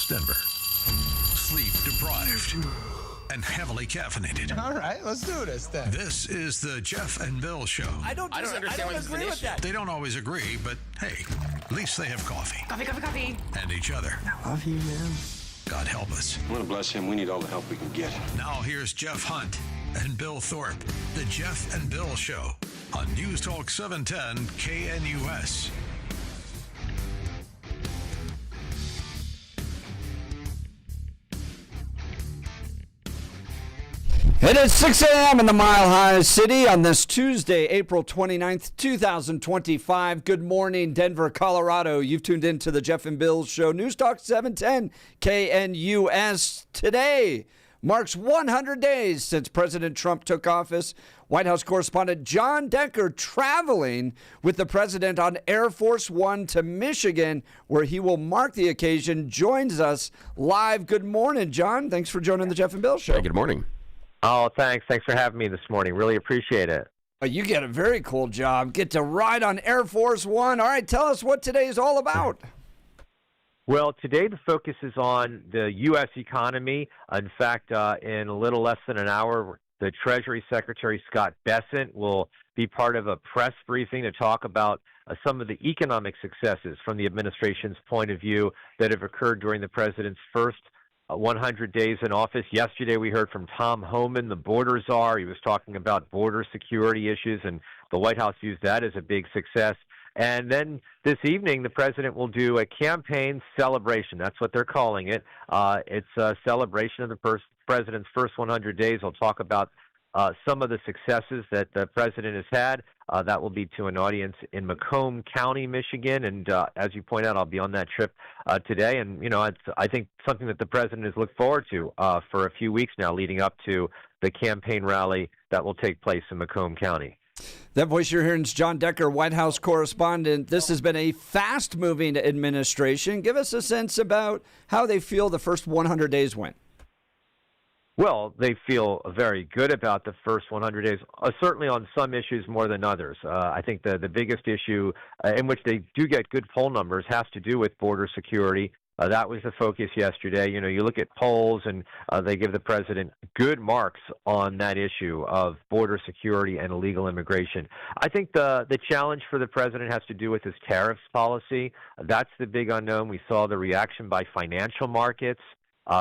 West Denver. Sleep deprived and heavily caffeinated. All right, let's do this then. This is the Jeff and Bill Show. I don't agree with that. They don't always agree, but hey, at least they have coffee. Coffee. And each other. I love you, man. God help us. I want to bless him. We need all the help we can get. Now here's Jeff Hunt and Bill Thorpe. The Jeff and Bill Show on News Talk 710 KNUS. It is 6 a.m. in the Mile High City on this Tuesday, April 29th, 2025. Good morning, Denver, Colorado. You've tuned in to the Jeff and Bill Show. News Talk 710 KNUS. Today marks 100 days since President Trump took office. White House correspondent Jon Decker traveling with the president on Air Force One to Michigan, where he will mark the occasion, joins us live. Good morning, Jon. Thanks for joining the Jeff and Bill Show. Hey, good morning. Oh, thanks. Thanks for having me this morning. Really appreciate it. You get a very cool job. Get to ride on Air Force One. All right, tell us what today is all about. Well, today the focus is on the U.S. economy. In fact, in a little less than an hour, the Treasury Secretary Scott Bessent will be part of a press briefing to talk about some of the economic successes from the administration's point of view that have occurred during the president's first 100 days in office. Yesterday, we heard from Tom Homan, the border czar. He was talking about border security issues, and the White House used that as a big success. And then this evening, the president will do a campaign celebration. That's what they're calling it. It's a celebration of the president's first 100 days. He'll talk about some of the successes that the president has had. That will be to an audience in Macomb County, Michigan. And as you point out, I'll be on that trip today. And, you know, it's, I think, something that the president has looked forward to for a few weeks now, leading up to the campaign rally that will take place in Macomb County. That voice you're hearing is Jon Decker, White House correspondent. This has been a fast-moving administration. Give us a sense about how they feel the first 100 days went. Well, they feel very good about the first 100 days, certainly on some issues more than others. I think the biggest issue in which they do get good poll numbers has to do with border security. That was the focus yesterday. You know, you look at polls and they give the president good marks on that issue of border security and illegal immigration. I think the challenge for the president has to do with his tariffs policy. That's the big unknown. We saw the reaction by financial markets.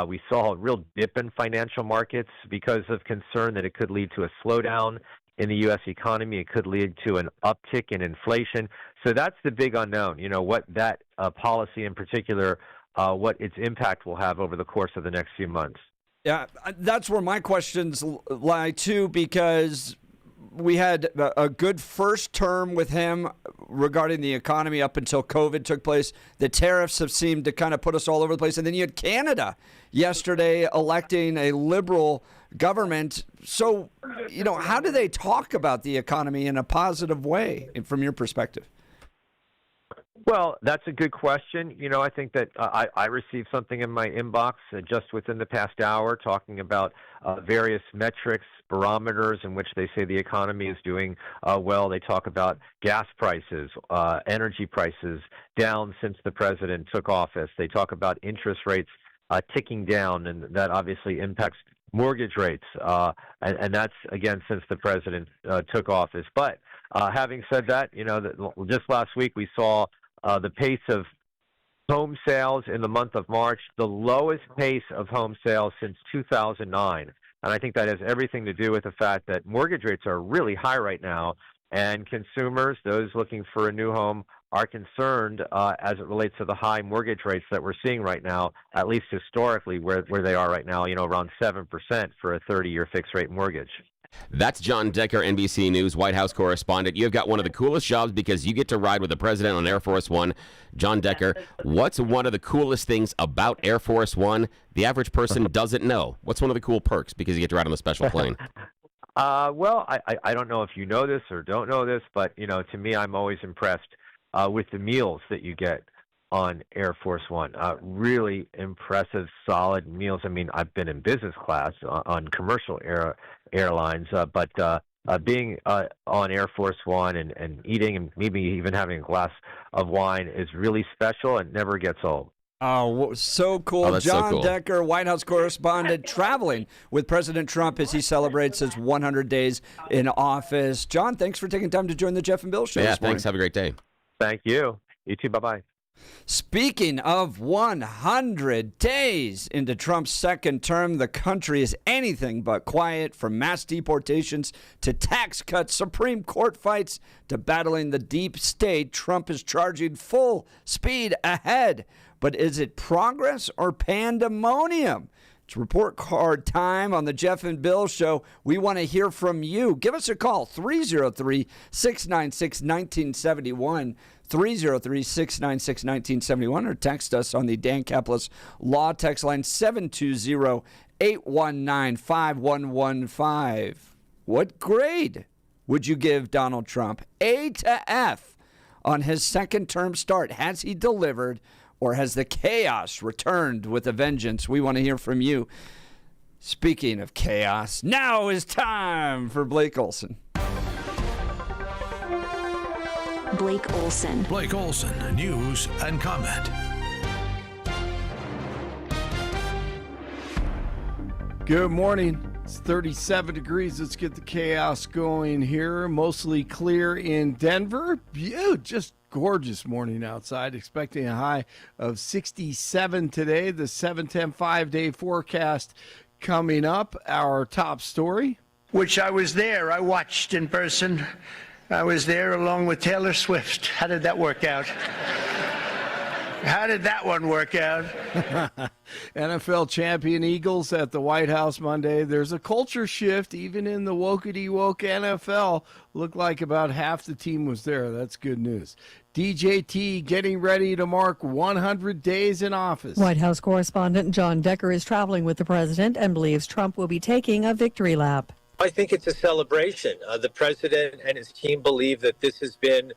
We saw a real dip in financial markets because of concern that it could lead to a slowdown in the U.S. economy. It could lead to an uptick in inflation. So that's the big unknown, you know, what that policy in particular, what its impact will have over the course of the next few months. Yeah, that's where my questions lie, too, because we had a good first term with him regarding the economy up until COVID took place. The tariffs have seemed to kind of put us all over the place. And then you had Canada yesterday electing a liberal government. So, you know, how do they talk about the economy in a positive way from your perspective? Well, that's a good question. You know, I think that I received something in my inbox just within the past hour talking about various metrics, barometers in which they say the economy is doing well. They talk about gas prices, energy prices down since the president took office. They talk about interest rates ticking down, and that obviously impacts mortgage rates. And that's, again, since the president took office. But having said that, you know, just last week we saw the pace of home sales in the month of March, the lowest pace of home sales since 2009. And I think that has everything to do with the fact that mortgage rates are really high right now, and consumers, those looking for a new home, are concerned as it relates to the high mortgage rates that we're seeing right now, at least historically where they are right now, you know, around 7% for a 30-year fixed-rate mortgage. That's Jon Decker, NBC News White House correspondent. You've got one of the coolest jobs because you get to ride with the president on Air Force One. Jon Decker, what's one of the coolest things about Air Force One the average person doesn't know? What's one of the cool perks because you get to ride on the special plane? Well, I don't know if you know this or don't know this, but, you know, to me, I'm always impressed with the meals that you get on Air Force One. Really impressive, solid meals. I mean, I've been in business class on commercial airlines, but being on Air Force One and eating and maybe even having a glass of wine is really special and never gets old. Oh, so cool. Oh, that's so Jon cool. Decker, White House correspondent, traveling with President Trump as he celebrates his 100 days in office. John, thanks for taking time to join the Jeff and Bill Show Yeah, this morning. thanks. Have a great day. Thank you. You too. Bye-bye. Speaking of 100 days into Trump's second term, the country is anything but quiet, from mass deportations to tax cuts, Supreme Court fights to battling the deep state. Trump is charging full speed ahead. But is it progress or pandemonium? It's report card time on the Jeff and Bill Show. We want to hear from you. Give us a call, 303-696-1971. 303-696-1971, or text us on the Dan Caplis Law text line 720-819-5115. What grade would you give Donald Trump? A to F on his second term start. Has he delivered, or has the chaos returned with a vengeance? We want to hear from you. Speaking of chaos, now is time for Blake Olson. Blake Olson. Blake Olson, news and comment. Good morning. It's 37 degrees. Let's get the chaos going here. Mostly clear in Denver. Just gorgeous morning outside. Expecting a high of 67 today. The 7-10 5-day forecast coming up. Our top story. Which I was there. I watched in person. I was there along with Taylor Swift. How did that work out? How did that one work out? NFL champion Eagles at the White House Monday. There's a culture shift even in the wokety-woke NFL. Looked like about half the team was there. That's good news. DJT getting ready to mark 100 days in office. White House correspondent Jon Decker is traveling with the president and believes Trump will be taking a victory lap. I think it's a celebration. The president and his team believe that this has been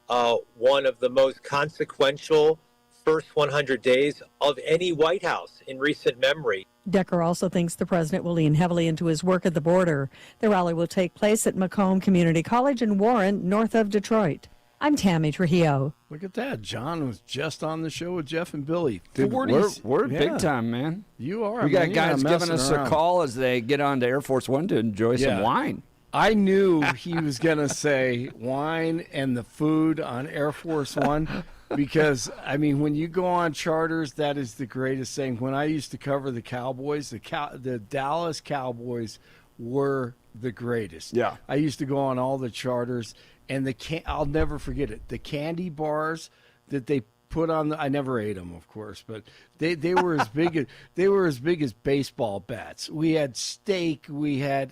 one of the most consequential first 100 days of any White House in recent memory. Decker also thinks the president will lean heavily into his work at the border. The rally will take place at Macomb Community College in Warren, north of Detroit. I'm Tammy Trujillo. Look at that. John was just on the show with Jeff and Billy. Dude, we're big time, man. You are. We got guys giving us a call as they get on to Air Force One to enjoy some wine. I knew he was going to say wine and the food on Air Force One because, I mean, when you go on charters, that is the greatest thing. When I used to cover the Cowboys, the Dallas Cowboys were the greatest. Yeah. I used to go on all the charters, and I'll never forget it. The candy bars that they put on I never ate them, of course, but they were as big as baseball bats. We had steak, we had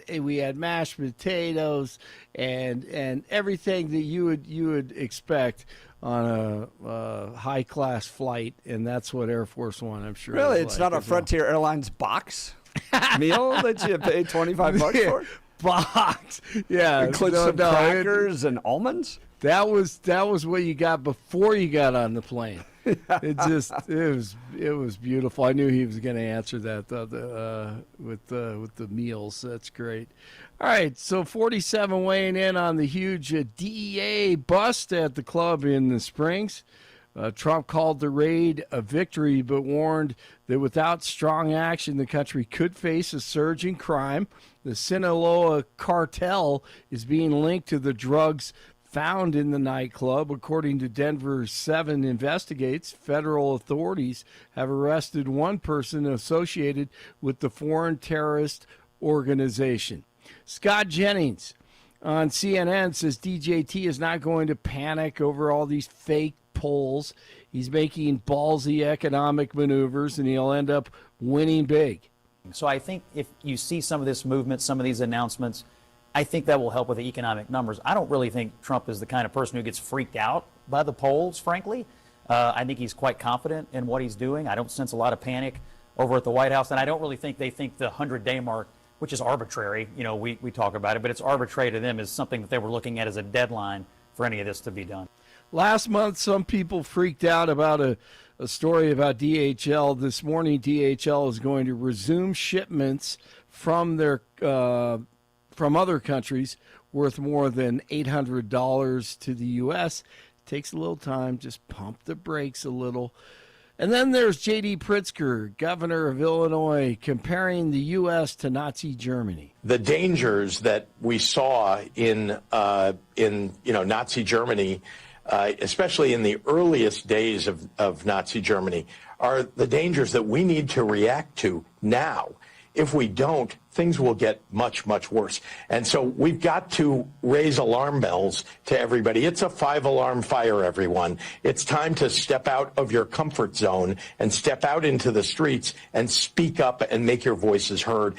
mashed potatoes, and everything that you would expect on a high class flight, and that's what Air Force One, I'm sure. Really, it's not a Frontier Airlines box meal that you pay $25 for. Box, yeah, includes some crackers and almonds. That was what you got before you got on the plane. It was beautiful. I knew he was going to answer that with the meals. That's great. All right, so 47 weighing in on the huge DEA bust at the club in the Springs. Trump called the raid a victory, but warned that without strong action, the country could face a surge in crime. The Sinaloa cartel is being linked to the drugs found in the nightclub. According to Denver 7 Investigates, federal authorities have arrested one person associated with the foreign terrorist organization. Scott Jennings on CNN says DJT is not going to panic over all these fake polls. He's making ballsy economic maneuvers, and he'll end up winning big. So I think if you see some of this movement, some of these announcements, I think that will help with the economic numbers. I don't really think Trump is the kind of person who gets freaked out by the polls, frankly. I think he's quite confident in what he's doing. I don't sense a lot of panic over at the White House, and I don't really think they think the 100-day mark, which is arbitrary, we talk about it, but it's arbitrary to them, is something that they were looking at as a deadline for any of this to be done. Last month, some people freaked out about a story about DHL. This morning, DHL is going to resume shipments from from other countries worth more than $800 to the U.S. Takes a little time. Just pump the brakes a little. And then there's J.D. Pritzker, governor of Illinois, comparing the U.S. to Nazi Germany. The dangers that we saw in Nazi Germany, especially in the earliest days of Nazi Germany, are the dangers that we need to react to now. If we don't, things will get much, much worse. And so we've got to raise alarm bells to everybody. It's a 5-alarm fire, everyone. It's time to step out of your comfort zone and step out into the streets and speak up and make your voices heard.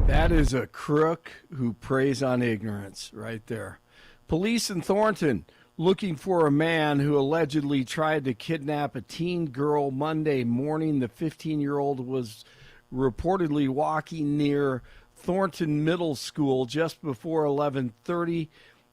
That is a crook who preys on ignorance right there. Police in Thornton looking for a man who allegedly tried to kidnap a teen girl Monday morning. The 15-year-old was reportedly walking near Thornton Middle School just before 11:30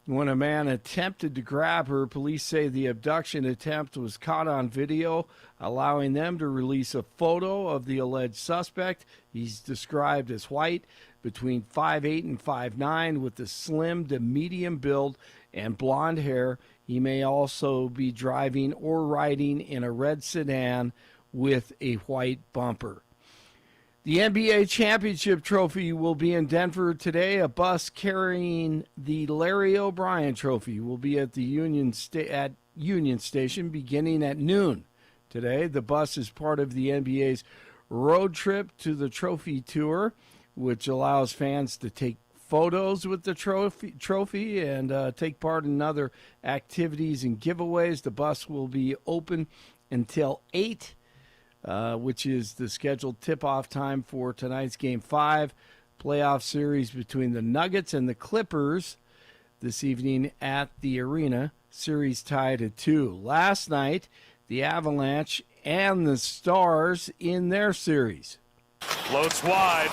when a man attempted to grab her. Police say the abduction attempt was caught on video, allowing them to release a photo of the alleged suspect. He's described as white, between 5'8" and 5'9", with a slim to medium build and blonde hair. He may also be driving or riding in a red sedan with a white bumper. The NBA championship trophy will be in Denver today. A bus carrying the Larry O'Brien trophy will be at the Union Station beginning at noon today. The bus is part of the NBA's road trip to the trophy tour, which allows fans to take photos with the trophy and take part in other activities and giveaways. The bus will be open until 8, which is the scheduled tip-off time for tonight's Game 5 playoff series between the Nuggets and the Clippers this evening at the arena. Series tied at 2. Last night, the Avalanche and the Stars in their series. Floats wide.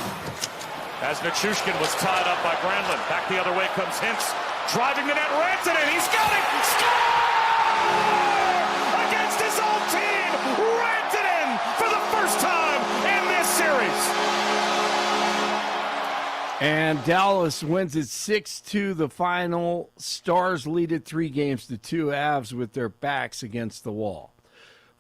As Nichushkin was tied up by Granlund. Back the other way comes Hintz. Driving the net, Rantanen. He's got it! Score! Against his old team! Rantanen for the first time in this series! And Dallas wins it 6-2 the final. Stars lead it 3-2. Avs with their backs against the wall.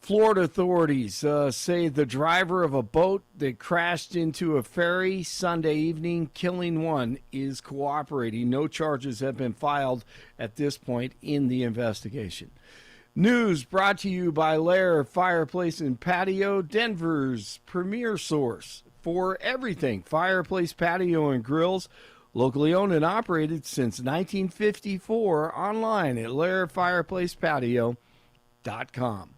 Florida authorities say the driver of a boat that crashed into a ferry Sunday evening, killing one, is cooperating. No charges have been filed at this point in the investigation. News brought to you by Lair Fireplace and Patio, Denver's premier source for everything fireplace, patio, and grills. Locally owned and operated since 1954. Online at lairfireplacepatio.com.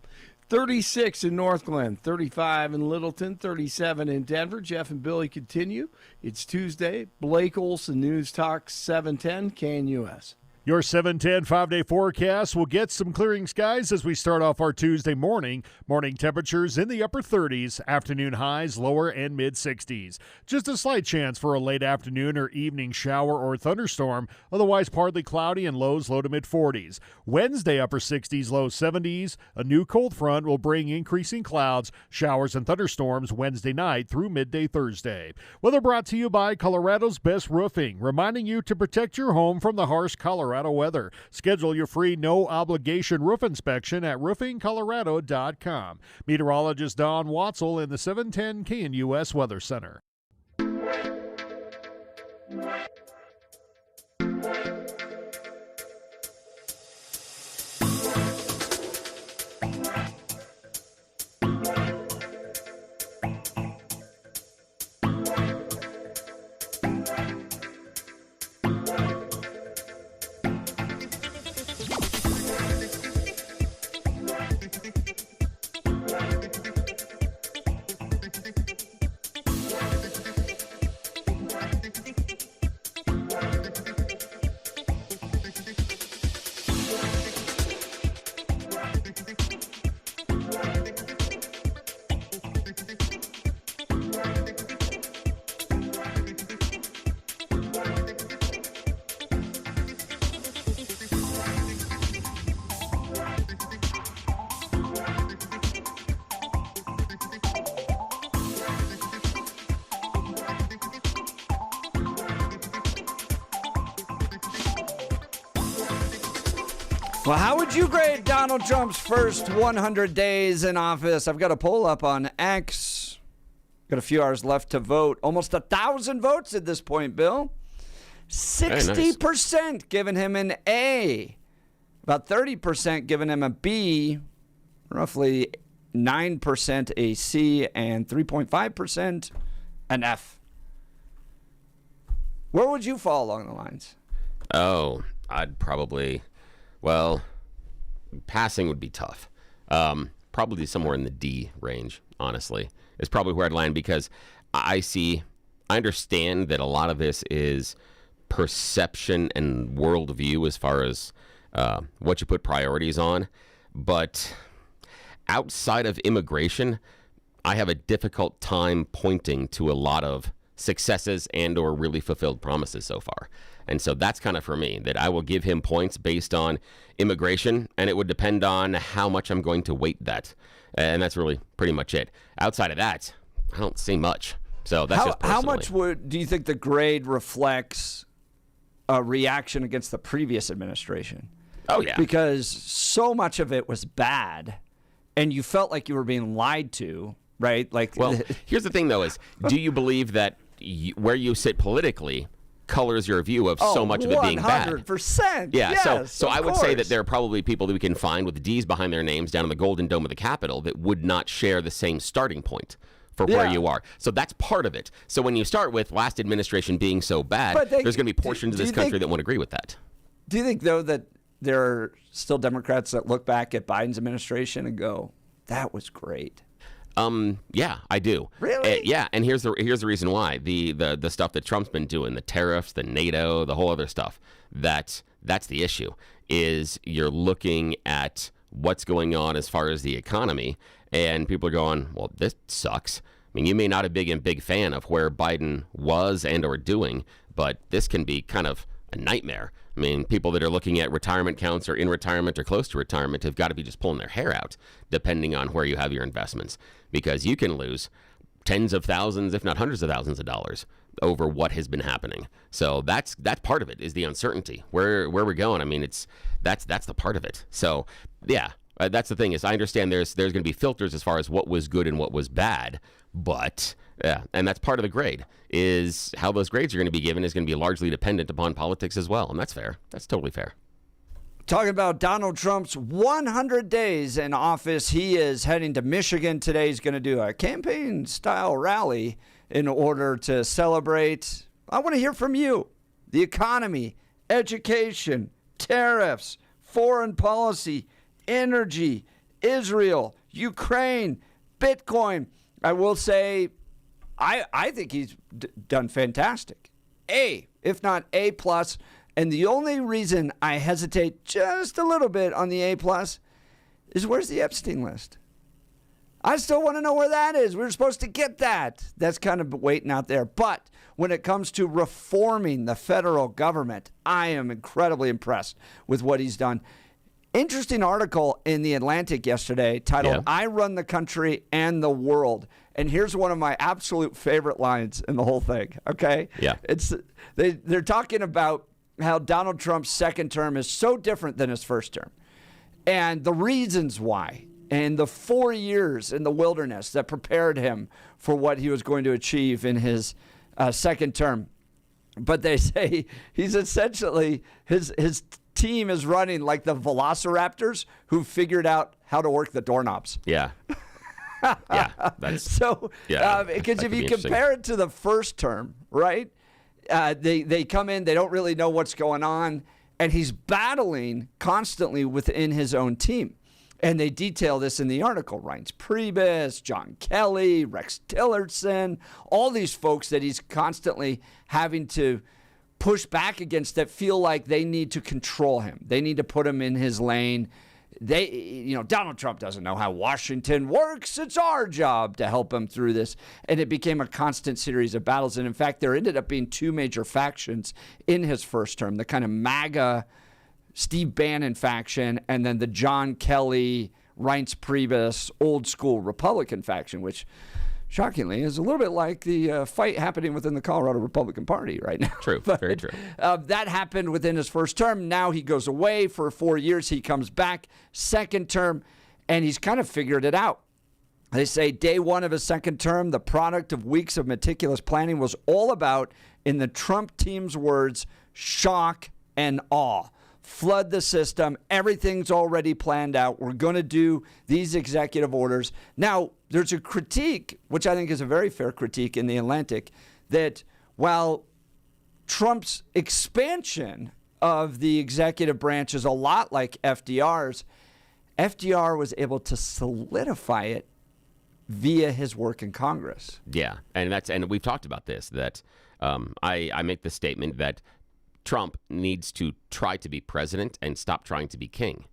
36 in North Glen, 35 in Littleton, 37 in Denver. Jeff and Billy continue. It's Tuesday. Blake Olson, News Talk 710 KNUS. Your 710 5-day forecast will get some clearing skies as we start off our Tuesday morning. Morning temperatures in the upper 30s, afternoon highs lower and mid-60s. Just a slight chance for a late afternoon or evening shower or thunderstorm, otherwise partly cloudy and lows low to mid-40s. Wednesday, upper 60s, low 70s. A new cold front will bring increasing clouds, showers and thunderstorms Wednesday night through midday Thursday. Weather brought to you by Colorado's Best Roofing, reminding you to protect your home from the harsh Colorado weather. Schedule your free no-obligation roof inspection at roofingcolorado.com. Meteorologist Don Watzel in the 710 KNUS Weather Center. Well, how would you grade Donald Trump's first 100 days in office? I've got a poll up on X. Got a few hours left to vote. Almost 1,000 votes at this point, Bill. 60% giving him an A. About 30% giving him a B. Roughly 9% a C. And 3.5% an F. Where would you fall along the lines? Oh, I'd probably... Well, passing would be tough. Probably somewhere in the D range, honestly, is probably where I'd land because I understand that a lot of this is perception and worldview as far as what you put priorities on. But outside of immigration, I have a difficult time pointing to a lot of successes and or really fulfilled promises so far. And so that's kind of for me, that I will give him points based on immigration, and it would depend on how much I'm going to weight that. And that's really pretty much it. Outside of that, I don't see much. So that's just personally. How much do you think the grade reflects a reaction against the previous administration? Oh, yeah. Because so much of it was bad, and you felt like you were being lied to, right? Like, well, here's the thing, though, is do you believe that where you sit politically colors your view of so much of it being bad? 100%. Yeah, yes, so I would say course. that there are probably people that we can find with D's behind their names down in the Golden Dome of the Capitol that would not share the same starting point for where you are. So that's part of it. So when you start with last administration being so bad, there's going to be portions of this country that won't agree with that. Do you think, though, that there are still Democrats that look back at Biden's administration and go, that was great? Yeah, I do. Really? Yeah, and here's the reason why. The stuff that Trump's been doing, the tariffs, the NATO, the whole other stuff, that's the issue, is you're looking at what's going on as far as the economy, and people are going, well, this sucks. I mean, you may not have been a big fan of where Biden was and or doing, but this can be kind of a nightmare. I mean, people that are looking at retirement counts or in retirement or close to retirement have got to be just pulling their hair out, depending on where you have your investments, because you can lose tens of thousands, if not hundreds of thousands of dollars over what has been happening. So that's part of it, is the uncertainty. Where we're going, I mean, that's the part of it. So, yeah, that's the thing, is I understand there's going to be filters as far as what was good and what was bad, but... Yeah, and that's part of the grade, is how those grades are going to be given is going to be largely dependent upon politics as well, and that's fair. That's totally fair. Talking about Donald Trump's 100 days in office, he is heading to Michigan today. He's going to do a campaign-style rally in order to celebrate. I want to hear from you. The economy, education, tariffs, foreign policy, energy, Israel, Ukraine, Bitcoin. I will say... I think he's done fantastic. A, if not A+. And the only reason I hesitate just a little bit on the A+ is where's the Epstein list? I still want to know where that is. We were supposed to get that. That's kind of waiting out there. But when it comes to reforming the federal government, I am incredibly impressed with what he's done. Interesting article in The Atlantic yesterday titled, I Run the Country and the World. And here's one of my absolute favorite lines in the whole thing, okay? Yeah. They're talking about how Donald Trump's second term is so different than his first term, and the reasons why, and the 4 years in the wilderness that prepared him for what he was going to achieve in his second term. But they say he's essentially, his team is running like the velociraptors who figured out how to work the doorknobs. Yeah. Yeah, that's so. Because if you compare it to the first term, right? They come in, they don't really know what's going on, and he's battling constantly within his own team. And they detail this in the article. Reince Priebus, John Kelly, Rex Tillerson, all these folks that he's constantly having to push back against that feel like they need to control him. They need to put him in his lane. Donald Trump doesn't know how Washington works. It's our job to help him through this. And it became a constant series of battles. And in fact, there ended up being two major factions in his first term, the kind of MAGA Steve Bannon faction, and then the John Kelly, Reince Priebus, old school Republican faction, which shockingly, is a little bit like the fight happening within the Colorado Republican Party right now. True, very true. That happened within his first term. Now he goes away for 4 years. He comes back, second term, and he's kind of figured it out. They say day one of his second term, the product of weeks of meticulous planning was all about, in the Trump team's words, shock and awe. Flood the system. Everything's already planned out. We're going to do these executive orders. Now, there's a critique, which I think is a very fair critique in The Atlantic, that while Trump's expansion of the executive branch is a lot like FDR's, FDR was able to solidify it via his work in Congress. Yeah, and we've talked about this, that I make the statement that Trump needs to try to be president and stop trying to be king.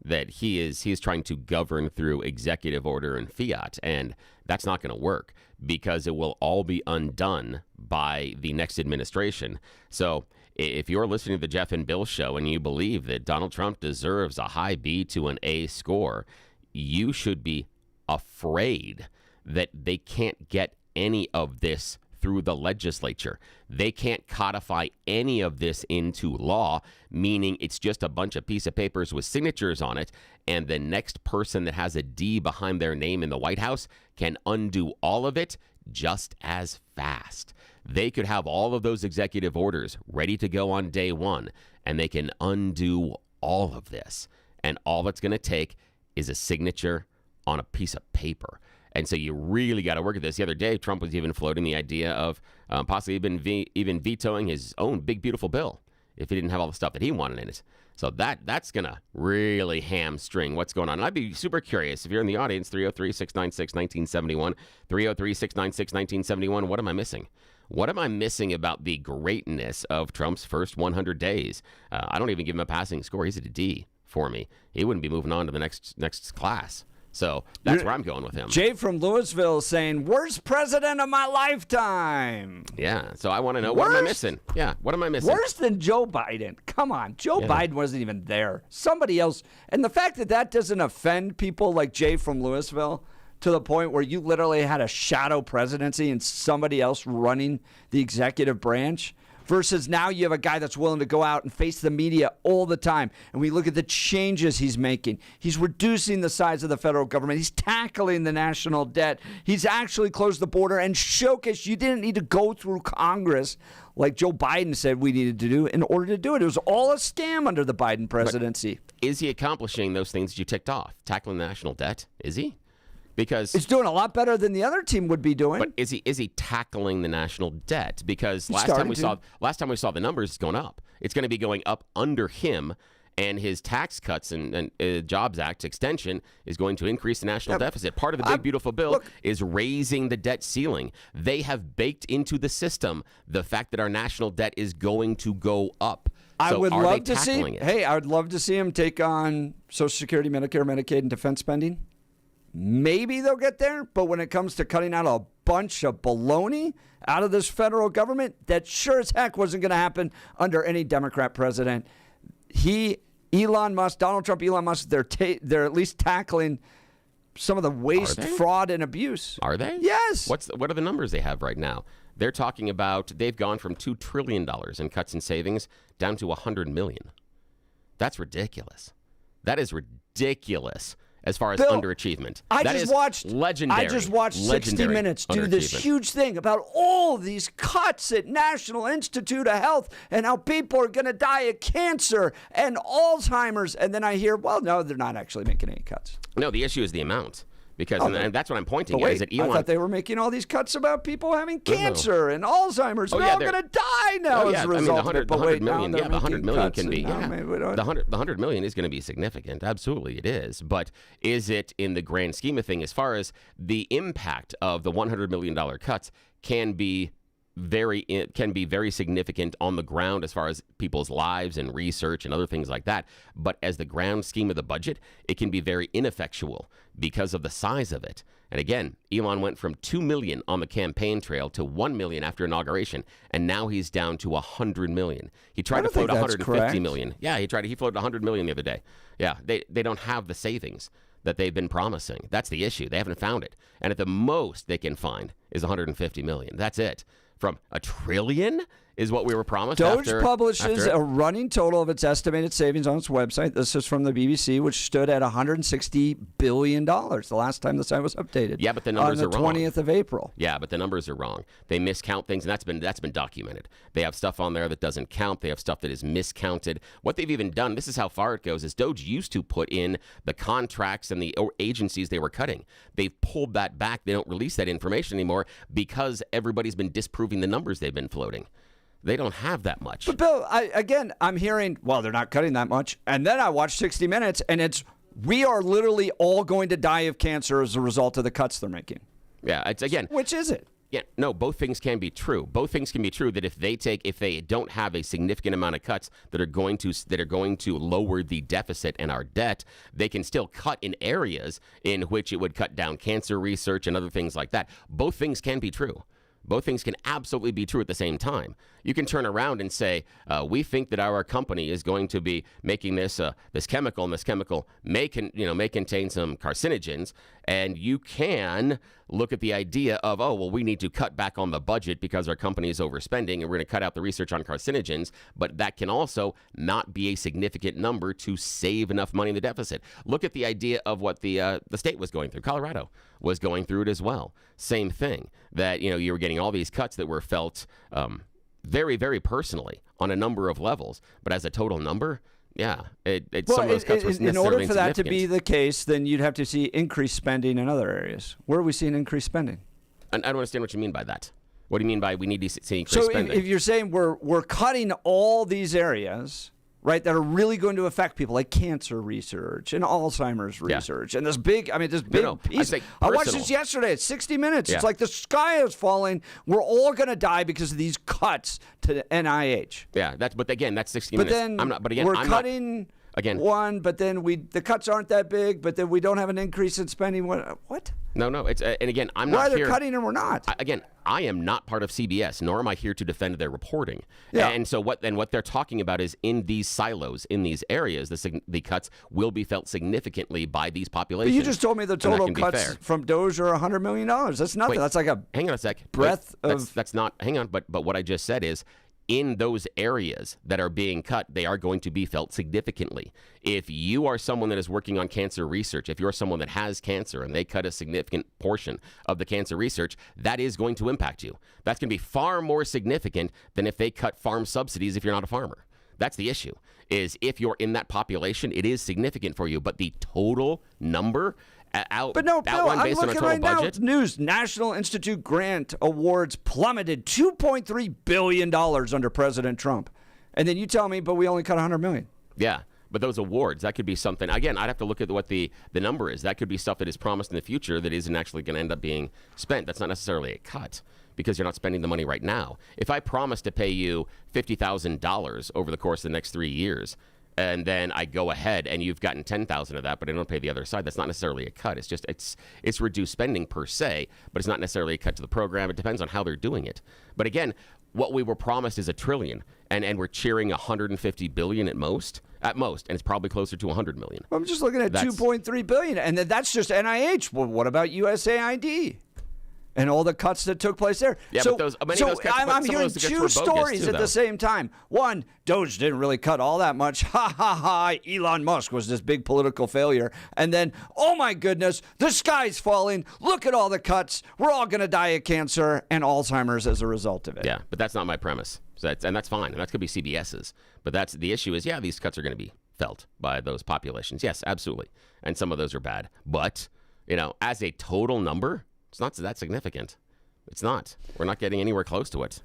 That he is trying to govern through executive order and fiat, and that's not going to work because it will all be undone by the next administration. So if you're listening to the Jeff and Bill show and you believe that Donald Trump deserves a high B to an A score, you should be afraid that they can't get any of this through the legislature. They can't codify any of this into law, meaning it's just a bunch of piece of papers with signatures on it, and the next person that has a D behind their name in the White House can undo all of it just as fast. They could have all of those executive orders ready to go on day one, and they can undo all of this. And all it's going to take is a signature on a piece of paper. And so you really got to work at this. The other day, Trump was even floating the idea of possibly even vetoing his own big, beautiful bill if he didn't have all the stuff that he wanted in it. So that's going to really hamstring what's going on. And I'd be super curious if you're in the audience, 303-696-1971, 303-696-1971, what am I missing? What am I missing about the greatness of Trump's first 100 days? I don't even give him a passing score. He's at a D for me. He wouldn't be moving on to the next class. So that's where I'm going with him. Jay from Louisville saying, worst president of my lifetime. Yeah, so I want to know, what am I missing? Yeah, what am I missing? Worse than Joe Biden. Come on, Joe Biden wasn't even there. Somebody else. And the fact that doesn't offend people like Jay from Louisville to the point where you literally had a shadow presidency and somebody else running the executive branch, versus now you have a guy that's willing to go out and face the media all the time. And we look at the changes he's making. He's reducing the size of the federal government. He's tackling the national debt. He's actually closed the border and showcased you didn't need to go through Congress like Joe Biden said we needed to do in order to do it. It was all a scam under the Biden presidency. But is he accomplishing those things that you ticked off? Tackling the national debt? Is he? Because it's doing a lot better than the other team would be doing. But is he tackling the national debt? Because last time we saw the numbers going up. It's going to be going up under him, and his tax cuts and Jobs Act extension is going to increase the national deficit. Part of the big beautiful bill is raising the debt ceiling. They have baked into the system the fact that our national debt is going to go up. I would love to see. Hey, I would love to see him take on Social Security, Medicare, Medicaid, and defense spending. Maybe they'll get there, but when it comes to cutting out a bunch of baloney out of this federal government, that sure as heck wasn't going to happen under any Democrat president. Donald Trump, Elon Musk, they're at least tackling some of the waste, fraud, and abuse. Are they? Yes. What are the numbers they have right now? They're talking about they've gone from $2 trillion in cuts and savings down to $100 million. That's ridiculous. That is ridiculous. As far as underachievement. I just watched legendary. I just watched 60 Minutes do this huge thing about all these cuts at National Institute of Health and how people are going to die of cancer and Alzheimer's. And then I hear, well, no, they're not actually making any cuts. No, the issue is the amount. Because and that's what I'm pointing at. Is that Elon? I thought they were making all these cuts about people having cancer and Alzheimer's. They're all going to die now as a result of it. The 100 million, the 100 million can be. The 100 million is going to be significant. Absolutely, it is. But is it in the grand scheme of things, as far as the impact of the $100 million cuts can be very significant on the ground as far as people's lives and research and other things like that. But as the ground scheme of the budget, it can be very ineffectual because of the size of it. And again, Elon went from 2 million on the campaign trail to 1 million after inauguration, and now he's down to 100 million. He tried to float 150 million. Yeah, he floated 100 million the other day. Yeah, they don't have the savings. that they've been promising. That's the issue. They haven't found it. And at the most they can find is $150 million. That's it. From $1 trillion is what we were promised. Doge publishes a running total of its estimated savings on its website. This is from the BBC, which stood at $160 billion the last time the site was updated. Yeah, but the numbers are wrong. On the 20th of April. Yeah, but the numbers are wrong. They miscount things, and that's been documented. They have stuff on there that doesn't count. They have stuff that is miscounted. What they've even done, this is how far it goes, is Doge used to put in the contracts and the agencies they were cutting. They've pulled that back. They don't release that information anymore because everybody's been disproving the numbers they've been floating. They don't have that much. But Bill, I'm hearing, well, they're not cutting that much. And then I watched 60 Minutes, and we are literally all going to die of cancer as a result of the cuts they're making. Yeah, it's again. Which is it? Yeah, no, both things can be true. Both things can be true that if they don't have a significant amount of cuts that are going to lower the deficit and our debt, they can still cut in areas in which it would cut down cancer research and other things like that. Both things can be true. Both things can absolutely be true at the same time. You can turn around and say, we think that our company is going to be making this chemical, and this chemical may contain some carcinogens, and you can look at the idea of, we need to cut back on the budget because our company is overspending, and we're going to cut out the research on carcinogens, but that can also not be a significant number to save enough money in the deficit. Look at the idea of what the state was going through. Colorado was going through it as well. Same thing, that you were getting all these cuts that were felt very, very personally on a number of levels, but as a total number, some of those cuts were necessarily in order for that to insignificant. be the case, then you'd have to see increased spending in other areas. Where are we seeing increased spending? And I don't understand what you mean by that. What do you mean by we need to see increased spending? So if you're saying we're cutting all these areas, right, that are really going to affect people, like cancer research and Alzheimer's research, and this big piece. I watched this yesterday at 60 Minutes. Yeah. It's like the sky is falling. We're all going to die because of these cuts to the NIH. Yeah, that's 60 minutes. We're cutting one, but then the cuts aren't that big, but then we don't have an increase in spending. What? No. It's and again, I'm We're not either here. cutting or we're not. I am not part of CBS, nor am I here to defend their reporting. Yeah. And so what they're talking about is in these silos, in these areas, the cuts will be felt significantly by these populations. But you just told me the total cuts from Doge are $100 million. That's nothing. Wait, that's like hang on a sec. breadth of. That's not. Hang on. But what I just said is, in those areas that are being cut, they are going to be felt significantly. If you are someone that is working on cancer research, if you're someone that has cancer and they cut a significant portion of the cancer research, that is going to impact you. That's going to be far more significant than if they cut farm subsidies if you're not a farmer. That's the issue, is if you're in that population, it is significant for you. But the total number But no, Bill, I'm based on looking our right total now. budget? News: National Institute grant awards plummeted $2.3 billion under President Trump, and then you tell me, but we only cut $100 million. Yeah, but those awards, that could be something. Again, I'd have to look at what the number is. That could be stuff that is promised in the future that isn't actually going to end up being spent. That's not necessarily a cut because you're not spending the money right now. If I promise to pay you $50,000 over the course of the next 3 years, and then I go ahead and you've gotten 10,000 of that, but I don't pay the other side, that's not necessarily a cut. It's just it's reduced spending per se, but it's not necessarily a cut to the program. It depends on how they're doing it. But again, what we were promised is $1 trillion, and we're cheering $150 billion at most, and it's probably closer to $100 million. I'm just looking at $2.3 billion, and then that's just NIH. Well, what about USAID? And all the cuts that took place there. Yeah, so, but many of those cuts, I'm hearing two stories at the same time. One, Doge didn't really cut all that much. Ha, ha, ha. Elon Musk was this big political failure. And then, oh my goodness, the sky's falling. Look at all the cuts. We're all going to die of cancer and Alzheimer's as a result of it. Yeah, but that's not my premise. So that's fine. And that's going to be CBS's. But that's the issue is, these cuts are going to be felt by those populations. Yes, absolutely. And some of those are bad. But, as a total number, it's not that significant. It's not. We're not getting anywhere close to what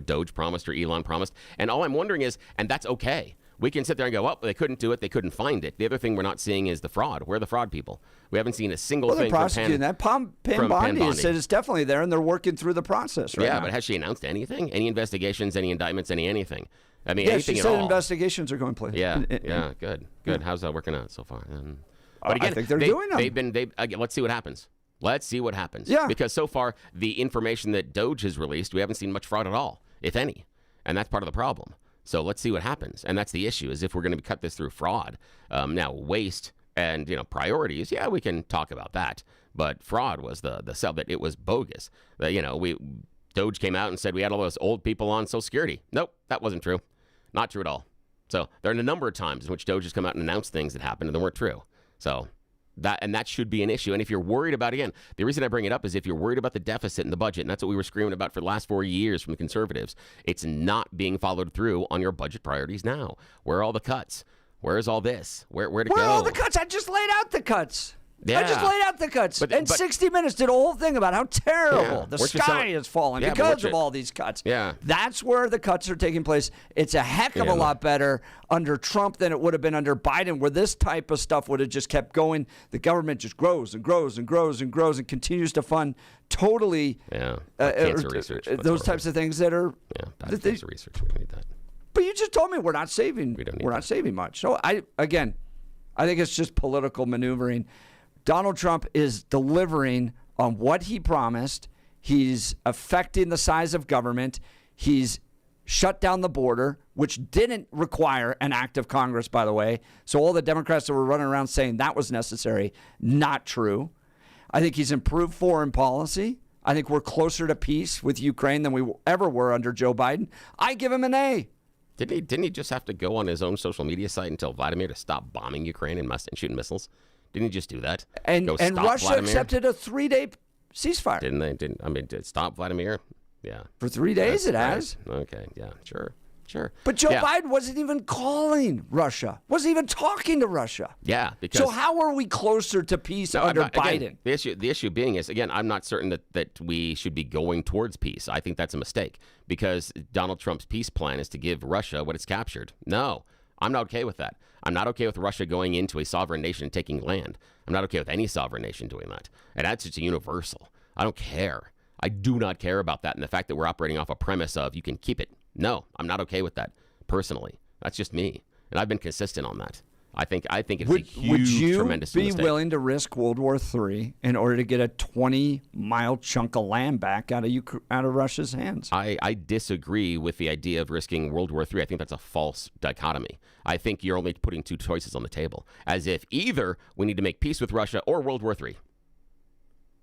Doge promised or Elon promised. And all I'm wondering is, and that's okay. We can sit there and go, they couldn't do it. They couldn't find it. The other thing we're not seeing is the fraud. Where are the fraud people? We haven't seen a single thing. They're prosecuting that. Pam Bondi has said it's definitely there, and they're working through the process right now. Yeah, but has she announced anything? Any investigations, any indictments, anything? I mean, yeah, anything she at said all. Investigations are going to play. Yeah, good. Yeah. How's that working out so far? But again, I think they're doing them. Let's see what happens. Let's see what happens. Yeah. Because so far, the information that Doge has released, we haven't seen much fraud at all, if any. And that's part of the problem. So let's see what happens. And that's the issue, is if we're going to cut this through fraud. Now, waste And, priorities, yeah, we can talk about that. But fraud was the sell, that it was bogus. That, Doge came out and said we had all those old people on Social Security. Nope, that wasn't true. Not true at all. So there are a number of times in which Doge has come out and announced things that happened and they weren't true. So that should be an issue. And if you're worried about, again, the reason I bring it up is if you're worried about the deficit in the budget, and that's what we were screaming about for the last 4 years from the conservatives, it's not being followed through on your budget priorities now. Where are all the cuts? Where is all this? Where to go? Where are all the cuts? I just laid out the cuts. Yeah. I just laid out the cuts. And 60 Minutes did a whole thing about how terrible the sky is falling because of all these cuts. Yeah. That's where the cuts are taking place. It's a heck of a lot better under Trump than it would have been under Biden, where this type of stuff would have just kept going. The government just grows and grows and grows and grows and continues to fund totally cancer research. Those types of things that are cancer research. We need that. But you just told me we're not saving. We're not saving much. So I think it's just political maneuvering. Donald Trump is delivering on what he promised. He's affecting the size of government. He's shut down the border, which didn't require an act of Congress, by the way. So all the Democrats that were running around saying that was necessary, not true. I think he's improved foreign policy. I think we're closer to peace with Ukraine than we ever were under Joe Biden. I give him an A. Didn't he just have to go on his own social media site and tell Vladimir to stop bombing Ukraine and shooting missiles? Didn't he just do that? And Russia Vladimir? Accepted a 3-day ceasefire. Didn't they? Did stop Vladimir? Yeah. For 3 days it has. Okay, yeah, sure. But Joe Biden wasn't even calling Russia. Wasn't even talking to Russia. Yeah. Because, so how are we closer to peace under Biden? Again, the issue being is, again, I'm not certain that we should be going towards peace. I think that's a mistake because Donald Trump's peace plan is to give Russia what it's captured. No, I'm not okay with that. I'm not okay with Russia going into a sovereign nation and taking land. I'm not okay with any sovereign nation doing that. And that's just universal. I don't care. I do not care about that. And the fact that we're operating off a premise of you can keep it. No, I'm not okay with that personally. That's just me. And I've been consistent on that. I think it's a huge, tremendous mistake. Would you be willing to risk World War III in order to get a 20-mile chunk of land back out of Russia's hands? I disagree with the idea of risking World War III. I think that's a false dichotomy. I think you're only putting two choices on the table, as if either we need to make peace with Russia or World War III.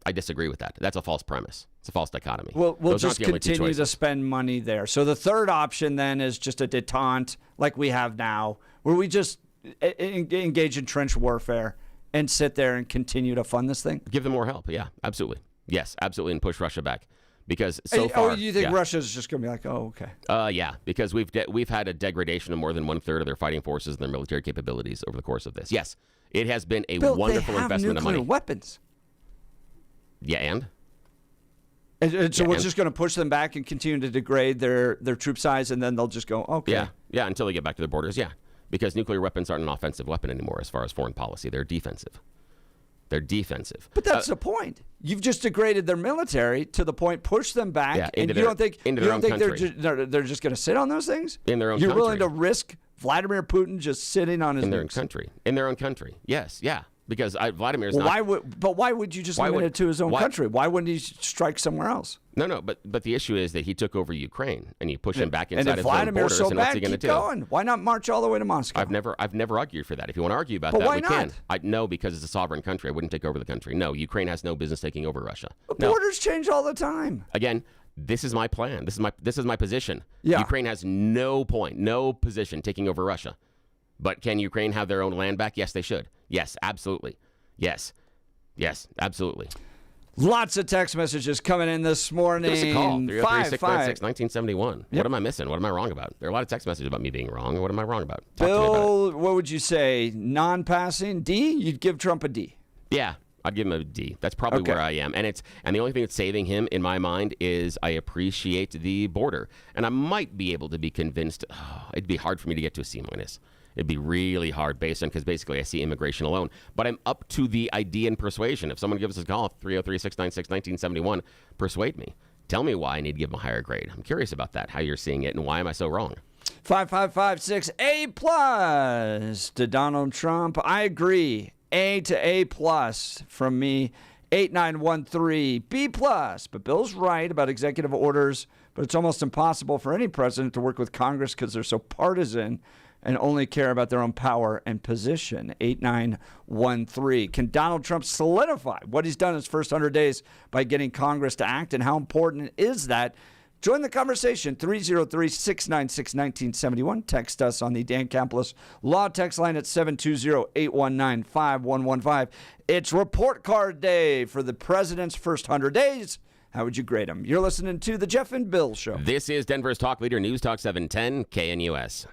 I disagree with that. That's a false premise. It's a false dichotomy. We'll just continue to spend money there. So the third option then is just a detente like we have now, where we just engage in trench warfare and sit there and continue to fund this thing? Give them more help. Yeah, absolutely. Yes, absolutely. And push Russia back. Because so far... Oh, you think Russia's just going to be like, oh, okay. Yeah, because we've had a degradation of more than 1/3 of their fighting forces and their military capabilities over the course of this. Yes, it has been a wonderful investment of money. They have nuclear weapons. Yeah, and so we're just going to push them back and continue to degrade their troop size, and then they'll just go, okay. Yeah, until they get back to their borders, yeah. Because nuclear weapons aren't an offensive weapon anymore as far as foreign policy. They're defensive. But that's the point. You've just degraded their military to the point, push them back, and you don't think they're just going to sit on those things? In their own country. You're willing to risk Vladimir Putin just sitting on his In their own country. Yes, yeah. Because Vladimir's not... why would you just limit it to his own country? Why wouldn't he strike somewhere else? No, but the issue is that he took over Ukraine, and you push him back inside his own Vladimir's borders, and what's he going to do? Going. Why not march all the way to Moscow? I've never argued for that. If you want to argue about that, why we not? can. No, because it's a sovereign country. I wouldn't take over the country. No, Ukraine has no business taking over Russia. Borders change all the time. Again, this is my plan. This is my position. Yeah. Ukraine has no position taking over Russia. But can Ukraine have their own land back? Yes, they should. Yes, absolutely. Yes, absolutely. Lots of text messages coming in this morning. Give us a call, 303-696-1971. Yep. What am I missing? What am I wrong about? There are a lot of text messages about me being wrong. What am I wrong about? Bill, what would you say? Non-passing? D? You'd give Trump a D. Yeah, I'd give him a D. That's probably where I am. And the only thing that's saving him, in my mind, is I appreciate the border. And I might be able to be convinced, it'd be hard for me to get to a C-. It'd be really hard because basically I see immigration alone. But I'm up to the idea and persuasion. If someone gives us a call, 303-696-1971, persuade me. Tell me why I need to give them a higher grade. I'm curious about that, how you're seeing it, and why am I so wrong? 5556 A+ to Donald Trump. I agree. A to A+ from me. 8913 B+. But Bill's right about executive orders, but it's almost impossible for any president to work with Congress because they're so partisan. and only care about their own power and position. 8913. Can Donald Trump solidify what he's done in his first 100 days by getting Congress to act, and how important is that? Join the conversation, 303-696-1971. Text us on the Dan Campbell Law text line at 720-819-5115. It's report card day for the president's first 100 days. How would you grade him? You're listening to The Jeff and Bill Show. This is Denver's talk leader, News Talk 710 KNUS.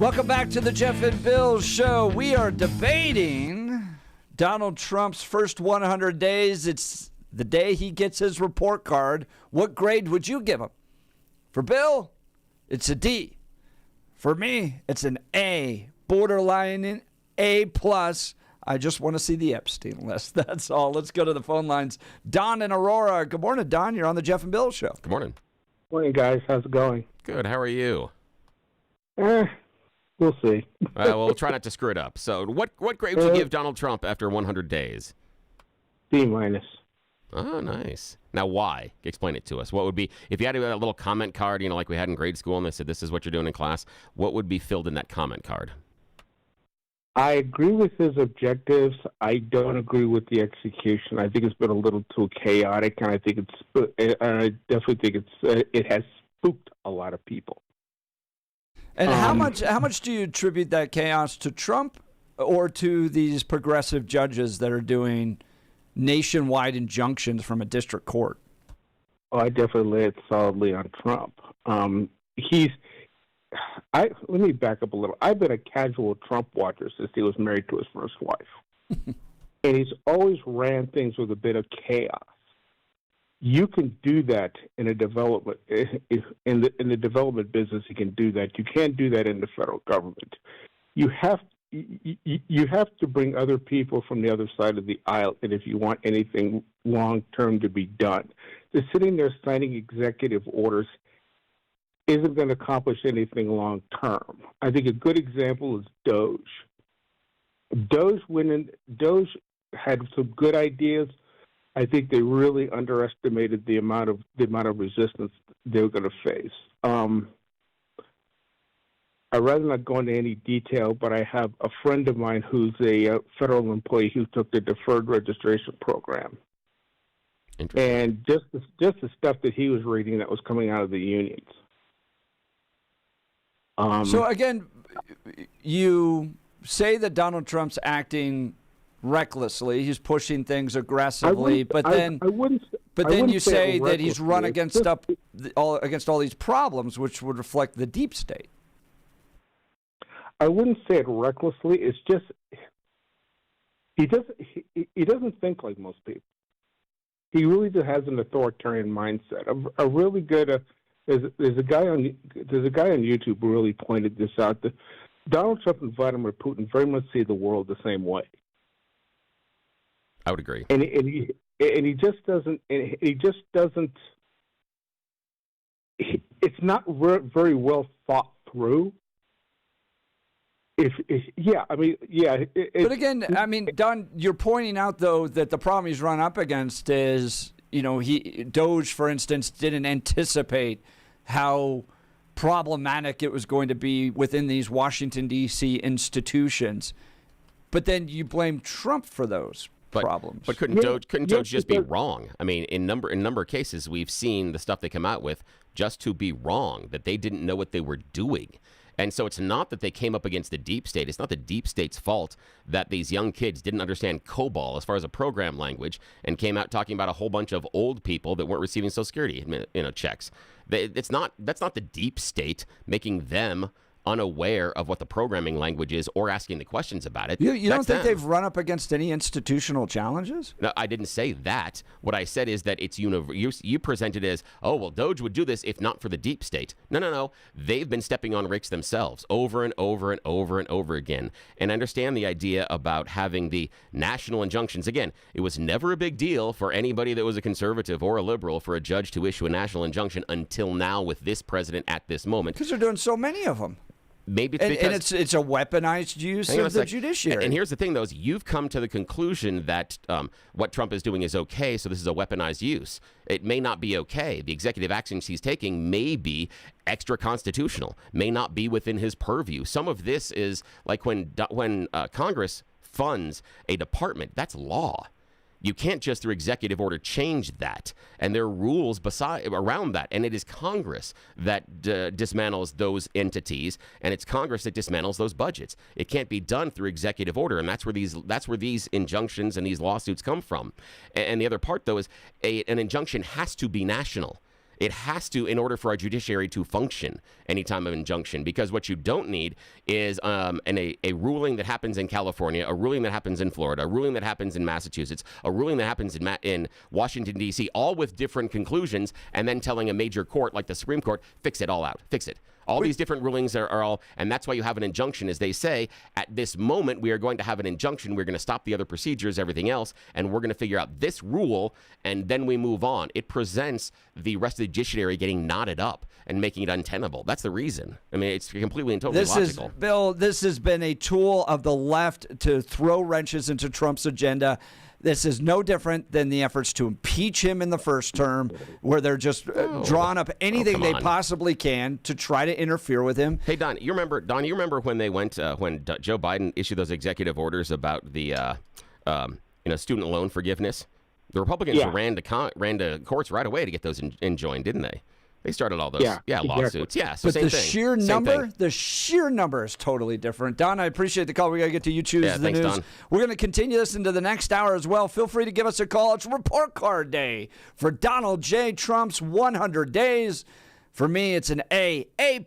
Welcome back to the Jeff and Bill Show. We are debating Donald Trump's first 100 days. It's the day he gets his report card. What grade would you give him? For Bill, it's a D. For me, it's an A. Borderline in A+. I just want to see the Epstein list. That's all. Let's go to the phone lines. Don and Aurora. Good morning, Don. You're on the Jeff and Bill Show. Good morning. Morning, guys. How's it going? Good. How are you? We'll see. We'll try not to screw it up. So what grade would you give Donald Trump after 100 days? B minus. Oh, nice. Now, why? Explain it to us. What would be, if you had a little comment card, like we had in grade school, and they said, this is what you're doing in class, what would be filled in that comment card? I agree with his objectives. I don't agree with the execution. I think it's been a little too chaotic, and I definitely think it has spooked a lot of people. And how much do you attribute that chaos to Trump or to these progressive judges that are doing nationwide injunctions from a district court? Oh, I definitely lay it solidly on Trump. Let me back up a little. I've been a casual Trump watcher since he was married to his first wife, and he's always ran things with a bit of chaos. You can do that in a development in the development business. You can do that. You can't do that in the federal government. You have to bring other people from the other side of the aisle, and if you want anything long term to be done, just sitting there signing executive orders isn't going to accomplish anything long term. I think a good example is Doge. Doge had some good ideas. I think they really underestimated the amount of resistance they were going to face. I'd rather not go into any detail, but I have a friend of mine who's a federal employee who took the deferred registration program, and just the stuff that he was reading that was coming out of the unions. So again, you say that Donald Trump's acting recklessly. He's pushing things aggressively, but then you say that he's run against all these problems, which would reflect the deep state. I wouldn't say it recklessly. It's just he doesn't think like most people. He really has an authoritarian mindset. A really good there's a guy on YouTube who really pointed this out. That Donald Trump and Vladimir Putin very much see the world the same way. I would agree. And he just doesn't. It's not very well thought through. But again, Don, you're pointing out though that the problem he's run up against is, Doge, for instance, didn't anticipate how problematic it was going to be within these Washington D.C. institutions. But then you blame Trump for those problems. But couldn't Doge just be wrong? I mean, in number of cases, we've seen the stuff they come out with just to be wrong, that they didn't know what they were doing. And so it's not that they came up against the deep state. It's not the deep state's fault that these young kids didn't understand COBOL as far as a program language and came out talking about a whole bunch of old people that weren't receiving Social Security checks. That's not the deep state making them unaware of what the programming language is or asking the questions about it. You don't think they've run up against any institutional challenges? No, I didn't say that. What I said is that it's you presented it as, oh, well, Doge would do this if not for the deep state. No. They've been stepping on ricks themselves over and over and over and over again. And I understand the idea about having the national injunctions. Again, it was never a big deal for anybody that was a conservative or a liberal for a judge to issue a national injunction until now with this president at this moment. Because they're doing so many of them. Maybe it's because it's a weaponized use of the judiciary. And here's the thing, though, is you've come to the conclusion that what Trump is doing is okay, so this is a weaponized use. It may not be okay. The executive actions he's taking may be extra constitutional, may not be within his purview. Some of this is like when Congress funds a department, that's law. You can't just through executive order change that. And there are rules around that. And it is Congress that dismantles those entities, and it's Congress that dismantles those budgets. It can't be done through executive order, and that's where these injunctions and these lawsuits come from. And the other part, though, is an injunction has to be national. It has to, in order for our judiciary to function, any time of injunction, because what you don't need is a ruling that happens in California, a ruling that happens in Florida, a ruling that happens in Massachusetts, a ruling that happens in Washington, D.C., all with different conclusions, and then telling a major court like the Supreme Court, fix it all out, fix it. All these different rulings are all, and that's why you have an injunction, as they say, at this moment, we are going to have an injunction. We're going to stop the other procedures, everything else, and we're going to figure out this rule, and then we move on. It presents the rest of the judiciary getting knotted up and making it untenable. That's the reason. I mean, it's completely and totally logical. Bill, this has been a tool of the left to throw wrenches into Trump's agenda. This is no different than the efforts to impeach him in the first term, where they're just drawing up anything they possibly can to try to interfere with him. Hey, Don, you remember when they went when Joe Biden issued those executive orders about the student loan forgiveness? The Republicans ran to courts right away to get those enjoined, didn't they? They started all those lawsuits. Yeah, so but same the thing. sheer number is totally different. Don, I appreciate the call. We got to get to You Choose the News. Don. We're going to continue this into the next hour as well. Feel free to give us a call. It's Report Card Day for Donald J. Trump's 100 days. For me, it's an A. A+.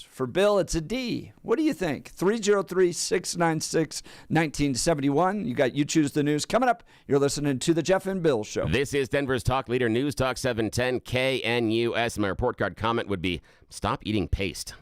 For Bill, it's a D. What do you think? 303-696-1971. You got You Choose the News. Coming up, you're listening to The Jeff and Bill Show. This is Denver's Talk Leader, News Talk 710 KNUS. My report card comment would be, stop eating paste.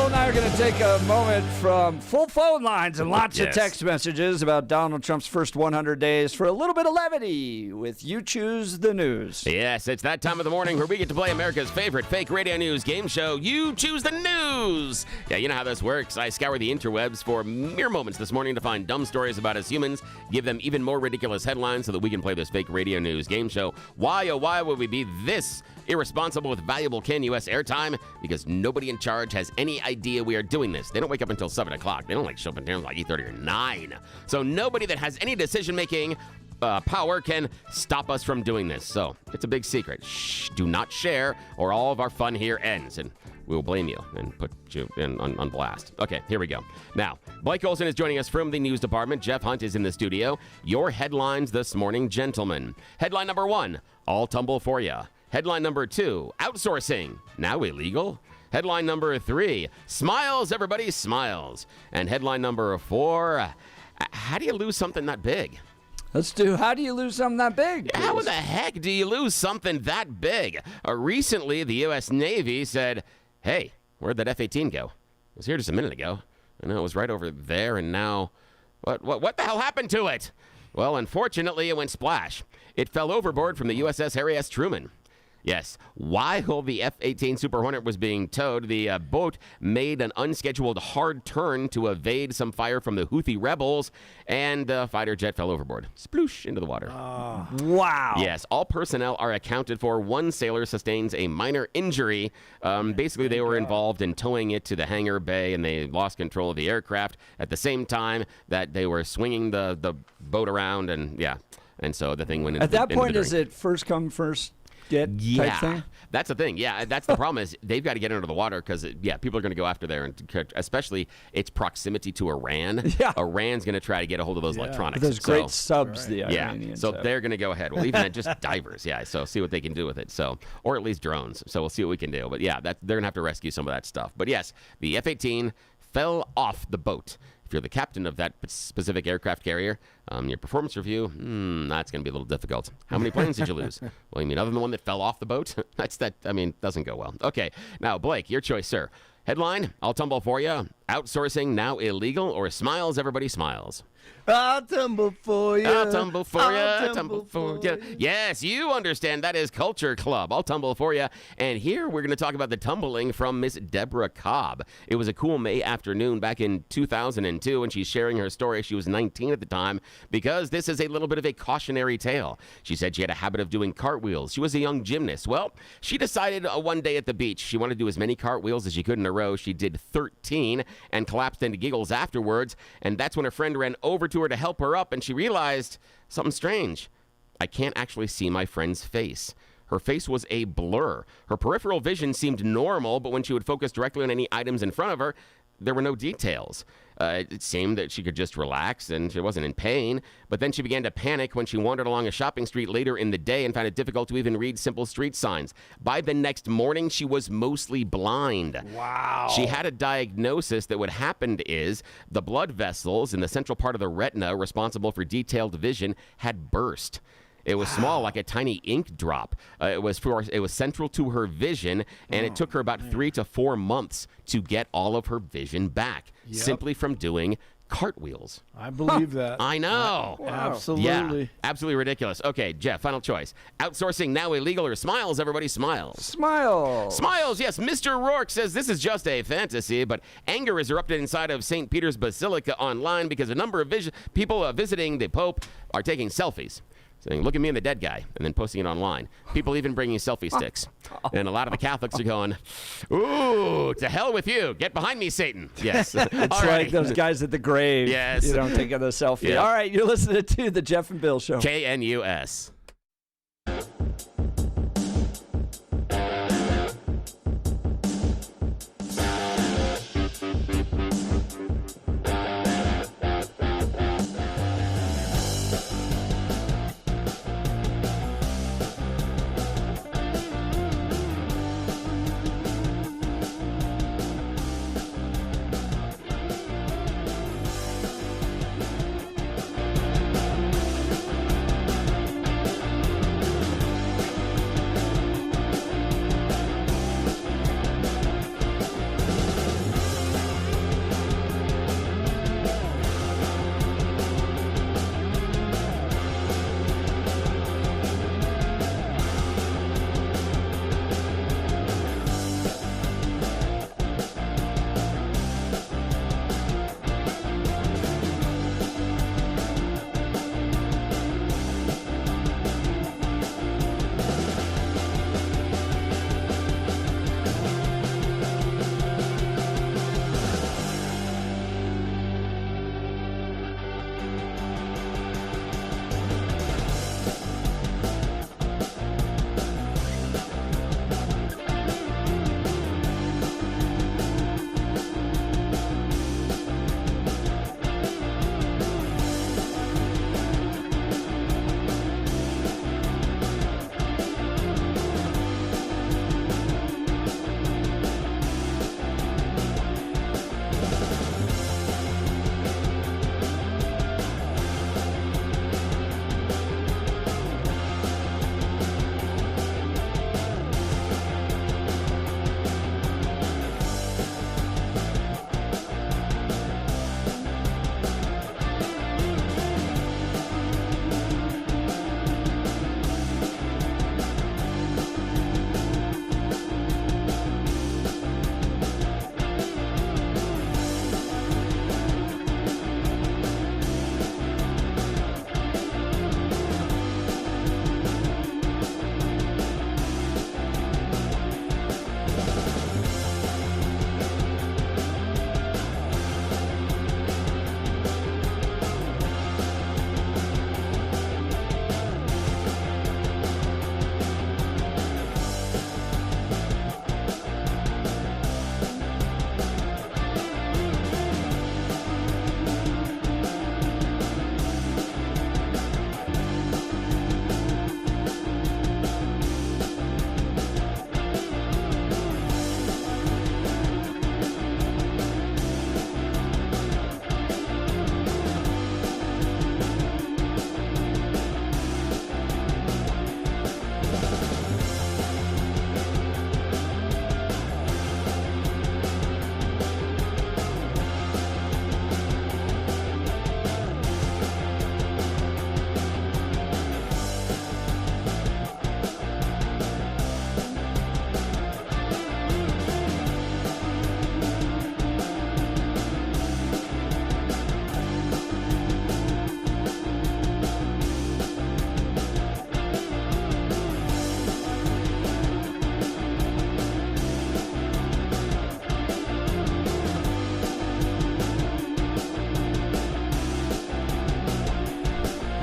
and I are going to take a moment from full phone lines and lots of text messages about Donald Trump's first 100 days for a little bit of levity with You Choose the News. Yes, it's that time of the morning where we get to play America's favorite fake radio news game show, You Choose the News. Yeah, you know how this works. I scour the interwebs for mere moments this morning to find dumb stories about us humans, give them even more ridiculous headlines so that we can play this fake radio news game show. Why, oh why would we be this irresponsible with valuable KNUS airtime? Because nobody in charge has any idea we are doing this. They don't wake up until 7 o'clock. They don't show up until like 8:30 or 9. So nobody that has any decision-making power can stop us from doing this. So it's a big secret. Shh, do not share or all of our fun here ends. And we will blame you and put you on blast. Okay, here we go. Now, Blake Olson is joining us from the news department. Jeff Hunt is in the studio. Your headlines this morning, gentlemen. Headline number 1, I'll tumble for ya. Headline number 2, outsourcing, now illegal. Headline number 3, smiles, everybody smiles. And headline number 4, how do you lose something that big? Let's do, how do you lose something that big? How in the heck do you lose something that big? Recently, the U.S. Navy said, hey, where'd that F-18 go? It was here just a minute ago. I know it was right over there, and now, what the hell happened to it? Well, unfortunately, it went splash. It fell overboard from the USS Harry S. Truman. Yes, while the F-18 Super Hornet was being towed, the boat made an unscheduled hard turn to evade some fire from the Houthi rebels, and the fighter jet fell overboard. Sploosh into the water. Wow. Yes, all personnel are accounted for. One sailor sustains a minor injury. Basically, they were involved in towing it to the hangar bay, and they lost control of the aircraft at the same time that they were swinging the boat around, and so the thing went into At that point, into the is it first come, first get type thing? That's the thing. Yeah, that's the problem is they've got to get under the water because, people are going to go after there, and especially its proximity to Iran. Yeah. Iran's going to try to get a hold of those electronics. There's great subs, the yeah, Iranians so have. they're going to go ahead. Well, even just divers, so see what they can do with it. So, or at least drones. So we'll see what we can do. But they're going to have to rescue some of that stuff. But yes, the F-18 fell off the boat. If you're the captain of that specific aircraft carrier, your performance review, that's going to be a little difficult. How many planes did you lose? Well, you mean other than the one that fell off the boat? Doesn't go well. Okay, now, Blake, your choice, sir. Headline, I'll tumble for you. Outsourcing now illegal, or smiles, everybody smiles. I'll tumble for you. I'll tumble for you. Tumble for you. Yes, you understand. That is Culture Club. I'll tumble for you. And here we're going to talk about the tumbling from Miss Deborah Cobb. It was a cool May afternoon back in 2002, and she's sharing her story. She was 19 at the time, because this is a little bit of a cautionary tale. She said she had a habit of doing cartwheels. She was a young gymnast. Well, she decided one day at the beach she wanted to do as many cartwheels as she could in a row. She did 13 and collapsed into giggles afterwards, and that's when her friend ran over to her to help her up, and she realized something strange. I can't actually see my friend's face. Her face was a blur. Her peripheral vision seemed normal, but when she would focus directly on any items in front of her, there were no details. It seemed that she could just relax and she wasn't in pain, but then she began to panic when she wandered along a shopping street later in the day and found it difficult to even read simple street signs. By the next morning, she was mostly blind. Wow. She had a diagnosis that what happened is the blood vessels in the central part of the retina responsible for detailed vision had burst. It was small, like a tiny ink drop. It was central to her vision, and it took her about 3 to 4 months to get all of her vision back, simply from doing cartwheels. I believe that. I know. Wow. Absolutely. Yeah, absolutely ridiculous. Okay, Jeff, final choice. Outsourcing now illegal, or smiles, everybody smiles? Smiles. Smiles, yes. Mr. Rourke says this is just a fantasy, but anger is erupted inside of St. Peter's Basilica online because a number of people visiting the Pope are taking selfies, saying, look at me and the dead guy, and then posting it online. People even bringing selfie sticks. And a lot of the Catholics are going, ooh, to hell with you. Get behind me, Satan. Yes. It's like those guys at the grave. Yes. You don't take a selfie. Yeah. All right, you're listening to The Jeff and Bill Show. KNUS.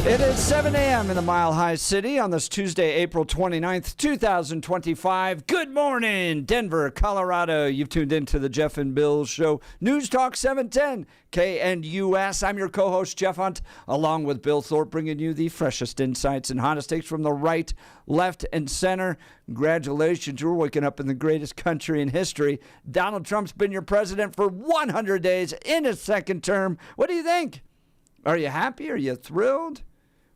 It is 7 a.m. in the Mile High City on this Tuesday, April 29th, 2025. Good morning, Denver, Colorado. You've tuned into the Jeff and Bill Show. News Talk 710, KNUS. I'm your co-host, Jeff Hunt, along with Bill Thorpe, bringing you the freshest insights and hottest takes from the right, left, and center. Congratulations, you're waking up in the greatest country in history. Donald Trump's been your president for 100 days in his second term. What do you think? Are you happy? Are you thrilled?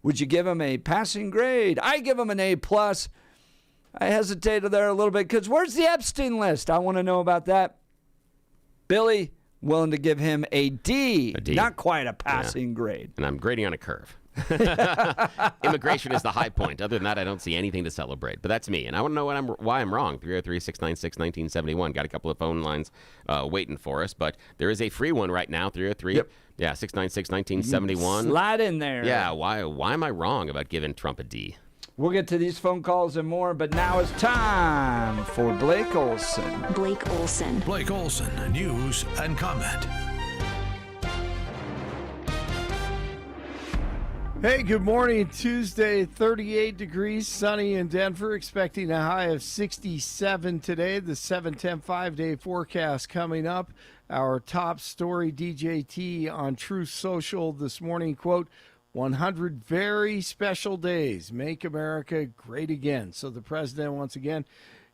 Would you give him a passing grade? I give him an A+. I hesitated there a little bit because where's the Epstein list? I want to know about that. Billy, willing to give him a D. A D. Not quite a passing grade. And I'm grading on a curve. Immigration is the high point. Other than that, I don't see anything to celebrate. But that's me. And I want to know why I'm wrong. 303-696-1971. Got a couple of phone lines waiting for us. But there is a free one right now, 303. Yep. Yeah, 696-1971. Slide in there. Yeah, why am I wrong about giving Trump a D? We'll get to these phone calls and more, but now it's time for Blake Olson. Blake Olson. Blake Olson, news and comment. Hey, good morning. Tuesday, 38 degrees, sunny in Denver, expecting a high of 67 today. The 7-10 5-day forecast coming up. Our top story, DJT on Truth Social this morning, quote, 100 very special days, make America great again. So the president, once again,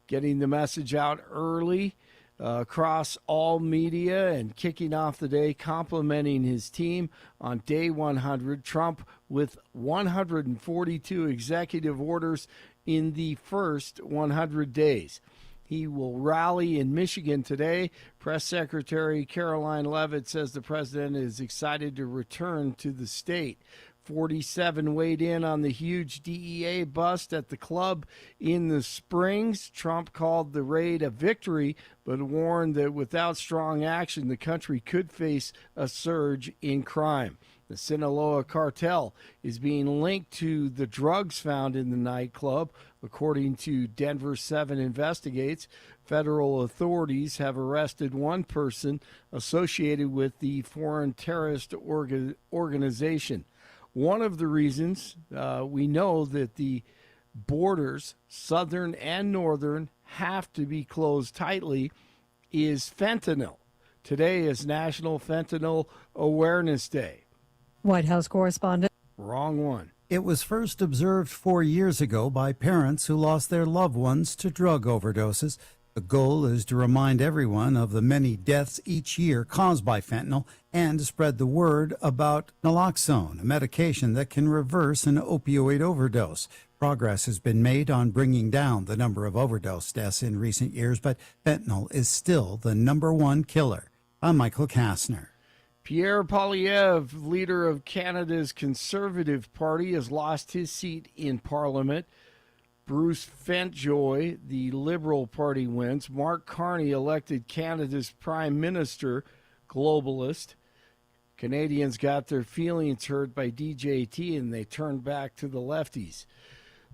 getting the message out early across all media and kicking off the day, complimenting his team on day 100. Trump with 142 executive orders in the first 100 days. He will rally in Michigan today. Press Secretary Caroline Leavitt says the president is excited to return to the state. 47 weighed in on the huge DEA bust at the club in the Springs. Trump called the raid a victory, but warned that without strong action, the country could face a surge in crime. The Sinaloa cartel is being linked to the drugs found in the nightclub. According to Denver 7 Investigates, federal authorities have arrested one person associated with the foreign terrorist organization. One of the reasons we know that the borders, southern and northern, have to be closed tightly is fentanyl. Today is National Fentanyl Awareness Day. White House correspondent. Wrong one. It was first observed 4 years ago by parents who lost their loved ones to drug overdoses. The goal is to remind everyone of the many deaths each year caused by fentanyl and to spread the word about naloxone, a medication that can reverse an opioid overdose. Progress has been made on bringing down the number of overdose deaths in recent years, but fentanyl is still the #1 killer. I'm Michael Kastner. Pierre Poilievre, leader of Canada's Conservative Party, has lost his seat in Parliament. Bruce Fentjoy, the Liberal Party, wins. Mark Carney, elected Canada's Prime Minister, globalist. Canadians got their feelings hurt by DJT and they turned back to the lefties.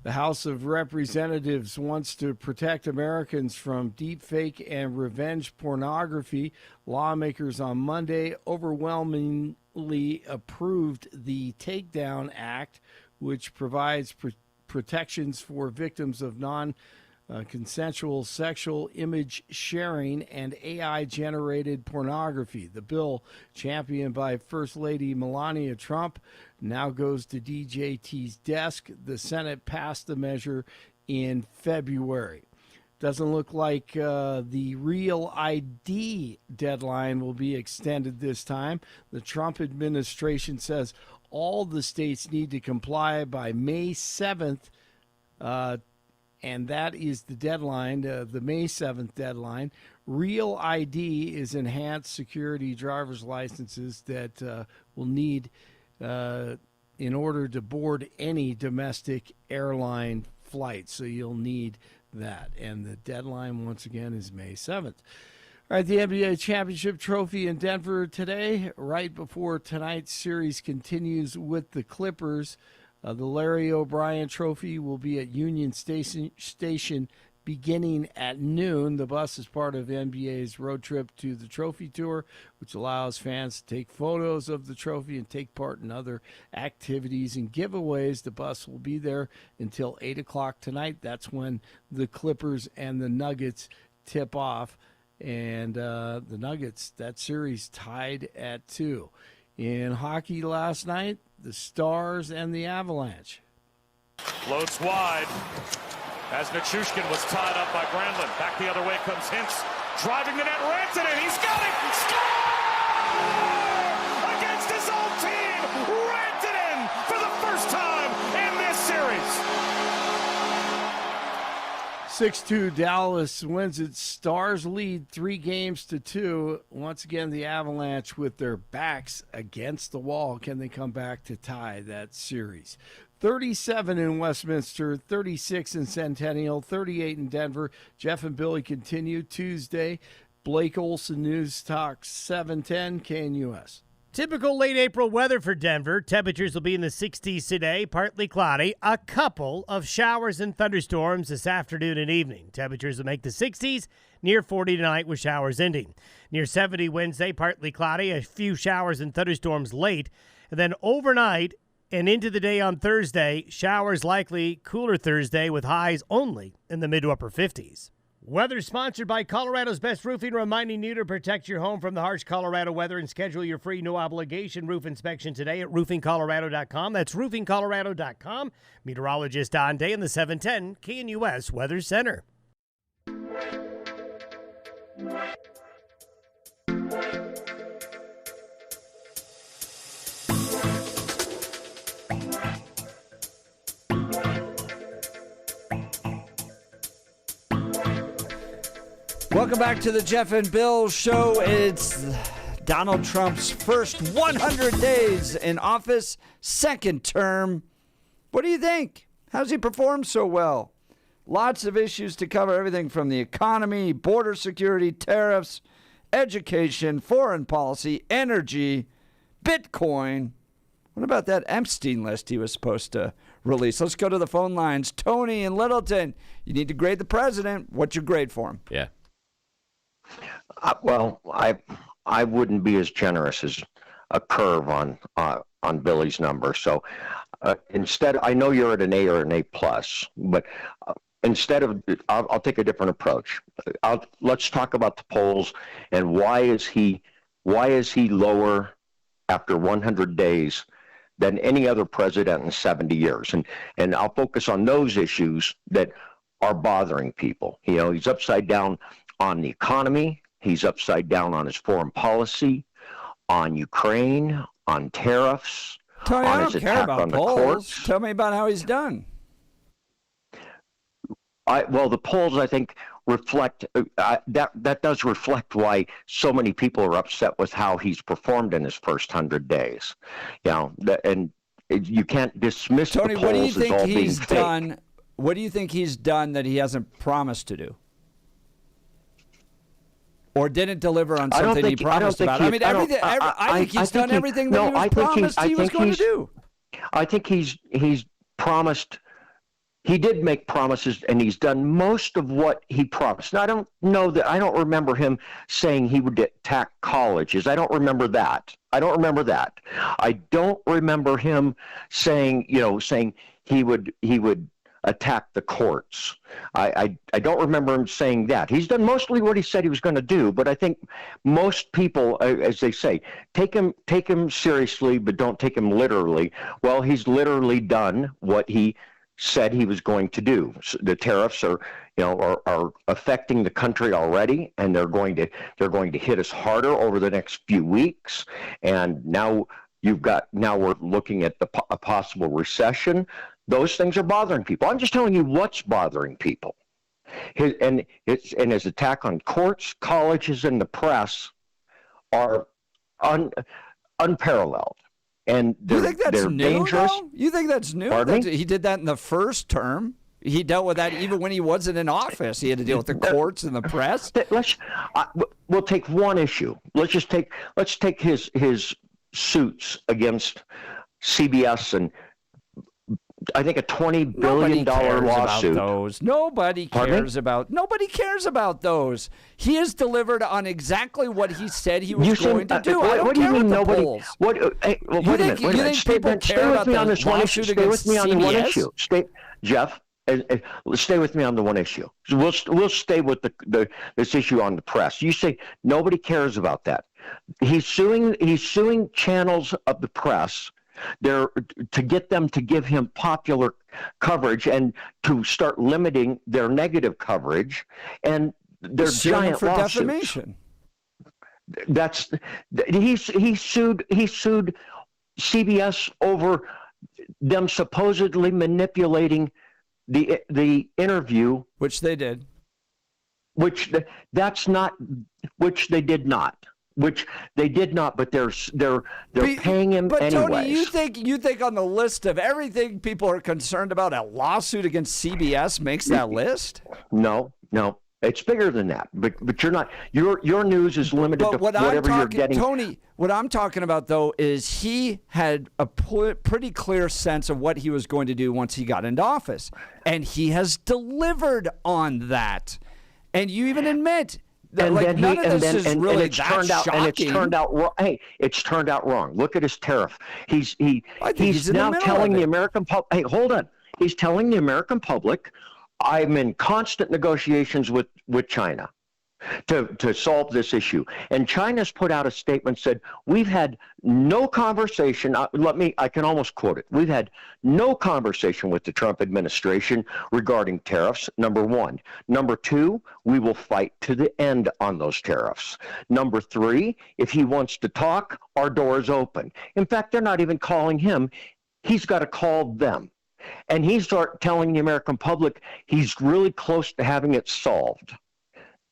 The House of Representatives wants to protect Americans from deepfake and revenge pornography. Lawmakers on Monday overwhelmingly approved the Takedown Act, which provides protections for victims of non-consensual sexual image sharing and AI-generated pornography. The bill, championed by First Lady Melania Trump, now goes to DJT's desk. The Senate passed the measure in February. Doesn't look like the Real ID deadline will be extended this time. The Trump administration says all the states need to comply by May 7th, and that is the deadline, the May 7th deadline. Real ID is enhanced security driver's licenses that will need in order to board any domestic airline flight. So you'll need that. And the deadline, once again, is May 7th. All right, the NBA Championship Trophy in Denver today, right before tonight's series continues with the Clippers. The Larry O'Brien Trophy will be at Union Station beginning at noon. The bus is part of NBA's road trip to the Trophy Tour, which allows fans to take photos of the trophy and take part in other activities and giveaways. The bus will be there until 8 o'clock tonight. That's when the Clippers and the Nuggets tip off. And the Nuggets, that series tied at 2. In hockey last night, the Stars and the Avalanche. Floats wide as Nichushkin was tied up by Granlund. Back the other way comes Hintz. Driving the net, Rantanen. He's got it! Score! Against his old team! Rantanen for the first time in this series! 6-2 Dallas wins it. Stars lead 3-2. Once again, the Avalanche with their backs against the wall. Can they come back to tie that series? 37 in Westminster, 36 in Centennial, 38 in Denver. Jeff and Billy continue Tuesday. Blake Olson, News Talk 710 KNUS. Typical late April weather for Denver. Temperatures will be in the 60s today, partly cloudy. A couple of showers and thunderstorms this afternoon and evening. Temperatures will make the 60s, near 40 tonight with showers ending. Near 70 Wednesday, partly cloudy. A few showers and thunderstorms late. And then overnight and into the day on Thursday, showers likely, cooler Thursday with highs only in the mid to upper 50s. Weather sponsored by Colorado's Best Roofing, reminding you to protect your home from the harsh Colorado weather and schedule your free no-obligation roof inspection today at roofingcolorado.com. That's roofingcolorado.com. Meteorologist Don Day in the 710 KNUS Weather Center. Welcome back to the Jeff and Bill Show. It's Donald Trump's first 100 days in office, second term. What do you think? How's he performed so well? Lots of issues to cover, everything from the economy, border security, tariffs, education, foreign policy, energy, Bitcoin. What about that Epstein list he was supposed to release? Let's go to the phone lines. Tony in Littleton, you need to grade the president. What's your grade for him? Yeah. Well, I wouldn't be as generous as a curve on Billy's number. So instead, I know you're at an A or an A plus, but instead of, I'll take a different approach. Let's talk about the polls and why is he lower after 100 days than any other president in 70 years? And I'll focus on those issues that are bothering people. You know, he's upside down on the economy. He's upside down on his foreign policy, on Ukraine, on tariffs, Tony, on I his don't care attack about on the polls. courts. Tell me about how he's done. Well, the polls, I think, reflect that does reflect why so many people are upset with how he's performed in his first 100 days. You know, and you can't dismiss Tony, the polls what do you as think all he's being fake. done? What do you think he's done that he hasn't promised to do? Or didn't deliver on something he promised about? I mean, I think he's done everything that he was promised he was going to do. I think he's promised. He did make promises, and he's done most of what he promised. Now, I don't remember him saying he would attack colleges. I don't remember that. I don't remember him saying he would attack the courts. I don't remember him saying that. He's done mostly what he said he was going to do, but I think most people, as they say, take him seriously, but don't take him literally. Well, he's literally done what he said he was going to do. So the tariffs are affecting the country already, and they're going to hit us harder over the next few weeks. And now we're looking at a possible recession. Those things are bothering people. I'm just telling you what's bothering people. His attack on courts, colleges, and the press are unparalleled. And you think that's new, dangerous. though? You think that's new? Pardon me? He did that in the first term. He dealt with that even when he wasn't in office. He had to deal with the courts and the press. We'll take one issue. Let's take his suits against CBS and I think, a $20 billion lawsuit. Nobody cares about those. He has delivered on exactly what he said he was going to do. What do you mean nobody? Polls. Wait a minute. Stay with me on this one issue. Stay with me on the one issue. Jeff, stay with me on the one issue. We'll stay with this issue on the press. You say nobody cares about that. He's suing channels of the press to get them to give him popular coverage and to start limiting their negative coverage, and they're giant for lawsuits. Defamation. He sued CBS over them supposedly manipulating the interview, which they did. Which they did not. But they're paying him but anyways. Tony, you think on the list of everything people are concerned about, a lawsuit against CBS makes that list? No. It's bigger than that. But you're not. Your news is limited to whatever you're getting. Tony, what I'm talking about though is he had a pretty clear sense of what he was going to do once he got into office, and he has delivered on that. And you even admit that it's turned out wrong. Hey, it's turned out wrong. Look at his tariff. He's now telling the American public. Hey, hold on. He's telling the American public, I'm in constant negotiations with China to solve this issue. And China's put out a statement, said, we've had no conversation. I can almost quote it. We've had no conversation with the Trump administration regarding tariffs, number one. Number two, we will fight to the end on those tariffs. Number three, if he wants to talk, our door is open. In fact, they're not even calling him. He's got to call them. And he's telling the American public he's really close to having it solved.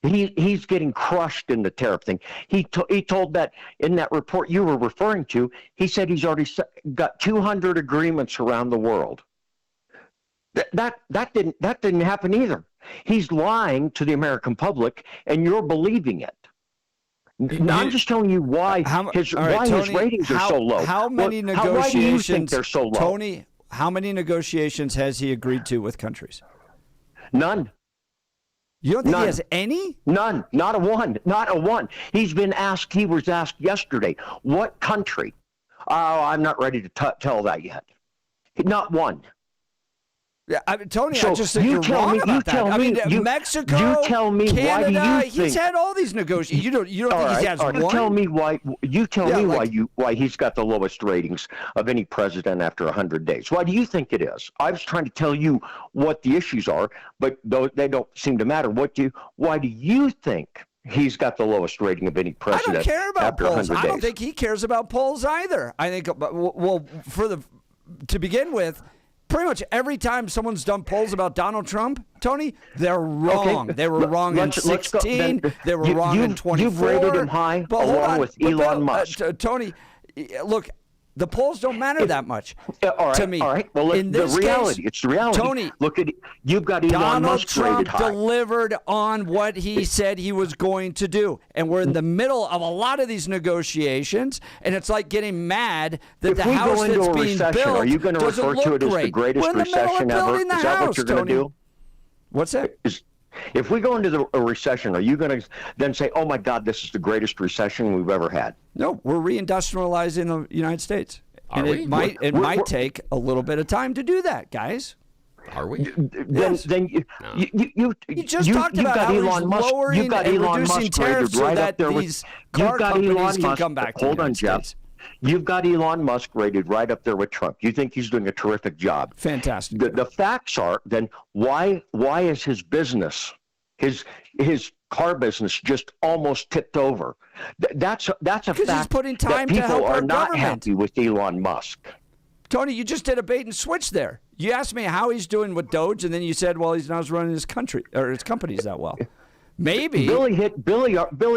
He's getting crushed in the tariff thing. He told that in that report you were referring to. He said he's already got 200 agreements around the world. That didn't happen either. He's lying to the American public, and you're believing it. I'm just telling you why his ratings are so low. How many negotiations? Why do you think they're so low? Tony, how many negotiations has he agreed to with countries? None. You don't think he has any? None. Not a one. Not a one. He was asked yesterday, what country? Oh, I'm not ready to tell that yet. Not one. Yeah, Tony, so I just think you're wrong about that. Mexico, you tell me, Canada, why do you think he's had all these negotiations. You don't think he has one? You tell me why he's got the lowest ratings of any president after 100 days. Why do you think it is? I was trying to tell you what the issues are, but they don't seem to matter. Why do you think he's got the lowest rating of any president? I don't care about after polls. 100 days? I don't think he cares about polls either. I think, to begin with, pretty much every time someone's done polls about Donald Trump, Tony, they're wrong. They were wrong in 16. They were wrong in 24. You've rated him high along with Elon Musk. Tony, look, the polls don't matter that much to me. All right. Well, it's the reality. Tony, look at you've got Elon Musk rated high. Donald Trump delivered on what he said he was going to do, and we're in the middle of a lot of these negotiations, and it's like getting mad that the house that's being built are you going to refer to it as the greatest recession ever? Is that what you're going to do? What's that? If we go into a recession, are you going to then say, oh, my God, this is the greatest recession we've ever had? No, we're reindustrializing the United States. And it might take a little bit of time to do that, guys. Are we? Then you just talked about how Elon Musk. lowering You've got and Elon reducing Musk tariffs rated right so up there with. these car companies can come back to the United States. You've got Elon Musk rated right up there with Trump. You think he's doing a terrific job. Fantastic. The facts are then why is his business, his car business just almost tipped over? That's a fact he's putting time that to help people our are not government. happy with Elon Musk. Tony, you just did a bait and switch there. You asked me how he's doing with Doge, and then you said, well, he's not running his companies that well. Maybe Billy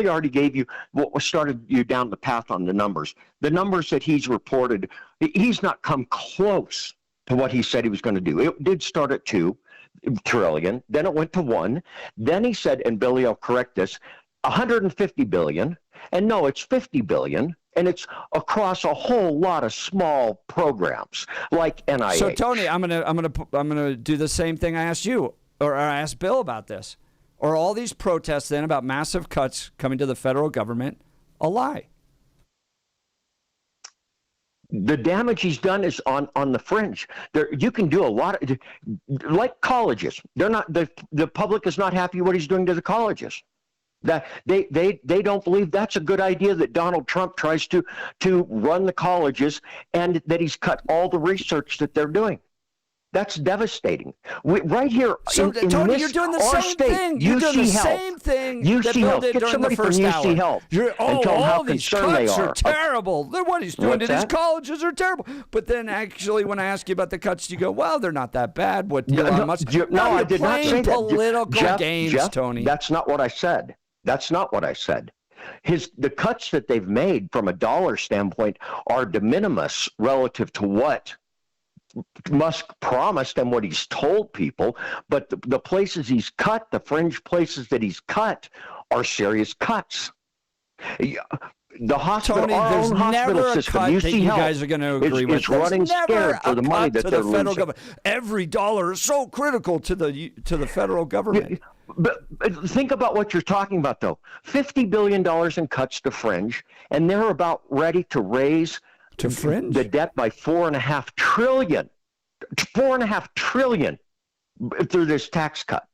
already gave you what started you down the path on the numbers. The numbers that he's reported, he's not come close to what he said he was going to do. It did start at $2 trillion, then it went to 1. Then he said, and Billy, I'll correct this, $150 billion, and no, it's $50 billion. And it's across a whole lot of small programs like NIH. So Tony, I'm gonna do the same thing I asked you, or I asked Bill about this. Are all these protests then about massive cuts coming to the federal government a lie? The damage he's done is on the fringe. You can do a lot of, like colleges. They're not the public is not happy what he's doing to the colleges. That they don't believe that's a good idea that Donald Trump tries to run the colleges and that he's cut all the research that they're doing. That's devastating. Right here, so in Tony, this, you're doing the our same state, thing. You're doing the Health, same thing UC that Bill Health. did Get during somebody the first from hour. UC Health and tell them how all these concerned they cuts are. are terrible. What he's doing to these colleges are terrible. But then, actually, when I ask you about the cuts, you go, "Well, they're not that bad." What Elon Musk? No, I did not say that. Political games, Jeff, Tony. That's not what I said. That's not what I said. The cuts that they've made from a dollar standpoint are de minimis relative to what Musk promised and what he's told people, but the places he's cut, the fringe places that he's cut, are serious cuts. The hospital, Tony, our there's own hospital never a system, cut UC that you Health, guys are going to agree with. is running scared for the money that they're losing. Government. Every dollar is so critical to the federal government. But think about what you're talking about, though. $50 billion in cuts to fringe, and they're about ready to raise the debt by $4.5 trillion. $4.5 trillion through this tax cut.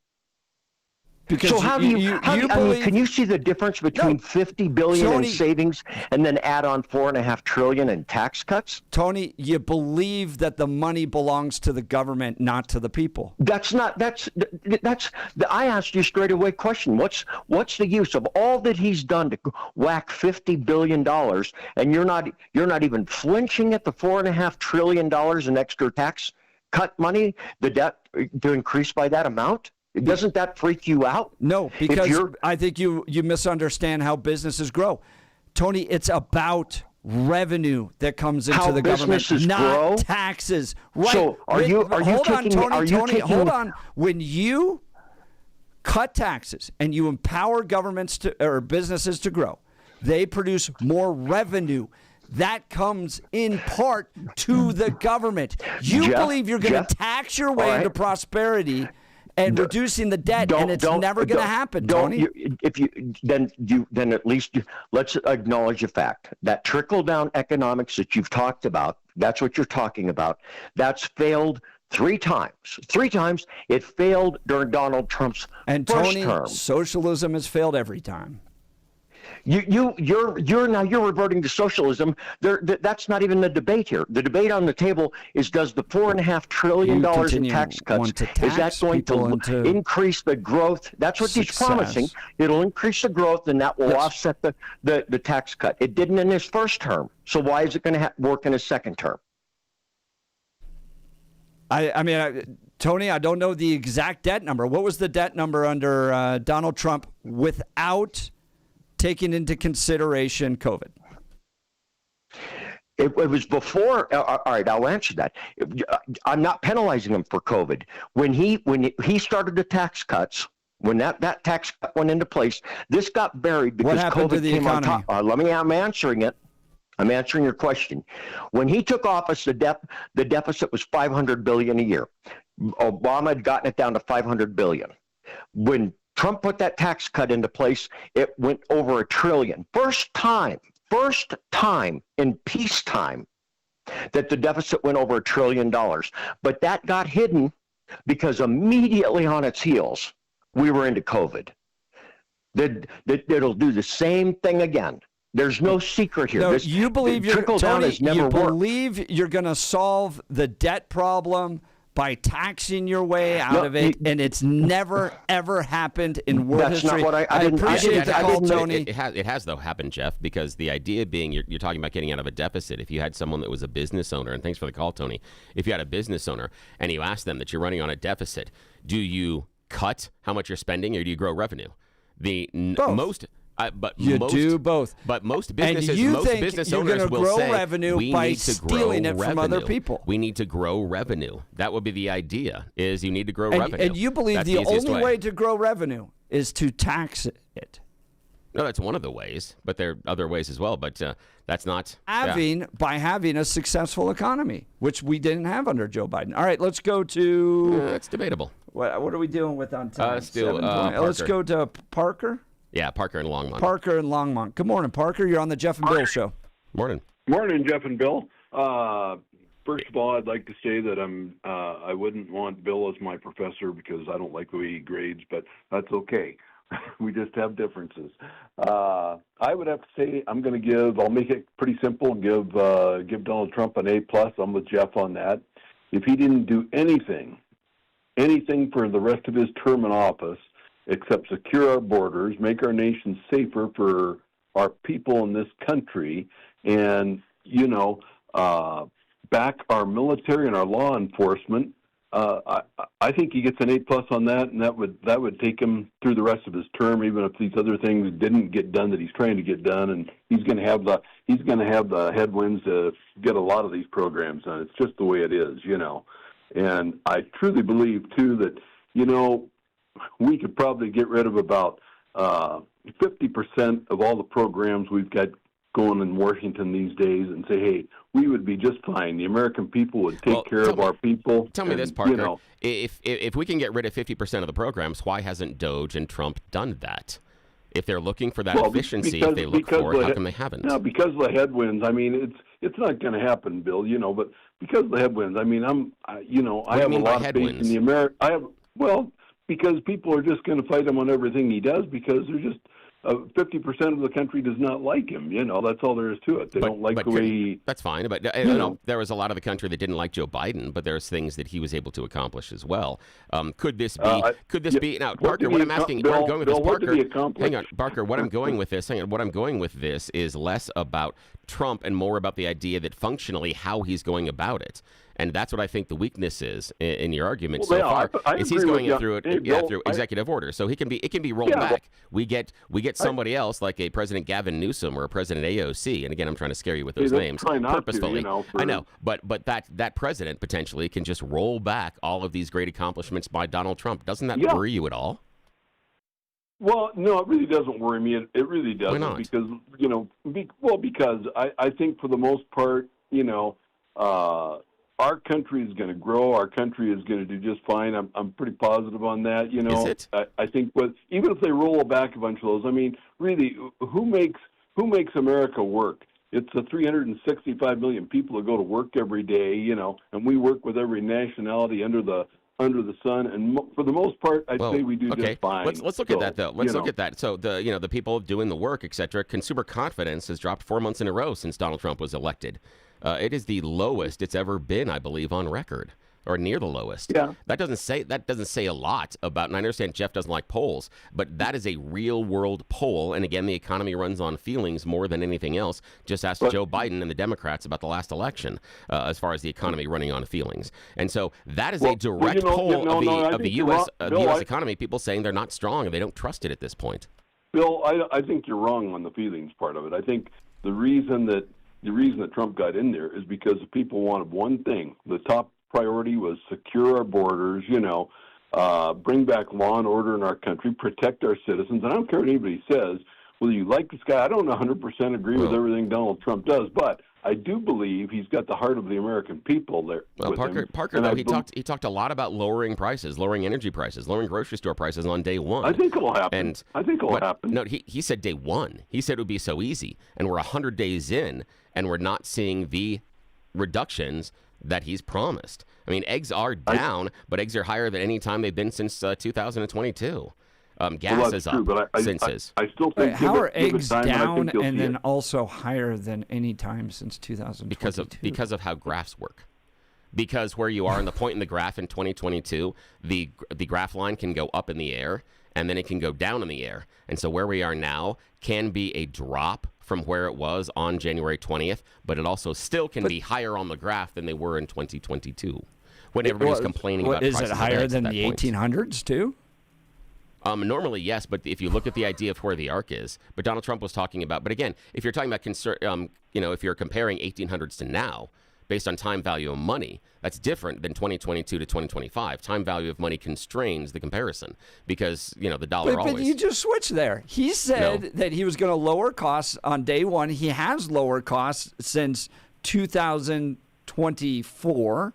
Because so can you see the difference between $50 billion in savings and then add on $4.5 trillion in tax cuts? Tony, you believe that the money belongs to the government, not to the people. I asked you straight away question. What's the use of all that he's done to whack $50 billion, and you're not even flinching at the $4.5 trillion in extra tax cut money, the debt to increase by that amount? Doesn't that freak you out? No, because I think you misunderstand how businesses grow. Tony, it's about revenue that comes into the government, not taxes. Right. So Tony, hold on. When you cut taxes and you empower governments or businesses to grow, they produce to that comes in part to the government. You believe you're going to tax your way into prosperity and reducing the debt, and it's never going to happen, Tony. Then at least let's acknowledge the fact that trickle-down economics that you've talked about, that's what you're talking about, that's failed 3 times. 3 times. It failed during Donald Trump's first term. Socialism has failed every time. You're reverting to socialism. That's not even the debate here. The debate on the table is: does the $4.5 trillion in tax cuts is that going to increase the growth? That's what he's promising. It'll increase the growth, and that will offset the tax cut. It didn't in his first term, so why is it going to work in his second term? Tony, I don't know the exact debt number. What was the debt number under Donald Trump without taking into consideration COVID? It was before. All right, I'll answer that. I'm not penalizing him for COVID. When he started the tax cuts, when that tax cut went into place, this got buried because COVID came on top. I'm answering it. I'm answering your question. When he took office, the deficit was $500 billion a year. Obama had gotten it down to $500 billion. When Trump put that tax cut into place, it went over $1 trillion. First time in peacetime that the deficit went over $1 trillion. But that got hidden because immediately on its heels, we were into COVID. It'll do the same thing again. There's no secret here. No, you believe you're going to solve the debt problem by taxing your way out of it, and it's never ever happened in world history. That's not what I appreciate the call, Tony. It has though happened, Jeff, because the idea being you're talking about getting out of a deficit. If you had someone that was a business owner, and thanks for the call, Tony. If you had a business owner and you asked them that you're running on a deficit, do you cut how much you're spending, or do you grow revenue? Both. But you do both. But most businesses, and you most think business you're owners will grow say revenue we by need to stealing grow it revenue. from other people. We need to grow revenue. That would be the idea: is you need to grow revenue. And you believe That's the easiest only way to grow revenue is to tax it. No, that's one of the ways, but there are other ways as well. But that's not by having a successful economy, which we didn't have under Joe Biden. All right, let's go to. It's debatable. What are we dealing with on time? Let's do. Let's go to Parker. Yeah, Parker in Longmont. Parker in Longmont. Good morning, Parker. You're on the Jeff and Bill Show. Morning. Morning, Jeff and Bill. First of all, I'd like to say that I wouldn't want Bill as my professor because I don't like the way he grades, but that's okay. We just have differences. I would have to say I'll make it pretty simple, give Donald Trump an A+. I'm with Jeff on that. If he didn't do anything for the rest of his term in office except secure our borders, make our nation safer for our people in this country, and, back our military and our law enforcement, I think he gets an A+ on that, and that would take him through the rest of his term, even if these other things didn't get done that he's trying to get done. And he's going to have the headwinds to get a lot of these programs done. It's just the way it is, And I truly believe too that we could probably get rid of about 50% of all the programs we've got going in Washington these days and say, hey, we would be just fine. The American people would take care of our people. Tell me this, Parker. If we can get rid of 50% of the programs, why hasn't Doge and Trump done that? If they're looking for that efficiency, if they look for it, how come they haven't? No, because of the headwinds. I mean, it's not going to happen, Bill. But because of the headwinds. I mean, I have a lot of faith in the because people are just going to fight him on everything he does because they're just 50% of the country does not like him. That's all there is to it. They don't like the way he... That's fine. But there was a lot of the country that didn't like Joe Biden, but there's things that he was able to accomplish as well. Could this be now, Parker, what I'm asking, where I'm going with this, Parker, hang on, Parker, what I'm going with this is less about Trump and more about the idea that functionally how he's going about it. And that's what I think the weakness is in your argument so far. Is he's going through it through executive order, so it can be rolled back. We get somebody else like a President Gavin Newsom or a President AOC, and again I'm trying to scare you with those names purposefully. I know, but that president potentially can just roll back all of these great accomplishments by Donald Trump. Doesn't that worry you at all? Well, no, it really doesn't worry me. It really doesn't. Why not? Because because I think for the most part, our country is going to grow. Our country is going to do just fine. I'm pretty positive on that. Is it? I think, even if they roll back a bunch of those, I mean, really, who makes America work? It's the 365 million people that go to work every day, and we work with every nationality under the sun, and for the most part, I'd say we do just fine. Let's look at that though. Let's look at that. So the people doing the work, etc. Consumer confidence has dropped 4 months in a row since Donald Trump was elected. It is the lowest it's ever been, I believe, on record, or near the lowest. Yeah. That doesn't say a lot about. And I understand Jeff doesn't like polls, but that is a real world poll. And again, the economy runs on feelings more than anything else. Just ask Joe Biden and the Democrats about the last election, as far as the economy running on feelings. And so that is a direct poll of the U.S. Economy. People saying they're not strong and they don't trust it at this point. Bill, I think you're wrong on the feelings part of it. I think the reason that Trump got in there is because the people wanted one thing. The top priority was secure our borders, bring back law and order in our country, protect our citizens. And I don't care what anybody says, whether you like this guy. I don't 100% agree with everything Donald Trump does, but I do believe he's got the heart of the American people there. Well, Parker, though, he talked a lot about lowering prices, lowering energy prices, lowering grocery store prices on day one. I think it'll happen. Happen. No, he said day one. He said it would be so easy, and we're 100 days in, and we're not seeing the reductions that he's promised. I mean, eggs are down, but eggs are higher than any time they've been since 2022. Gas is up since his. I still think. How are eggs down and then also higher than any time since 2022? Because of how graphs work. Because where you are in the point in the graph in 2022, the graph line can go up in the air and then it can go down in the air. And so where we are now can be a drop from where it was on January 20th, but it also still can be higher on the graph than they were in 2022 when everybody's complaining about prices. Is it higher than the 1800s too? Normally, yes, but if you look at the idea of where the arc is, but Donald Trump was talking about, but again, if you're talking about if you're comparing 1800s to now, based on time value of money. That's different than 2022 to 2025. Time value of money constrains the comparison because, the dollar always. But you just switched there. He said that he was going to lower costs on day one. He has lower costs since 2024.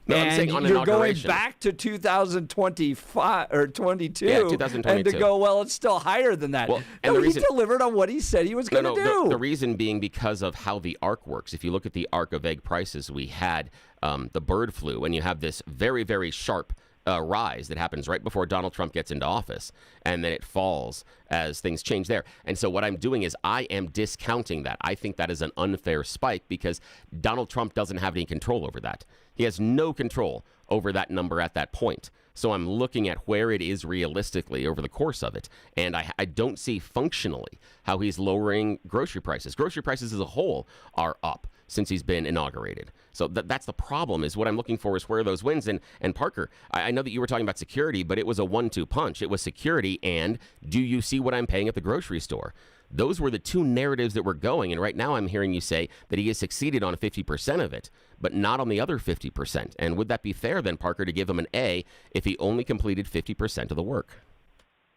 No, I'm saying on you're going inauguration. back to 2025 or 22, Yeah, 2022. and to go, well, it's still higher than that. Well, and no, the reason, he delivered on what he said he was going to do. The reason being because of how the arc works. If you look at the arc of egg prices, we had the bird flu, and you have this very, very sharp rise that happens right before Donald Trump gets into office, and then it falls as things change there. And so what I'm doing is I am discounting that. I think that is an unfair spike because Donald Trump doesn't have any control over that. He has no control over that number at that point. So I'm looking at where it is realistically over the course of it. And I don't see functionally how he's lowering grocery prices. Grocery prices as a whole are up since he's been inaugurated. So that's the problem, is what I'm looking for is where are those wins. And Parker, I know that you were talking about security, but it was a 1-2 punch. It was security and do you see what I'm paying at the grocery store? Those were the two narratives that were going. And right now I'm hearing you say that he has succeeded on 50% of it, but not on the other 50%. And would that be fair then, Parker, to give him an A if he only completed 50% of the work?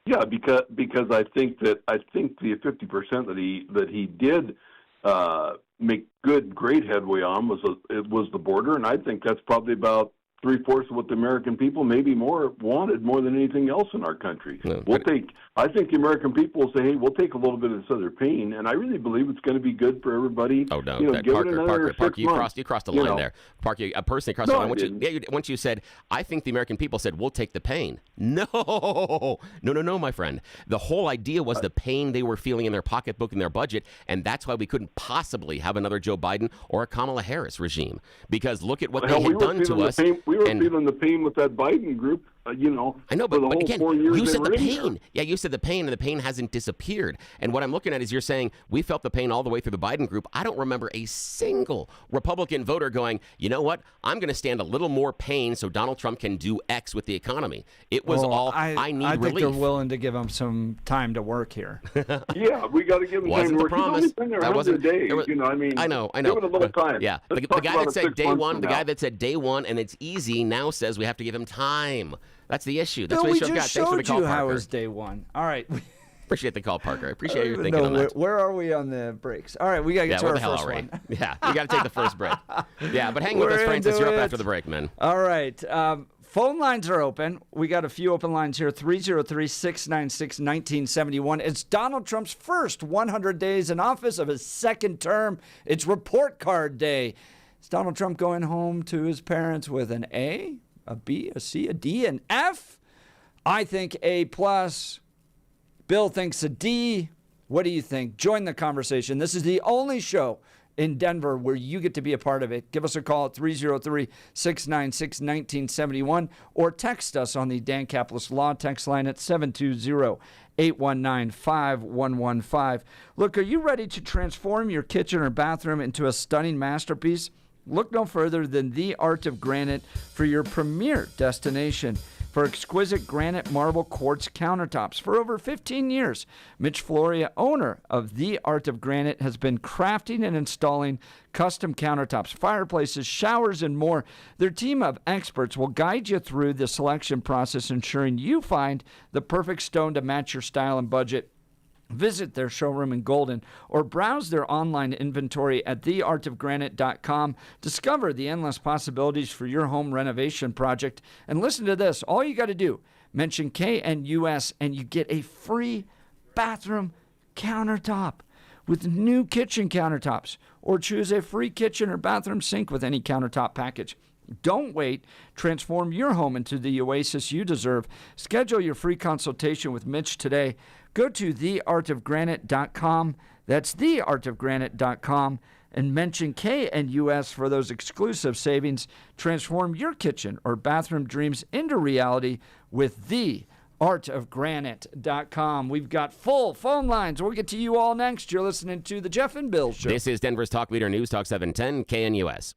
Yeah, because I think the 50% that he did make great headway on was the border, and I think that's probably about 3/4 of what the American people, maybe more, wanted more than anything else in our country. No, I think the American people will say, hey, we'll take a little bit of this other pain, and I really believe it's going to be good for everybody. Oh, no, give it another Parker, you crossed the line there. Parker, you personally crossed the line. Once you said, I think the American people said, we'll take the pain. No, my friend. The whole idea was the pain they were feeling in their pocketbook and their budget, and that's why we couldn't possibly have another Joe Biden or a Kamala Harris regime, because look at what they had done to us. We were feeling the pain with that Biden group, I know, but again, 4 years you said the pain. Here. Yeah, you said the pain, and the pain hasn't disappeared. And what I'm looking at is you're saying we felt the pain all the way through the Biden group. I don't remember a single Republican voter going, you know what, I'm going to stand a little more pain so Donald Trump can do X with the economy. It was I need I relief. think they're willing to give him some time to work here. Yeah, we got to give him time to work. Promise. That wasn't the day. I know. Give it a little time. Yeah, the guy that said day one, and it's easy now says we have to give him time. That's the issue. That's Bill, what we the show got. just Thanks for the showed call, you how Parker. it was day one. All right. Appreciate the call, Parker. I appreciate your thinking on that. Where are we on the breaks? All right, we got to get to our first one. Yeah, we got to take the first break. Yeah, but hang with us, Francis. You're up after the break, man. All right. Phone lines are open. We got a few open lines here. 303-696-1971. It's Donald Trump's first 100 days in office of his second term. It's report card day. Is Donald Trump going home to his parents with an A, a B, a C, a D, an F? I think A+. Bill thinks a D. What do you think? Join the conversation. This is the only show in Denver where you get to be a part of it. Give us a call at 303-696-1971 or text us on the Dan Caplis Law text line at 720-819-5115. Look, are you ready to transform your kitchen or bathroom into a stunning masterpiece? Look no further than The Art of Granite for your premier destination for exquisite granite marble quartz countertops. For over 15 years, Mitch Flora, owner of The Art of Granite, has been crafting and installing custom countertops, fireplaces, showers, and more. Their team of experts will guide you through the selection process, ensuring you find the perfect stone to match your style and budget. Visit their showroom in Golden or browse their online inventory at theartofgranite.com. Discover the endless possibilities for your home renovation project. And listen to this. All you got to do, mention KNUS and you get a free bathroom countertop with new kitchen countertops, or choose a free kitchen or bathroom sink with any countertop package. Don't wait. Transform your home into the oasis you deserve. Schedule your free consultation with Mitch today. Go to theartofgranite.com. That's theartofgranite.com. And mention KNUS for those exclusive savings. Transform your kitchen or bathroom dreams into reality with theartofgranite.com. We've got full phone lines. We'll get to you all next. You're listening to The Jeff and Bill Show. This is Denver's Talk Leader News Talk 710 KNUS.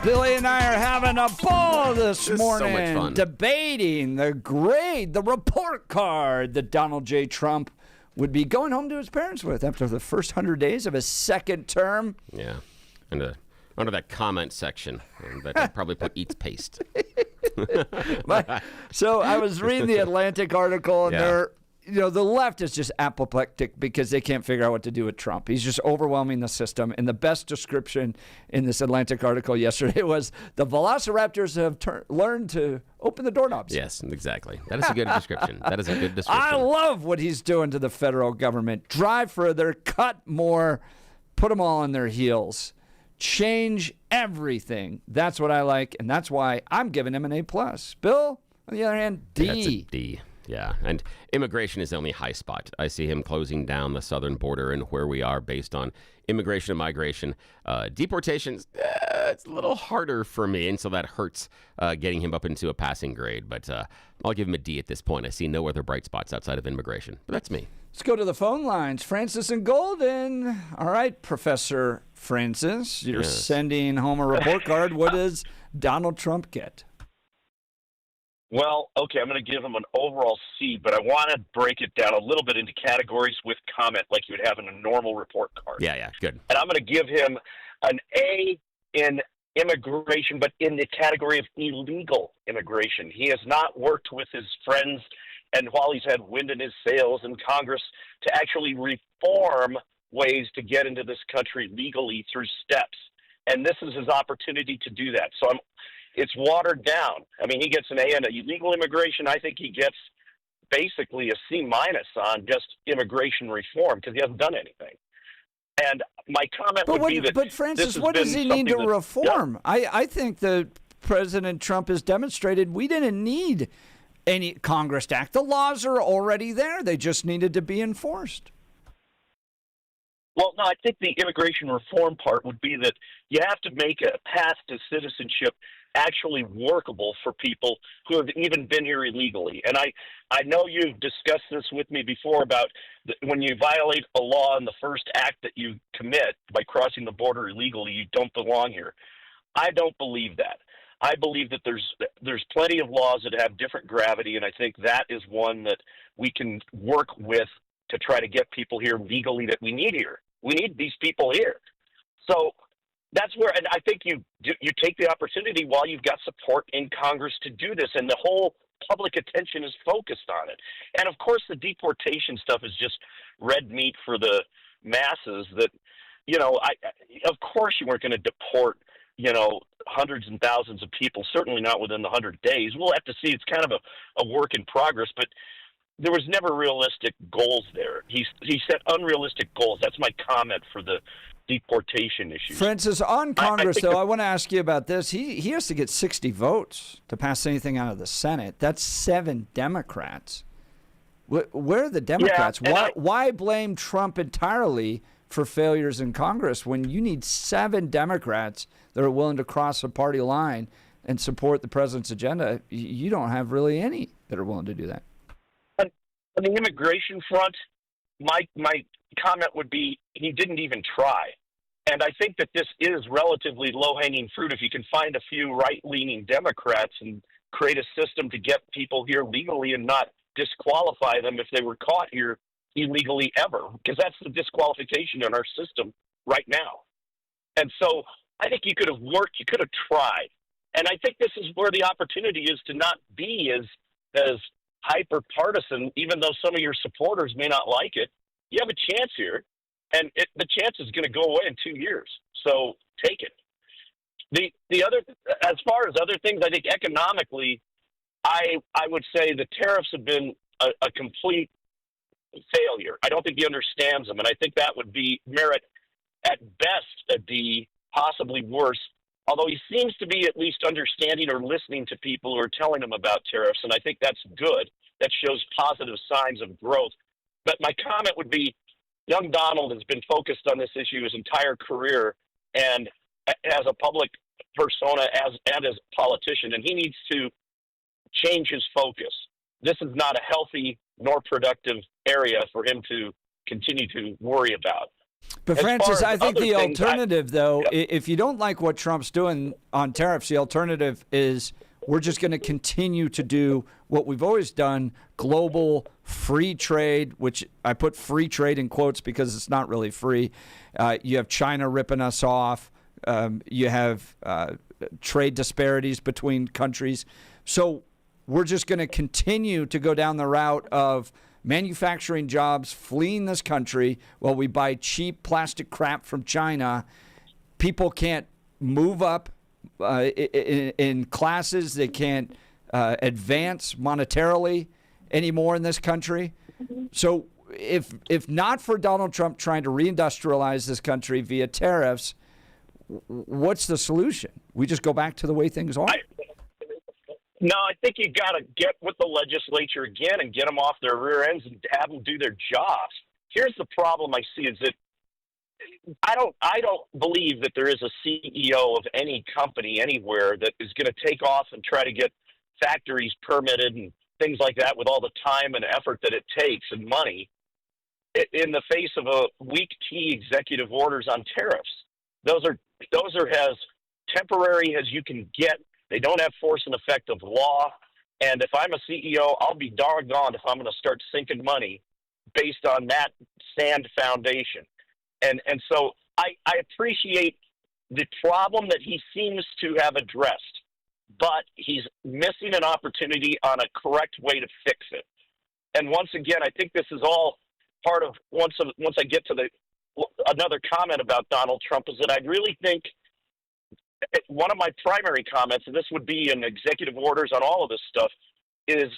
Billy and I are having a ball this Just so much morning fun. debating the report card that Donald J. Trump would be going home to his parents with after the first 100 days of his second term. Yeah. And under that comment section, that I'd probably put eats paste. So I was reading the Atlantic article, and Yeah. the left is just apoplectic because they can't figure out what to do with Trump. He's just overwhelming the system. And the best description in this Atlantic article yesterday was the velociraptors have learned to open the doorknobs. Yes, exactly. That is a good description. That is a good I description. love what he's doing to the federal government. Drive further, cut more, put them all on their heels. Change everything. That's what I like, and that's why I'm giving him an A+. Bill, on the other hand, D. That's a D. Yeah, and immigration is the only high spot. I see him closing down the southern border and where we are based on immigration and migration. Deportations, it's a little harder for me, and so that hurts getting him up into a passing grade. But I'll give him a D at this point. I see no other bright spots outside of immigration. But that's me. Let's go to the phone lines. Francis and Golden. All right, Professor Francis, you're sending home a report card. What does Donald Trump get? Well, okay, I'm going to give him an overall C, but I want to break it down a little bit into categories with comment like you would have in a normal report card. Yeah, good. And I'm going to give him an A in immigration, but in the category of illegal immigration. He has not worked with his friends and while he's had wind in his sails in Congress to actually reform ways to get into this country legally through steps. And this is his opportunity to do that. So it's watered down. I mean, he gets an A on illegal immigration. I think he gets basically a C- on just immigration reform because he hasn't done anything. And my comment would be that. But Francis, what does he need to reform? I think that President Trump has demonstrated we didn't need any Congress to act. The laws are already there. They just needed to be enforced. Well, no, I think the immigration reform part would be that you have to make a path to citizenship actually workable for people who have even been here illegally. And I know you've discussed this with me before about when you violate a law in the first act that you commit by crossing the border illegally, you don't belong here. I don't believe that. I believe that there's plenty of laws that have different gravity, and I think that is one that we can work with to try to get people here legally that we need here. We need these people here. So that's where, and I think you take the opportunity while you've got support in Congress to do this, and the whole public attention is focused on it. And of course, the deportation stuff is just red meat for the masses. That of course you weren't going to deport hundreds and thousands of people. Certainly not within the 100 days. We'll have to see. It's kind of a work in progress, but there was never realistic goals there. He set unrealistic goals. That's my comment for the deportation issue. Francis, on Congress, I want to ask you about this. He has to get 60 votes to pass anything out of the Senate. That's 7 Democrats. Where are the Democrats? Why blame Trump entirely for failures in Congress when you need 7 Democrats that are willing to cross a party line and support the president's agenda? You don't have really any that are willing to do that. On the immigration front, my comment would be he didn't even try. And I think that this is relatively low-hanging fruit if you can find a few right-leaning Democrats and create a system to get people here legally and not disqualify them if they were caught here illegally ever, because that's the disqualification in our system right now. And so I think you could have worked, you could have tried. And I think this is where the opportunity is to not be as hyper-partisan, even though some of your supporters may not like it. You have a chance here, and the chance is going to go away in 2 years. So take it. The other, as far as other things, I think economically, I would say the tariffs have been a complete failure. I don't think he understands them, and I think that would be merit at best a D, possibly worse. Although he seems to be at least understanding or listening to people who are telling him about tariffs, and I think that's good. That shows positive signs of growth. But my comment would be, young Donald has been focused on this issue his entire career, and as a public persona, and as a politician, and he needs to change his focus. This is not a healthy nor productive area for him to continue to worry about. But As Francis, far I as think other the things, alternative, if you don't like what Trump's doing on tariffs, the alternative is we're just going to continue to do what we've always done, global free trade, which I put free trade in quotes because it's not really free. You have China ripping us off. You have trade disparities between countries. So we're just going to continue to go down the route of manufacturing jobs fleeing this country while we buy cheap plastic crap from China. People can't move up in classes. They can't advance monetarily anymore in this country. So if not for Donald Trump trying to reindustrialize this country via tariffs, what's the solution? We just go back to the way things are? No, I think you got to get with the legislature again and get them off their rear ends and have them do their jobs. Here's the problem I see is that I don't believe that there is a CEO of any company anywhere that is going to take off and try to get factories permitted and things like that with all the time and effort that it takes and money in the face of a weak T executive orders on tariffs. Those are as temporary as you can get. They don't have force and effect of law. And if I'm a CEO, I'll be doggone if I'm going to start sinking money based on that sand foundation. And so I appreciate the problem that he seems to have addressed, but he's missing an opportunity on a correct way to fix it. And once again, I think this is all part of once I get to another comment about Donald Trump is that I really think one of my primary comments, and this would be in executive orders on all of this stuff, is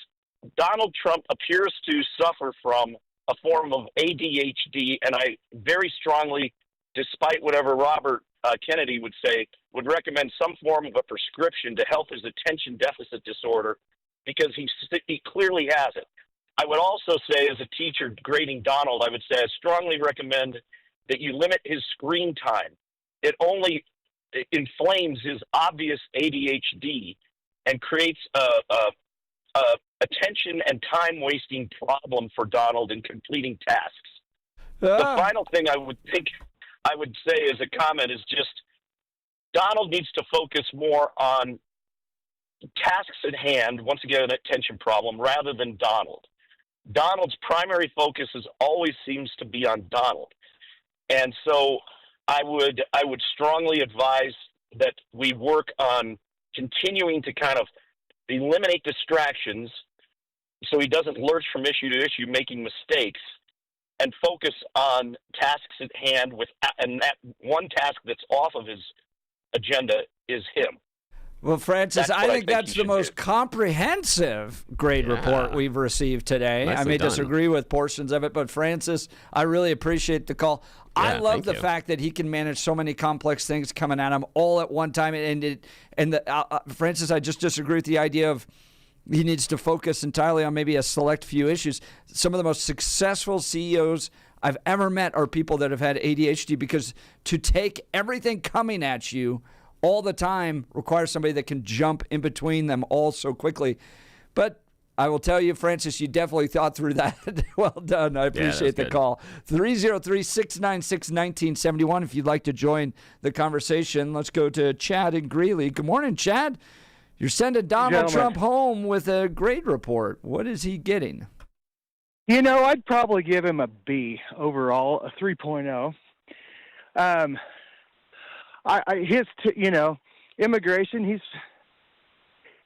Donald Trump appears to suffer from a form of ADHD, and I very strongly, despite whatever Robert Kennedy would say, would recommend some form of a prescription to help his attention deficit disorder because he clearly has it. I would also say, as a teacher grading Donald, I would say I strongly recommend that you limit his screen time. It only inflames his obvious ADHD and creates a attention and time wasting problem for Donald in completing tasks. The final thing I would say as a comment is just Donald needs to focus more on tasks at hand, once again an attention problem, rather than Donald. Donald's primary focus always seems to be on Donald. And so I would strongly advise that we work on continuing to kind of eliminate distractions so he doesn't lurch from issue to issue making mistakes and focus on tasks at hand and that one task that's off of his agenda is him. Well, Francis, I think that's the most comprehensive grade report we've received today. I may disagree with portions of it, but Francis, I really appreciate the call. I love the fact that he can manage so many complex things coming at him all at one time. Francis, I just disagree with the idea of he needs to focus entirely on maybe a select few issues. Some of the most successful CEOs I've ever met are people that have had ADHD, because to take everything coming at you all the time requires somebody that can jump in between them all so quickly. But I will tell you, Francis, you definitely thought through that. Well done. I appreciate the call. 303-696-1971. If you'd like to join the conversation, let's go to Chad in Greeley. Good morning, Chad. You're sending Donald Trump home with a grade report. What is he getting? You know, I'd probably give him a B overall, a 3.0. Immigration,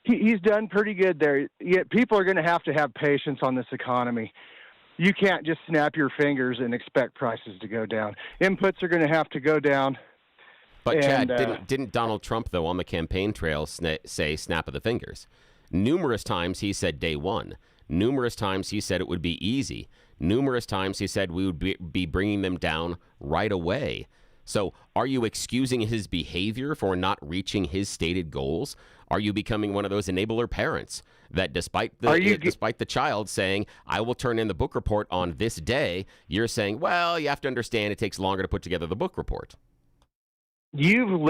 he's done pretty good there. Yet people are going to have patience on this economy. You can't just snap your fingers and expect prices to go down. Inputs are going to have to go down. But Chad, didn't Donald Trump, though, on the campaign trail say snap of the fingers? Numerous times he said day one. Numerous times he said it would be easy. Numerous times he said we would be bringing them down right away. So are you excusing his behavior for not reaching his stated goals? Are you becoming one of those enabler parents that despite the child saying, I will turn in the book report on this day, you're saying, well, you have to understand it takes longer to put together the book report? You've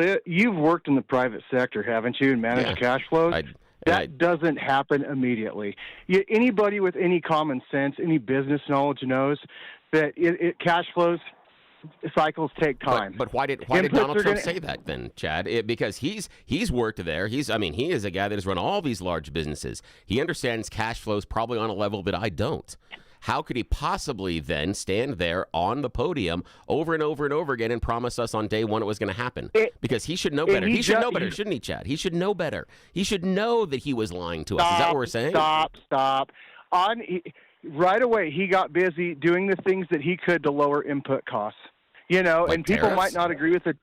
worked in the private sector, haven't you, and managed cash flows? That doesn't happen immediately. Anybody with any common sense, any business knowledge knows that cash flows cycles take time. But why did Donald Trump say that then, Chad? Because he's worked there. He is a guy that has run all these large businesses. He understands cash flows probably on a level that I don't. How could he possibly then stand there on the podium over and over and over again and promise us on day one it was going to happen? Because he should know better. He should know better, shouldn't he, Chad? He should know better. He should know that he was lying to us. Is that what we're saying? Stop. Right away, he got busy doing the things that he could to lower input costs. You know, Like and people tariffs? might not agree with it.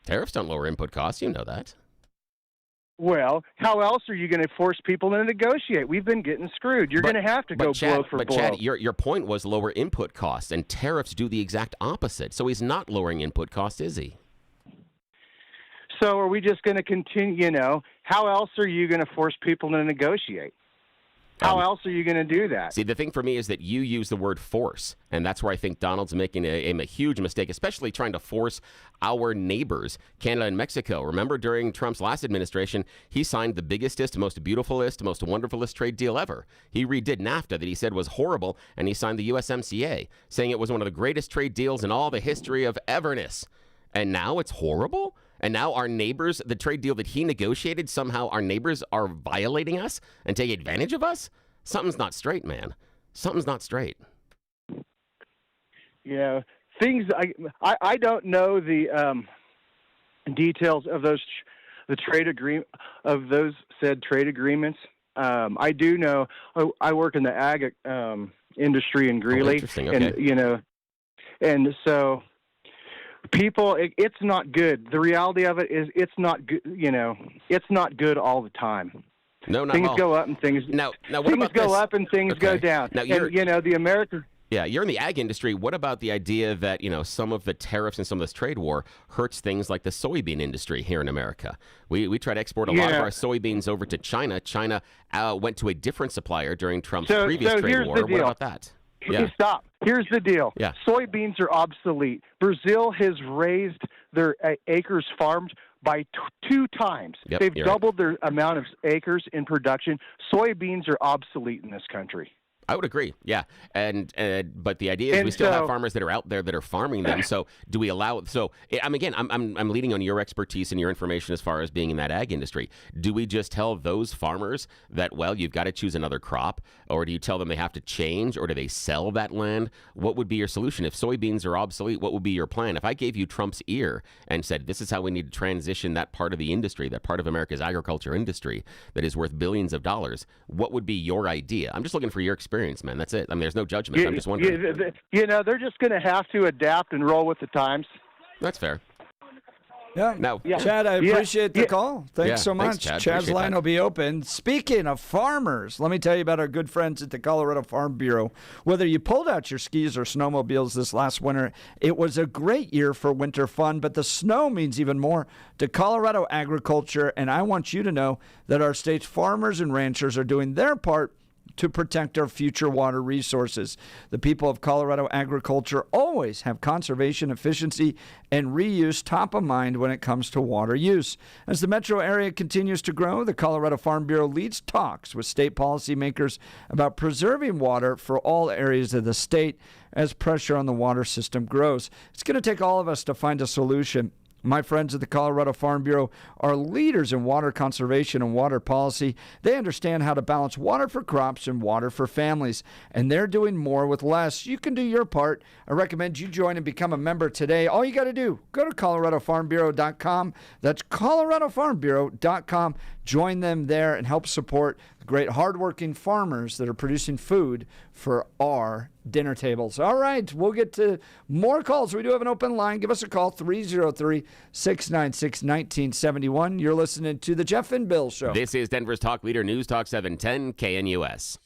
Tariffs don't lower input costs. You know that. Well, how else are you going to force people to negotiate? We've been getting screwed. You're going to have to go blow for blow. Chad, your point was lower input costs, and tariffs do the exact opposite. So he's not lowering input costs, is he? So are we just going to continue, you know, how else are you going to force people to negotiate? How else are you going to do that? See, the thing for me is that you use the word force, and that's where I think Donald's making a huge mistake, especially trying to force our neighbors, Canada and Mexico. Remember, during Trump's last administration, he signed the biggestest, most beautifulest, most wonderfulest trade deal ever. He redid NAFTA that he said was horrible, and he signed the USMCA, saying it was one of the greatest trade deals in all the history of everness. And now it's horrible? And now our neighbors, the trade deal that he negotiated, somehow our neighbors are violating us and taking advantage of us? Something's not straight, man. Something's not straight. Yeah, things I don't know the details of those those said trade agreements. I do know. I work in the ag industry in Greeley, interesting. Okay. And you know, and so. People, it's not good. The reality of it is, it's not good. You know, it's not good all the time. No, not things all. go up and things. Now what things about go this? up and things go down. Now and, you know, the American. Yeah, you're in the ag industry. What about the idea that, you know, some of the tariffs and some of this trade war hurts things like the soybean industry here in America? We try to export a lot of our soybeans over to China. China went to a different supplier during Trump's previous trade war. What about that? Yeah. Stop. Here's the deal. Yeah. Soybeans are obsolete. Brazil has raised their acres farmed by two times. Yep, They've you're doubled their amount of acres in production. Soybeans are obsolete in this country. I would agree. Yeah, but the idea is we still have farmers that are out there that are farming them. So do we allow? So I'm leaning on your expertise and your information as far as being in that ag industry. Do we just tell those farmers that, well, you've got to choose another crop, or do you tell them they have to change, or do they sell that land? What would be your solution if soybeans are obsolete? What would be your plan? If I gave you Trump's ear and said this is how we need to transition that part of the industry, that part of America's agriculture industry that is worth billions of dollars, what would be your idea? I'm just looking for your experience, man. That's it. I mean, there's no judgment. I'm just wondering. You know, they're just going to have to adapt and roll with the times. That's fair. Yeah. No. Chad, I appreciate the call. Thanks so much. Chad. Chad's Appreciate line that. will be open. Speaking of farmers, let me tell you about our good friends at the Colorado Farm Bureau. Whether you pulled out your skis or snowmobiles this last winter, it was a great year for winter fun, but the snow means even more to Colorado agriculture, and I want you to know that our state's farmers and ranchers are doing their part to protect our future water resources. The people of Colorado agriculture always have conservation, efficiency, and reuse top of mind when it comes to water use. As the metro area continues to grow, the Colorado Farm Bureau leads talks with state policymakers about preserving water for all areas of the state as pressure on the water system grows. It's going to take all of us to find a solution. My friends at the Colorado Farm Bureau are leaders in water conservation and water policy. They understand how to balance water for crops and water for families, and they're doing more with less. You can do your part. I recommend you join and become a member today. All you got to do, go to coloradofarmbureau.com. That's coloradofarmbureau.com. Join them there and help support the great hardworking farmers that are producing food for our dinner tables. All right, we'll get to more calls. We do have an open line. Give us a call, 303-696-1971. You're listening to The Jeff and Bill Show. This is Denver's Talk Leader, News Talk 710 KNUS.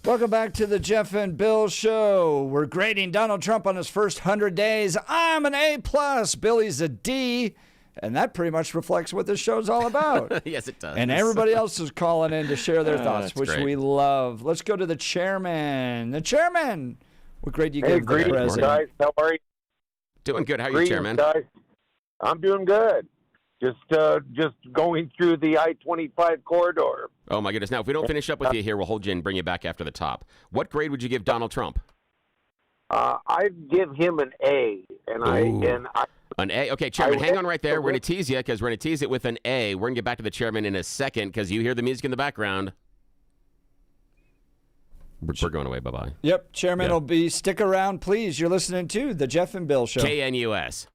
Welcome back to the Jeff and Bill Show. We're grading Donald Trump on his first 100 days. I'm an A+. Billy's a D. And that pretty much reflects what this show's all about. Yes, it does. And everybody else is calling in to share their thoughts, that's which great. we love. Let's go to the chairman. The chairman. What grade do you give the greetings, president? guys. How are you? Doing good. How are you, Greetings, Chairman? guys. I'm doing good. Just going through the I-25 corridor. Oh, my goodness. Now, if we don't finish up with you here, we'll hold you and bring you back after the top. What grade would you give Donald Trump? I'd give him an A, An A? Okay, Chairman, hang on right there. We're going to tease you because we're going to tease it with an A. We're going to get back to the chairman in a second because you hear the music in the background. We're going away. Bye-bye. Yep, chairman will be. Stick around, please. You're listening to the Jeff and Bill Show. KNUS.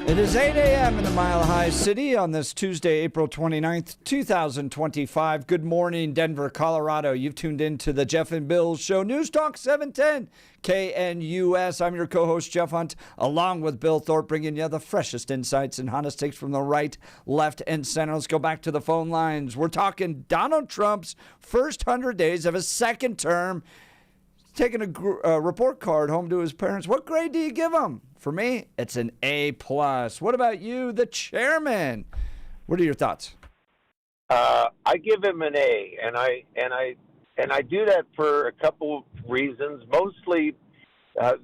It is 8 a.m. in the Mile High City on this Tuesday, April 29th, 2025. Good morning, Denver, Colorado. You've tuned in to the Jeff and Bill Show, News Talk 710 KNUS. I'm your co-host, Jeff Hunt, along with Bill Thorpe, bringing you the freshest insights and hottest takes from the right, left, and center. Let's go back to the phone lines. We're talking Donald Trump's first 100 days of his second term. Taking a report card home to his parents. What grade do you give him? For me, it's an A+. What about you, the chairman? What are your thoughts? I give him an A, and I do that for a couple of reasons. Mostly,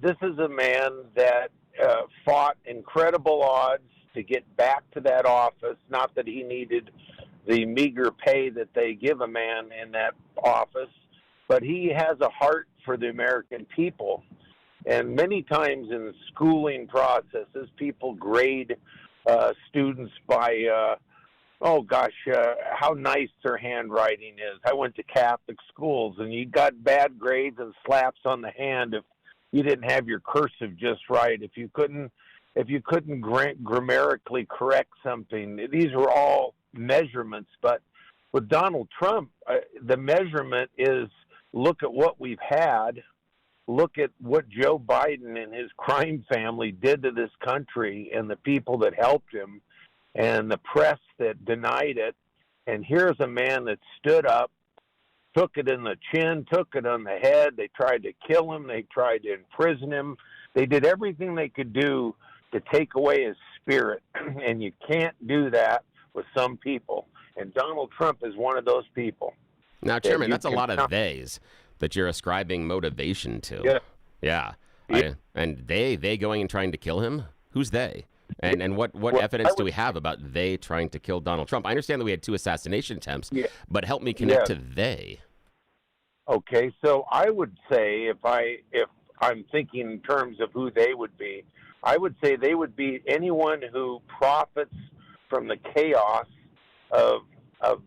this is a man that fought incredible odds to get back to that office. Not that he needed the meager pay that they give a man in that office, but he has a heart for the American people. And many times in schooling processes, people grade students by, how nice their handwriting is. I went to Catholic schools, and you got bad grades and slaps on the hand if you didn't have your cursive just right. If you couldn't grammatically correct something. These were all measurements. But with Donald Trump, the measurement is, look at what we've had. Look at what Joe Biden and his crime family did to this country and the people that helped him and the press that denied it. And here's a man that stood up, took it in the chin, took it on the head. They tried to kill him. They tried to imprison him. They did everything they could do to take away his spirit. And you can't do that with some people. And Donald Trump is one of those people. Now, Chairman, that's a lot of theys that you're ascribing motivation to. Yeah. And they going and trying to kill him? Who's they? And what evidence do we have about they trying to kill Donald Trump? I understand that we had 2 assassination attempts, but help me connect to they. Okay, so I would say if I'm thinking in terms of who they would be, I would say they would be anyone who profits from the chaos of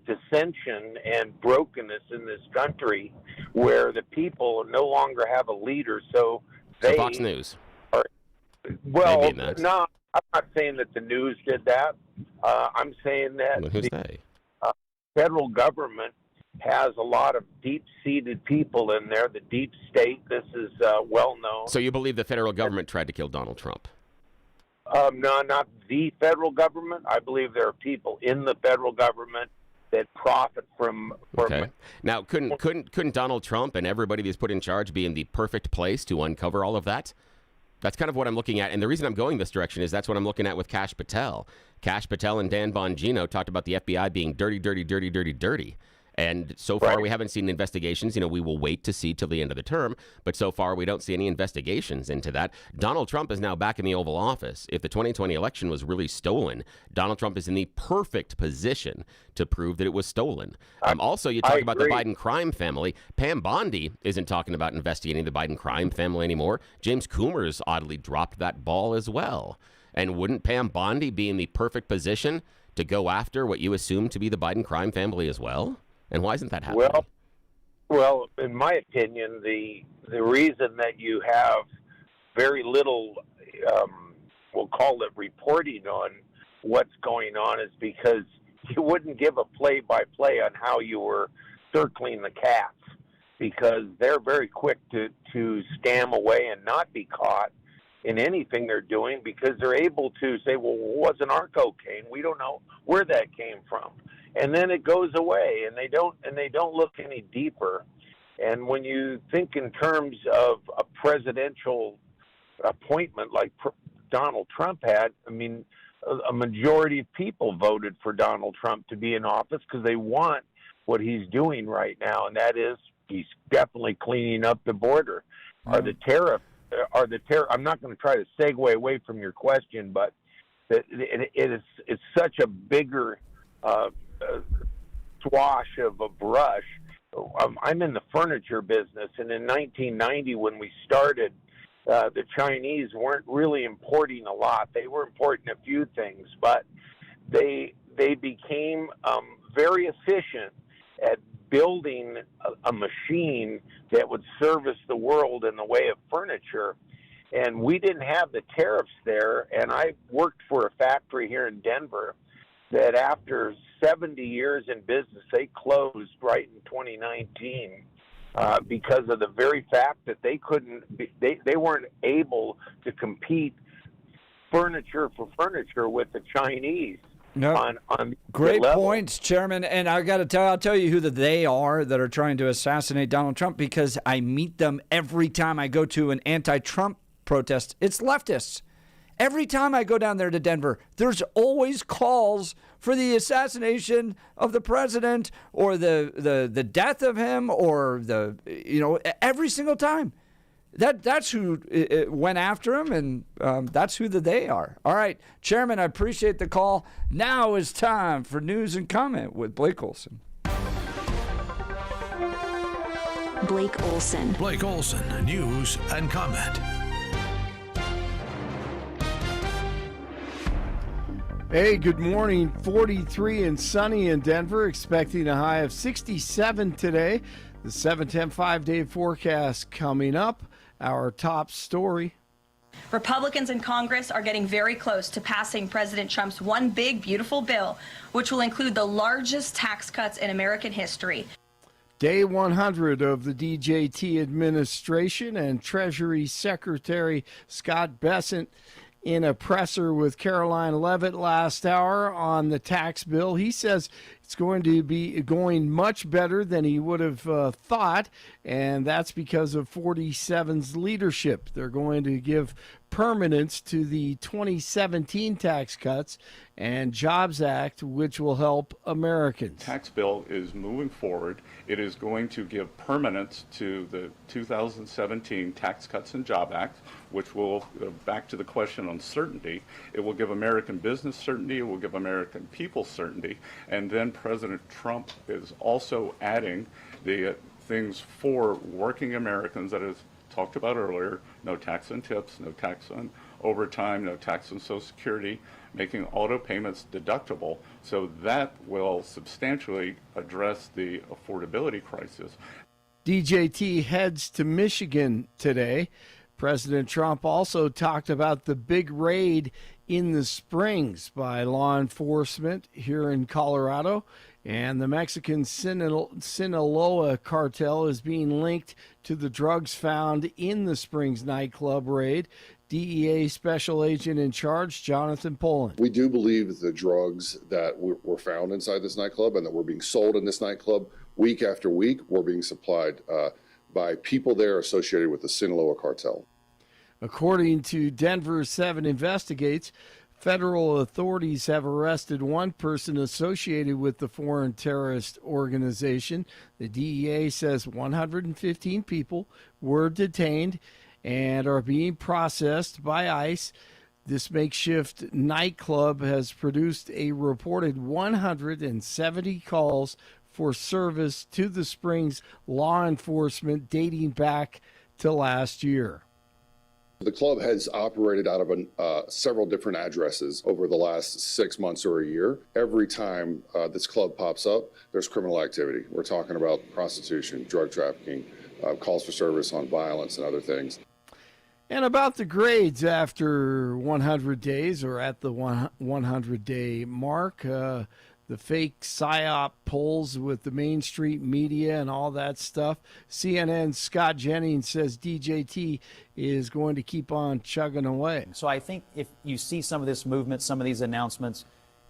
dissension and brokenness in this country, where the people no longer have a leader. So Fox News. No, I'm not saying that the news did that. I'm saying that the federal government has a lot of deep-seated people in there, the deep state. This is well known. So you believe the federal government tried to kill Donald Trump? No, not the federal government. I believe there are people in the federal government that profit from. Okay. Now, couldn't Donald Trump and everybody that's put in charge be in the perfect place to uncover all of that? That's kind of what I'm looking at. And the reason I'm going this direction is that's what I'm looking at with Kash Patel. Kash Patel and Dan Bongino talked about the FBI being dirty, dirty, dirty, dirty, dirty. And so far, we haven't seen investigations. We will wait to see till the end of the term. But so far, we don't see any investigations into that. Donald Trump is now back in the Oval Office. If the 2020 election was really stolen, Donald Trump is in the perfect position to prove that it was stolen. Also, you talk about the Biden crime family. Pam Bondi isn't talking about investigating the Biden crime family anymore. James Coomer's oddly dropped that ball as well. And wouldn't Pam Bondi be in the perfect position to go after what you assume to be the Biden crime family as well? And why isn't that happening? Well, in my opinion, the reason that you have very little, we'll call it reporting on what's going on, is because you wouldn't give a play-by-play on how you were circling the cats, because they're very quick to scam away and not be caught in anything they're doing, because they're able to say, well, it wasn't our cocaine. We don't know where that came from. And then it goes away, and they don't look any deeper. And when you think in terms of a presidential appointment like Donald Trump had, I mean, a majority of people voted for Donald Trump to be in office because they want what he's doing right now, and that is he's definitely cleaning up the border. I'm not going to try to segue away from your question, but it's such a bigger swash of a brush. I'm in the furniture business, and in 1990 when we started, the Chinese weren't really importing a lot. They were importing a few things, but they became very efficient at building a machine that would service the world in the way of furniture. and we didn't have the tariffs there. And I worked for a factory here in Denver that after 70 years in business, they closed right in 2019 because of the very fact that they weren't able to compete furniture for furniture with the Chinese. No. On Great level. points, Chairman. And I'll tell you who they are that are trying to assassinate Donald Trump, because I meet them every time I go to an anti-Trump protest. It's leftists. Every time I go down there to Denver, there's always calls for the assassination of the president or the death of him, or every single time. That's who went after him, and that's who they are. All right, Chairman, I appreciate the call. Now is time for news and comment with Blake Olson. Blake Olson. Blake Olson, news and comment. Hey, good morning. 43 and sunny in Denver, expecting a high of 67 today. The 7-10 5-day forecast coming up. Our top story. Republicans in Congress are getting very close to passing President Trump's one big, beautiful bill, which will include the largest tax cuts in American history. Day 100 of the DJT administration, and Treasury Secretary Scott Bessent in a presser with Caroline Leavitt last hour on the tax bill. He says it's going to be going much better than he would have thought, and that's because of 47's leadership. They're going to give permanence to the 2017 tax cuts and Jobs Act, which will help Americans. Tax bill is moving forward. It is going to give permanence to the 2017 Tax Cuts and Job Act, which will, back to the question on certainty, it will give American business certainty, it will give American people certainty, and then President Trump is also adding the things for working Americans that is talked about earlier: no tax on tips, no tax on overtime, no tax on Social Security, making auto payments deductible. So that will substantially address the affordability crisis. DJT heads to Michigan today. President Trump also talked about the big raid in the Springs by law enforcement here in Colorado. And the Mexican Sinaloa cartel is being linked to the drugs found in the Springs nightclub raid. DEA Special Agent in Charge, Jonathan Poland. We do believe the drugs that were found inside this nightclub and that were being sold in this nightclub week after week were being supplied by people there associated with the Sinaloa cartel. According to Denver 7 Investigates, federal authorities have arrested one person associated with the foreign terrorist organization. The DEA says 115 people were detained and are being processed by ICE. This makeshift nightclub has produced a reported 170 calls for service to the Springs law enforcement dating back to last year. The club has operated out of several different addresses over the last 6 months or a year. Every time this club pops up, there's criminal activity. We're talking about prostitution, drug trafficking, calls for service on violence and other things. And about the grades after 100 days, or at the 100-day mark, the fake PSYOP polls with the Main Street media and all that stuff. CNN's Scott Jennings says DJT is going to keep on chugging away. So I think if you see some of this movement, some of these announcements,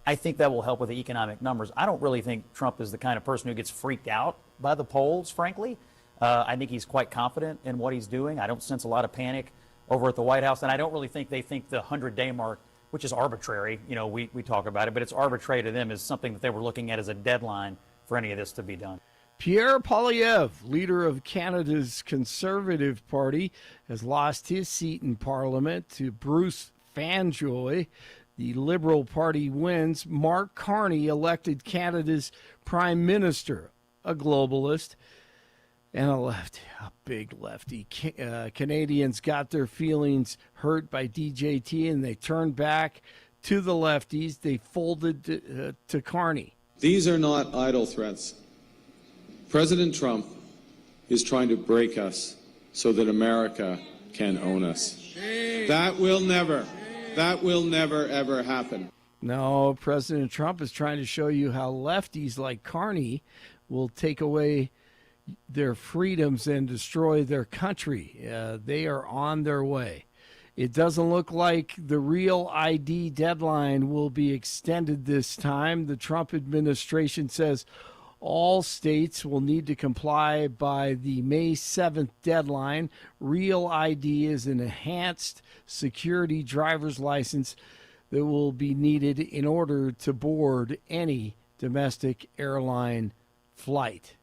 I think that will help with the economic numbers. I don't really think Trump is the kind of person who gets freaked out by the polls, frankly. I think he's quite confident in what he's doing. I don't sense a lot of panic over at the White House, and I don't really think they think the 100-day mark, which is arbitrary, we talk about it, but it's arbitrary to them, is something that they were looking at as a deadline for any of this to be done. Pierre Poilievre, leader of Canada's Conservative Party, has lost his seat in Parliament to Bruce Fanjoy. The Liberal Party wins. Mark Carney elected Canada's Prime Minister, a globalist and a lefty, a big lefty. Canadians got their feelings hurt by DJT, and they turned back to the lefties. They folded to Carney. These are not idle threats. President Trump is trying to break us so that America can own us. That will never, ever happen. No, President Trump is trying to show you how lefties like Carney will take away their freedoms and destroy their country. They are on their way. It doesn't look like the real ID deadline will be extended this time. The Trump administration says all states will need to comply by the May 7th deadline. Real ID is an enhanced security driver's license that will be needed in order to board any domestic airline flight.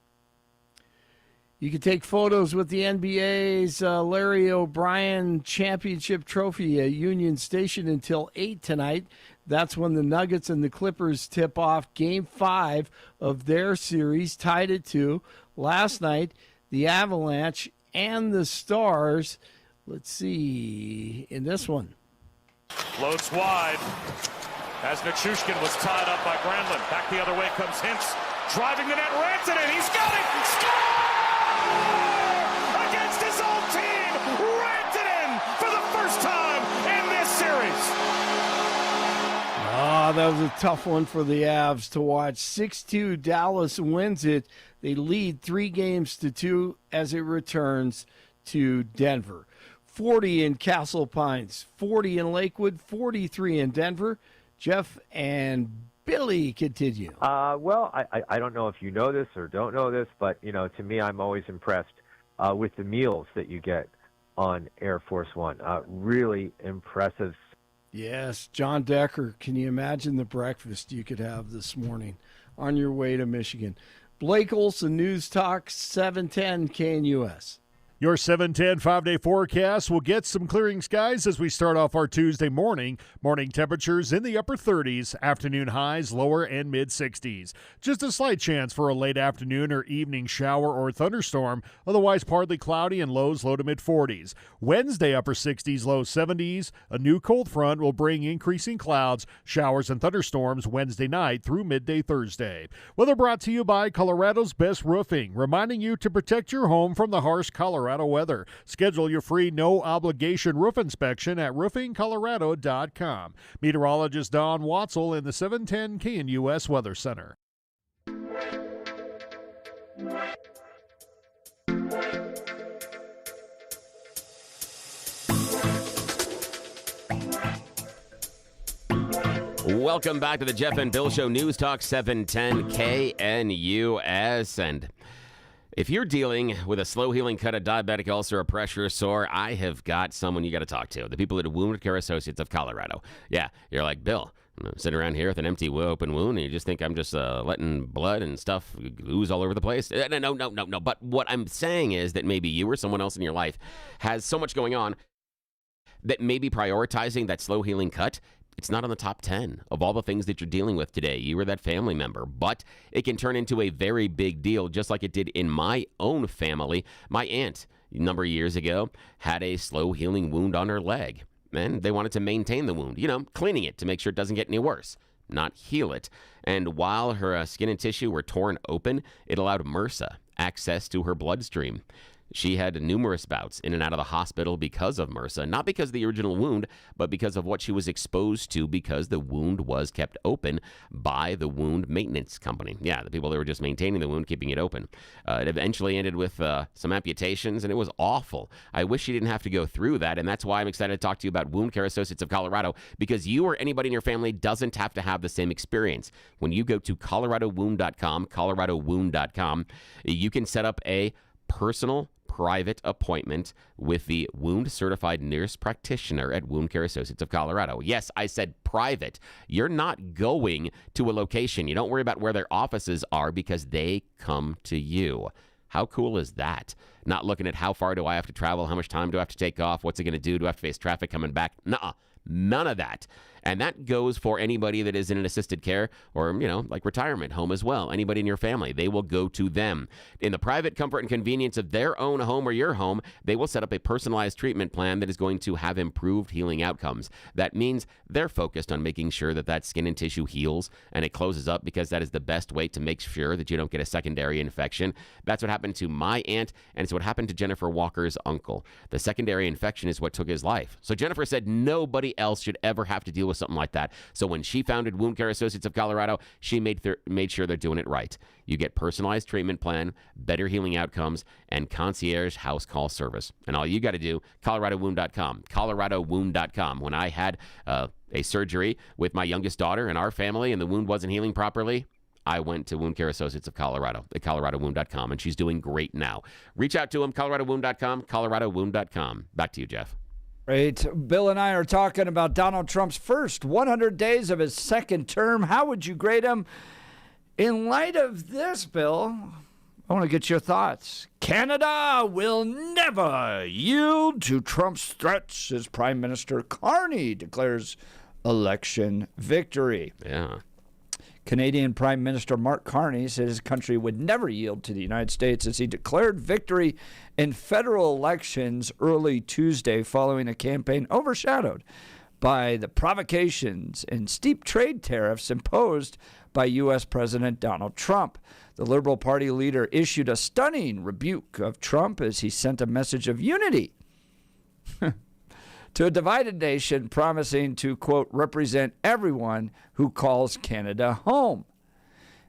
You can take photos with the NBA's Larry O'Brien Championship Trophy at Union Station until 8 tonight. That's when the Nuggets and the Clippers tip off Game 5 of their series, tied at 2. Last night, the Avalanche and the Stars, let's see, in this one. Floats wide as Nichushkin was tied up by Granlund. Back the other way comes Hintz. Driving the net, Rantanen, he's got it! Score! Against his old team, Rantanen for the first time in this series. That was a tough one for the Avs to watch. 6-2, Dallas wins it. They lead 3-2 as it returns to Denver. 40 in Castle Pines, 40 in Lakewood, 43 in Denver. Jeff and Billy continue. Well, I don't know if you know this or don't know this, but, to me, I'm always impressed with the meals that you get on Air Force One. Really impressive. Yes, Jon Decker. Can you imagine the breakfast you could have this morning on your way to Michigan? Blake Olson, News Talk 710 KNUS. Your 710 5-day forecast will get some clearing skies as we start off our Tuesday morning. Morning temperatures in the upper 30s, afternoon highs lower and mid-60s. Just a slight chance for a late afternoon or evening shower or thunderstorm, otherwise partly cloudy and lows low to mid-40s. Wednesday, upper 60s, low 70s. A new cold front will bring increasing clouds, showers and thunderstorms Wednesday night through midday Thursday. Weather brought to you by Colorado's Best Roofing, reminding you to protect your home from the harsh Colorado weather. Schedule your free no-obligation roof inspection at roofingcolorado.com. Meteorologist Don Watzel in the 710 KNUS Weather Center. Welcome back to the Jeff and Bill Show, News Talk 710 KNUS. And if you're dealing with a slow-healing cut, a diabetic ulcer, a pressure sore, I have got someone you got to talk to. The people at Wound Care Associates of Colorado. Yeah, you're like, Bill, I'm sitting around here with an empty open wound, and you just think I'm just letting blood and stuff ooze all over the place. No. But what I'm saying is that maybe you or someone else in your life has so much going on that maybe prioritizing that slow-healing cut, it's not on the top 10 of all the things that you're dealing with today. You or that family member. But it can turn into a very big deal, just like it did in my own family. My aunt, a number of years ago, had a slow-healing wound on her leg. And they wanted to maintain the wound, cleaning it to make sure it doesn't get any worse, not heal it. And while her skin and tissue were torn open, it allowed MRSA access to her bloodstream. She had numerous bouts in and out of the hospital because of MRSA, not because of the original wound, but because of what she was exposed to because the wound was kept open by the wound maintenance company. Yeah, the people that were just maintaining the wound, keeping it open. It eventually ended with some amputations, and it was awful. I wish she didn't have to go through that, and that's why I'm excited to talk to you about Wound Care Associates of Colorado, because you or anybody in your family doesn't have to have the same experience. When you go to coloradowound.com, you can set up a personal private appointment with the wound certified nurse practitioner at Wound Care Associates of Colorado. Yes, I said private. You're not going to a location. You don't worry about where their offices are because they come to you. How cool is that? Not looking at how far do I have to travel, how much time do I have to take off, what's it going to do, do I have to face traffic coming back? Nuh-uh. None of that. And that goes for anybody that is in an assisted care or, like retirement home as well. Anybody in your family, they will go to them. In the private comfort and convenience of their own home or your home, they will set up a personalized treatment plan that is going to have improved healing outcomes. That means they're focused on making sure that skin and tissue heals and it closes up, because that is the best way to make sure that you don't get a secondary infection. That's what happened to my aunt, and it's what happened to Jennifer Walker's uncle. The secondary infection is what took his life. So Jennifer said nobody else should ever have to deal with something like that. So when she founded Wound Care Associates of Colorado, she made sure they're doing it right. You get personalized treatment plan, better healing outcomes, and concierge house call service. And all you got to do, coloradowound.com, coloradowound.com. When I had a surgery with my youngest daughter in our family and the wound wasn't healing properly, I went to Wound Care Associates of Colorado at coloradowound.com, and she's doing great now. Reach out to them, coloradowound.com, coloradowound.com. Back to you, Jeff. Great. Bill and I are talking about Donald Trump's first 100 days of his second term. How would you grade him? In light of this, Bill, I want to get your thoughts. Canada will never yield to Trump's threats as Prime Minister Carney declares election victory. Yeah. Canadian Prime Minister Mark Carney said his country would never yield to the United States as he declared victory in federal elections early Tuesday following a campaign overshadowed by the provocations and steep trade tariffs imposed by U.S. President Donald Trump. The Liberal Party leader issued a stunning rebuke of Trump as he sent a message of unity to a divided nation, promising to, quote, represent everyone who calls Canada home.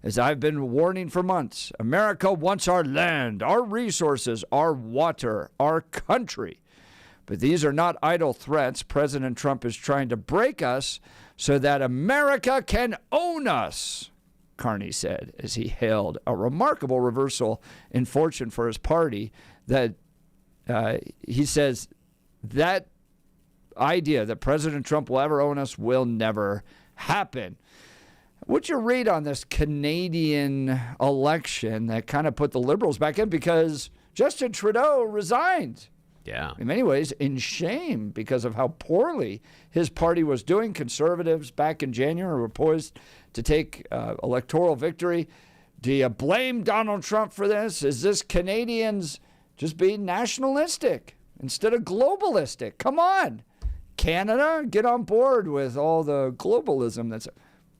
As I've been warning for months, America wants our land, our resources, our water, our country. But these are not idle threats. President Trump is trying to break us so that America can own us, Carney said, as he hailed a remarkable reversal in fortune for his party. That he says that idea that President Trump will ever own us will never happen. What'd you read on this Canadian election that kind of put the Liberals back in, because Justin Trudeau resigned? Yeah. In many ways, in shame because of how poorly his party was doing. Conservatives back in January were poised to take electoral victory. Do you blame Donald Trump for this? Is this Canadians just being nationalistic instead of globalistic? Come on, Canada, get on board with all the globalism that's.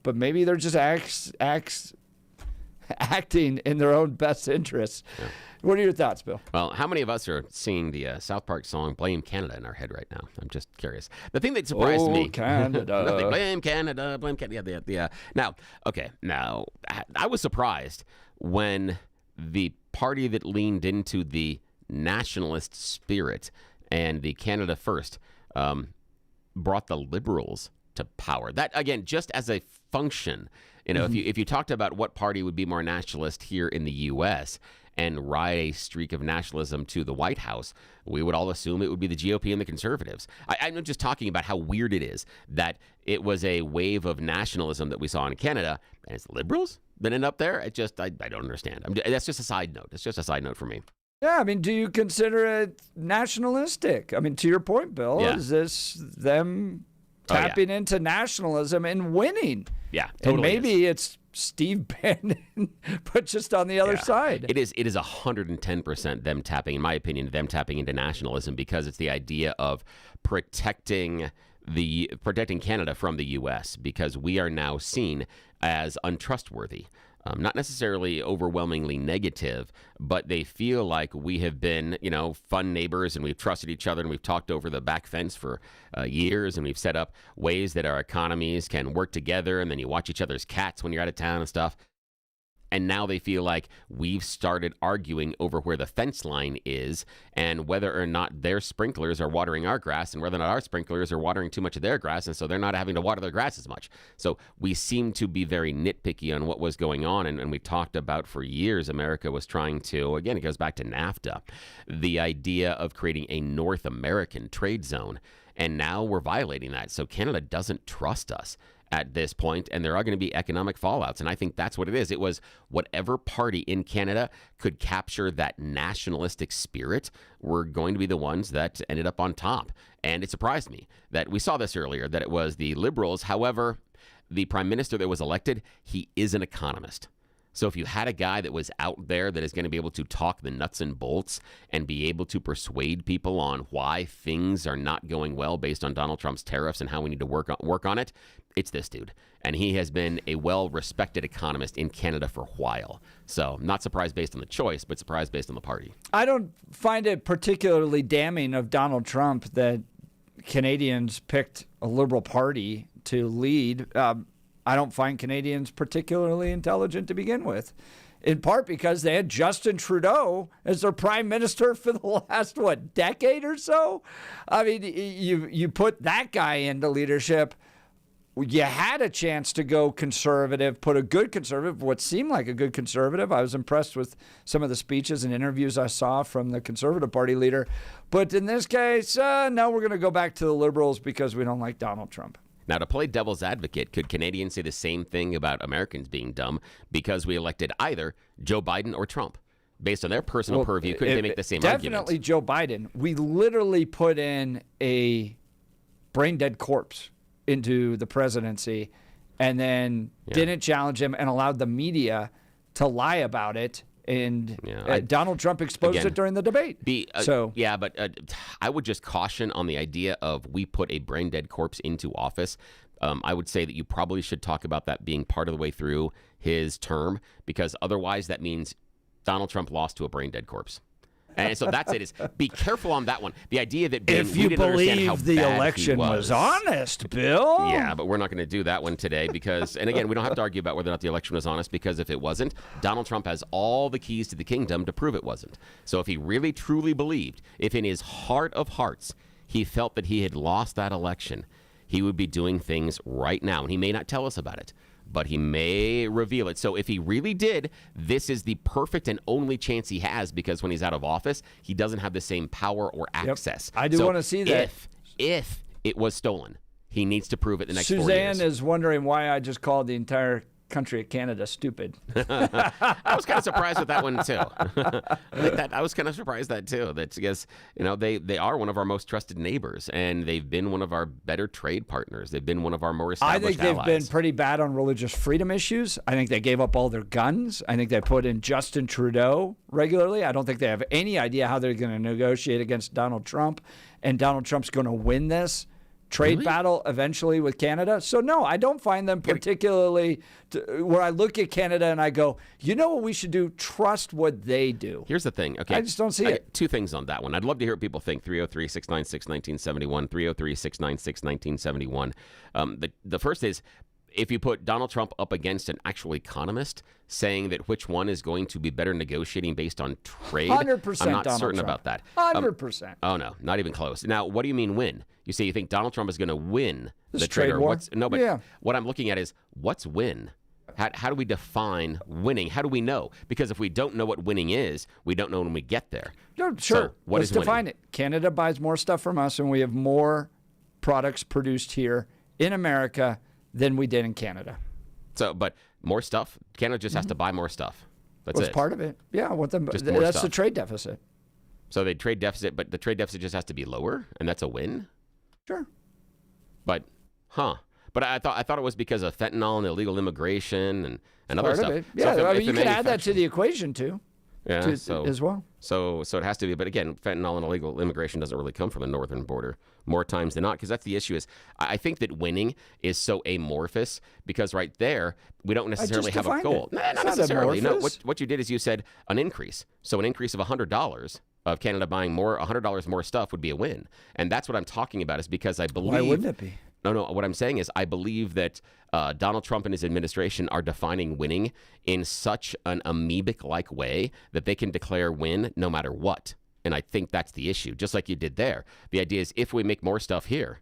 But maybe they're just acting in their own best interests. Yeah. What are your thoughts, Bill? Well, how many of us are seeing the South Park song "Blame Canada" in our head right now? I'm just curious. The thing that surprised me, Canada, blame Canada, blame Canada. Yeah. Now, I was surprised when the party that leaned into the nationalist spirit and the Canada First brought the Liberals to power. That, again, just as a function, if you talked about what party would be more nationalist here in the U.S. and ride a streak of nationalism to the White House, we would all assume it would be the GOP and the Conservatives. I'm just talking about how weird it is that it was a wave of nationalism that we saw in Canada, and it's the Liberals that end up there. I don't understand. That's just a side note. It's just a side note for me. Yeah, do you consider it nationalistic? To your point, Bill, Is this them tapping into nationalism and winning? Yeah, totally. And maybe it's Steve Bannon, but just on the other side. It is 110% them tapping, in my opinion, into nationalism, because it's the idea of protecting Canada from the U.S., because we are now seen as untrustworthy. Not necessarily overwhelmingly negative, but they feel like we have been, fun neighbors, and we've trusted each other, and we've talked over the back fence for years, and we've set up ways that our economies can work together, and then you watch each other's cats when you're out of town and stuff. And now they feel like we've started arguing over where the fence line is and whether or not their sprinklers are watering our grass and whether or not our sprinklers are watering too much of their grass, and so they're not having to water their grass as much. So we seem to be very nitpicky on what was going on, and we talked about for years America was trying to, again, it goes back to NAFTA, the idea of creating a North American trade zone. And now we're violating that. So Canada doesn't trust us. at this point, and there are going to be economic fallouts. And I think that's what it is. It was whatever party in Canada could capture that nationalistic spirit were going to be the ones that ended up on top. And it surprised me that we saw this earlier, that it was the Liberals. However, the prime minister that was elected, he is an economist. So if you had a guy that was out there that is going to be able to talk the nuts and bolts and be able to persuade people on why things are not going well based on Donald Trump's tariffs and how we need to work on it, it's this dude. And he has been a well-respected economist in Canada for a while. So not surprised based on the choice, but surprised based on the party. I don't find it particularly damning of Donald Trump that Canadians picked a Liberal Party to lead. I don't find Canadians particularly intelligent to begin with, in part because they had Justin Trudeau as their prime minister for the last, decade or so? I mean, you put that guy into leadership. You had a chance to go conservative, put a good conservative, what seemed like a good conservative. I was impressed with some of the speeches and interviews I saw from the Conservative Party leader. But in this case, no, we're going to go back to the Liberals because we don't like Donald Trump. Now, to play devil's advocate, could Canadians say the same thing about Americans being dumb because we elected either Joe Biden or Trump? Based on their personal purview, couldn't they make the same argument? Definitely Joe Biden. We literally put in a brain-dead corpse into the presidency and then didn't challenge him and allowed the media to lie about it. And Donald Trump exposed it during the debate. But I would just caution on the idea of we put a brain dead corpse into office. I would say that you probably should talk about that being part of the way through his term, because otherwise that means Donald Trump lost to a brain dead corpse. And so that's it. Is be careful on that one. The idea that if you believe the election was honest, Bill. Yeah, but we're not going to do that one today because, and again, we don't have to argue about whether or not the election was honest, because if it wasn't, Donald Trump has all the keys to the kingdom to prove it wasn't. So if he really truly believed, if in his heart of hearts he felt that he had lost that election, he would be doing things right now, and he may not tell us about it, but he may reveal it. So if he really did, this is the perfect and only chance he has, because when he's out of office, he doesn't have the same power or access. I do want to see that. If it was stolen, he needs to prove it the next 4 years. Suzanne is wondering why I just called the entire country of Canada stupid. I was kind of surprised with that one too. I was kind of surprised that too. That's because they are one of our most trusted neighbors, and they've been one of our better trade partners. They've been one of our more established I think they've allies. been pretty bad on religious freedom issues. I think they gave up all their guns. I think they put in Justin Trudeau regularly. I don't think they have any idea how they're going to negotiate against Donald Trump, and Donald Trump's going to win this trade battle eventually with Canada. So no, I don't find them particularly where I look at Canada and I go, you know what we should do? Trust what they do. Here's the thing. Okay, I just don't see it. Two things on that one. I'd love to hear what people think. 303-696-1971, 303-696-1971. The first is, if you put Donald Trump up against an actual economist saying that which one is going to be better negotiating based on trade, 100% I'm not Donald certain Trump. about that. 100%. Oh, no, not even close. Now, what do you mean win? You say you think Donald Trump is going to win the trade war? What I'm looking at is what's win? How do we define winning? How do we know? Because if we don't know what winning is, we don't know when we get there. No, sure. So Let's define it. Canada buys more stuff from us, and we have more products produced here in America than we did in Canada. So, but more stuff? Canada just has to buy more stuff. That's That's part of it. Yeah, Just more that's stuff. the trade deficit. So they trade deficit, but the trade deficit just has to be lower, and that's a win? Sure. But, But I thought it was because of fentanyl and illegal immigration and other Part stuff. of it. Yeah, So you can add that to the equation too. Yeah, as well. So it has to be. But again, fentanyl and illegal immigration doesn't really come from the northern border more times than not, because that's the issue. Is I think that winning is so amorphous, because right there we don't necessarily have a goal. Not necessarily. No, what you did is you said an increase. So an increase of $100 of Canada buying $100 more stuff would be a win, and that's what I'm talking about. Is because I believe. Why wouldn't it be? No. What I'm saying is I believe that Donald Trump and his administration are defining winning in such an amoebic-like way that they can declare win no matter what. And I think that's the issue, just like you did there. The idea is if we make more stuff here,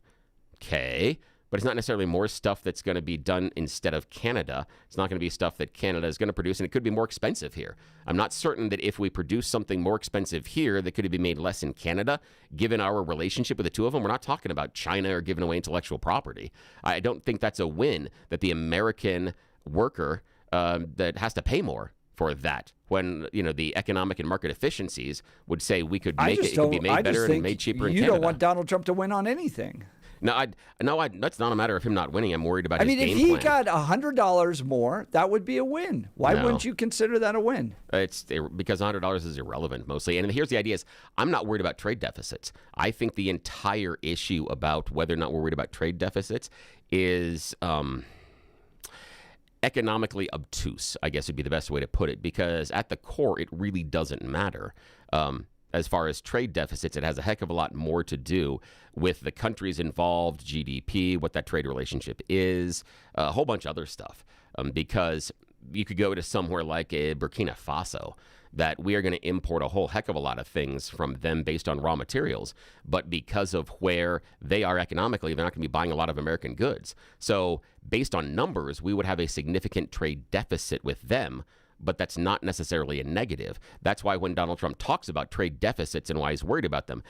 okay, but it's not necessarily more stuff that's going to be done instead of Canada. It's not going to be stuff that Canada is going to produce, and it could be more expensive here. I'm not certain that if we produce something more expensive here, that could be made less in Canada, given our relationship with the two of them. We're not talking about China or giving away intellectual property. I don't think that's a win that the American worker that has to pay more for that, when the economic and market efficiencies would say we could make it could be made better and made cheaper in Canada. You don't want Donald Trump to win on anything. No, that's not a matter of him not winning. I'm worried about his game plan. I mean, if he got $100 more, that would be a win. Why wouldn't you consider that a win? It's because $100 is irrelevant mostly. And here's the idea is, I'm not worried about trade deficits. I think the entire issue about whether or not we're worried about trade deficits is economically obtuse, I guess would be the best way to put it, because at the core, it really doesn't matter. As far as trade deficits, it has a heck of a lot more to do with the countries involved, GDP, what that trade relationship is, a whole bunch of other stuff. Because you could go to somewhere like Burkina Faso, that we are going to import a whole heck of a lot of things from them based on raw materials. But because of where they are economically, they're not going to be buying a lot of American goods. So based on numbers, we would have a significant trade deficit with them. But that's not necessarily a negative. That's why when Donald Trump talks about trade deficits and why he's worried about them,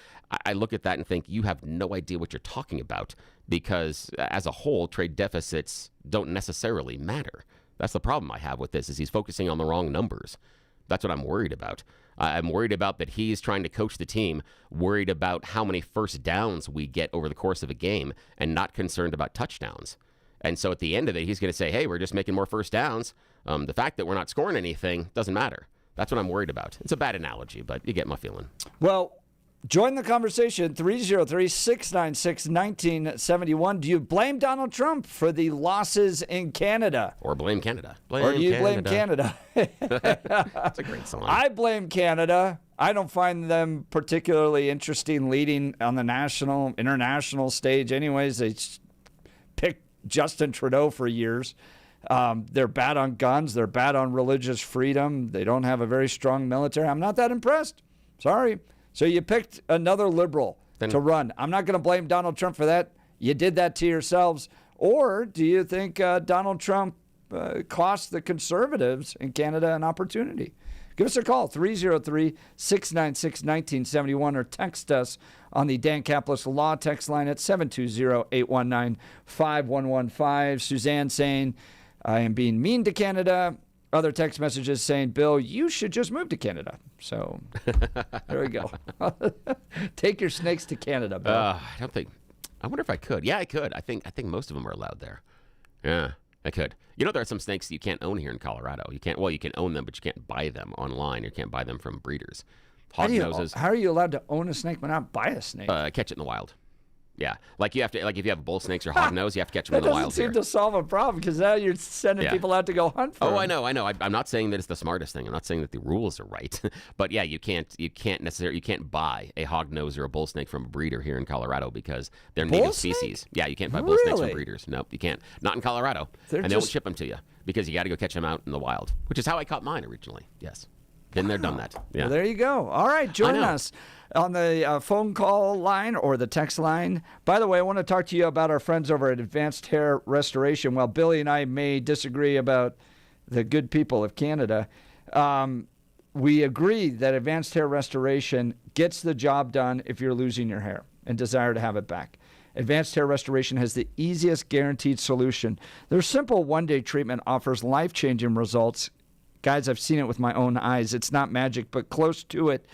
I look at that and think, you have no idea what you're talking about, because as a whole, trade deficits don't necessarily matter. That's the problem I have with this, is he's focusing on the wrong numbers. That's what I'm worried about. I'm worried about that he's trying to coach the team, worried about how many first downs we get over the course of a game, and not concerned about touchdowns. And so at the end of it, he's going to say, hey, we're just making more first downs. The fact that we're not scoring anything doesn't matter. That's what I'm worried about. It's a bad analogy, but you get my feeling. Well, join the conversation, 303-696-1971. Do you blame Donald Trump for the losses in Canada? Or blame Canada. Or do you blame Canada? That's a great song. I blame Canada. I don't find them particularly interesting leading on the national, international stage. Anyways, they picked Justin Trudeau for years. They're bad on guns. They're bad on religious freedom. They don't have a very strong military. I'm not that impressed. Sorry. So you picked another liberal to run. I'm not going to blame Donald Trump for that. You did that to yourselves. Or do you think Donald Trump cost the conservatives in Canada an opportunity? Give us a call, 303-696-1971, or text us on the Dan Caplis Law text line at 720-819-5115. Suzanne saying, I am being mean to Canada. Other text messages saying, Bill, you should just move to Canada. So there we go. Take your snakes to Canada, Bill. I wonder if I could. Yeah, I could. I think most of them are allowed there. Yeah, I could. You know, there are some snakes you can't own here in Colorado. You can own them, but you can't buy them online. You can't buy them from breeders. Hognoses. How are you allowed to own a snake but not buy a snake? Catch it in the wild. Yeah, like you have to, like if you have bull snakes or hognose, you have to catch them in the wild. That doesn't seem to solve a problem, because now you're sending people out to go hunt for them. I know. I'm not saying that it's the smartest thing. I'm not saying that the rules are right. But yeah, you can't buy a hognose or a bull snake from a breeder here in Colorado because they're native species. Yeah, you can't buy bull snakes from breeders. Nope, you can't. Not in Colorado. They won't ship them to you because you got to go catch them out in the wild, which is how I caught mine originally. Yes. Been there, done that. Yeah. Well, there you go. All right, join us on the phone call line or the text line. By the way, I want to talk to you about our friends over at Advanced Hair Restoration. While Billy and I may disagree about the good people of Canada, we agree that Advanced Hair Restoration gets the job done if you're losing your hair and desire to have it back. Advanced Hair Restoration has the easiest guaranteed solution. Their simple one-day treatment offers life-changing results. Guys, I've seen it with my own eyes. It's not magic, but close to it.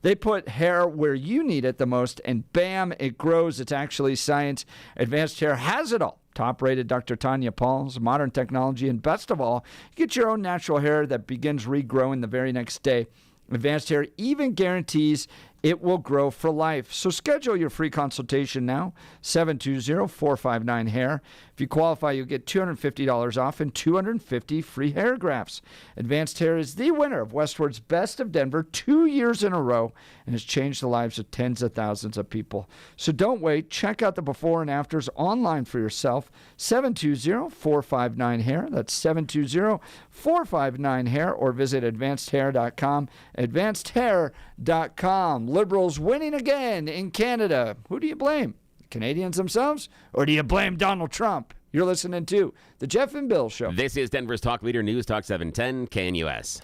They put hair where you need it the most, and bam, it grows. It's actually science. Advanced Hair has it all. Top-rated Dr. Tanya Paul's modern technology, and best of all, you get your own natural hair that begins regrowing the very next day. Advanced Hair even guarantees it will grow for life. So schedule your free consultation now, 720-459-HAIR. If you qualify, you'll get $250 off and 250 free hair grafts. Advanced Hair is the winner of Westward's Best of Denver 2 years in a row and has changed the lives of tens of thousands of people. So don't wait. Check out the before and afters online for yourself, 720-459-HAIR. That's 720-459-HAIR, or visit advancedhair.com, advancedhair.com. Liberals winning again in Canada. Who do you blame? Canadians themselves, or do you blame Donald Trump? You're listening to The Jeff and Bill Show. This is Denver's talk leader, News Talk 710 KNUS.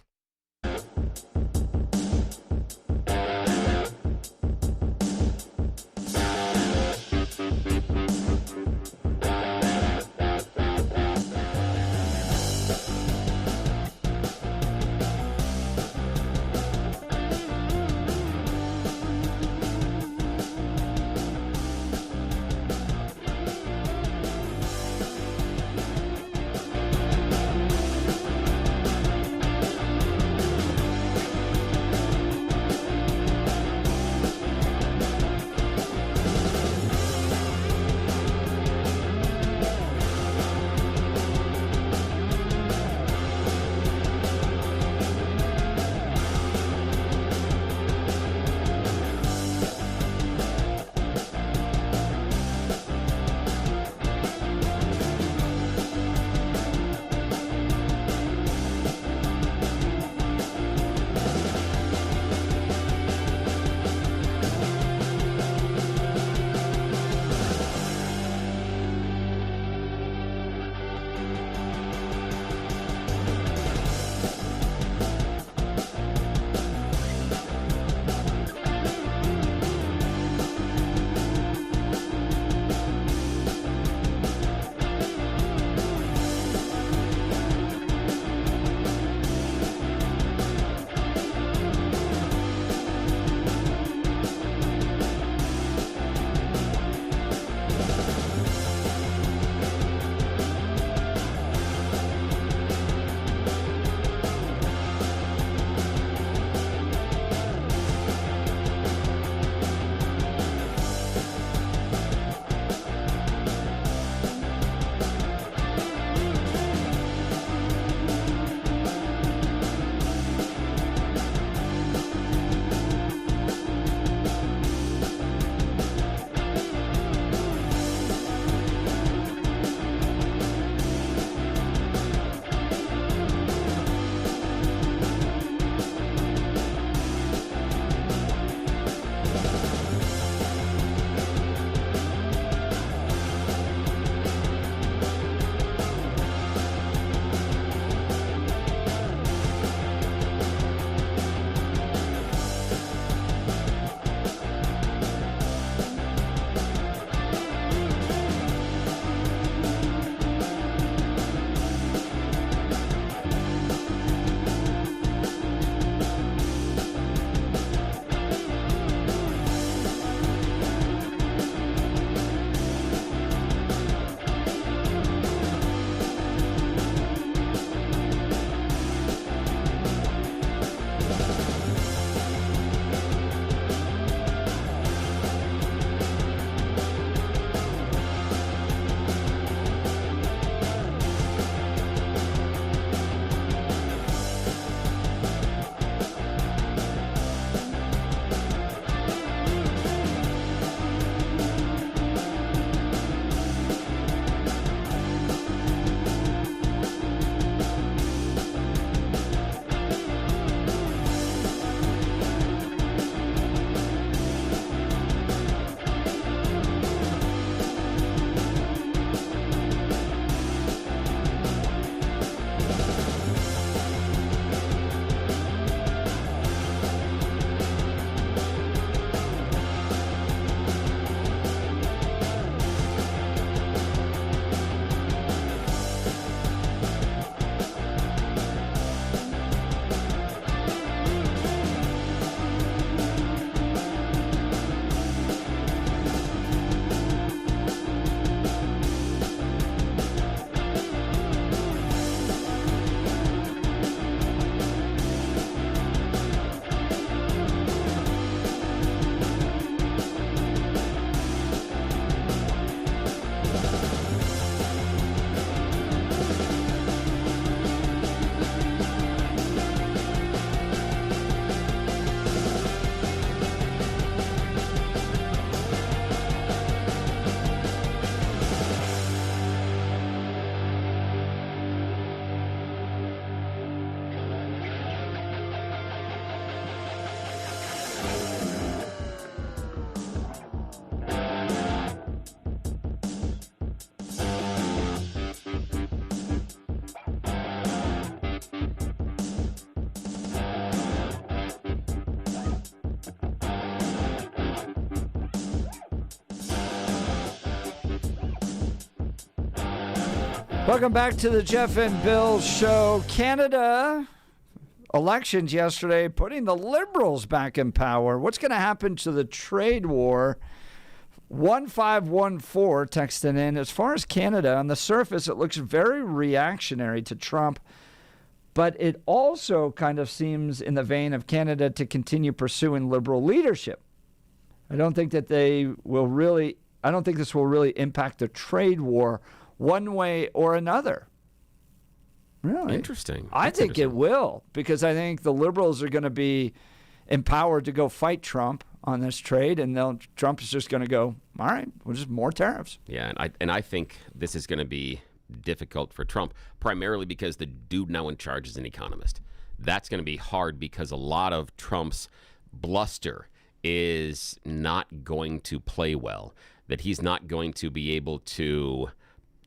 Welcome back to the Jeff and Bill Show. Canada elections yesterday, putting the Liberals back in power. What's going to happen to the trade war? 1514 texting in. As far as Canada, on the surface, it looks very reactionary to Trump, but it also kind of seems in the vein of Canada to continue pursuing liberal leadership. I don't think that this will really impact the trade war one way or another. Really? Interesting. I think it will, because I think the liberals are going to be empowered to go fight Trump on this trade, and Trump is just going to go, all right, we'll just more tariffs. Yeah, and I think this is going to be difficult for Trump, primarily because the dude now in charge is an economist. That's going to be hard because a lot of Trump's bluster is not going to play well, that he's not going to be able to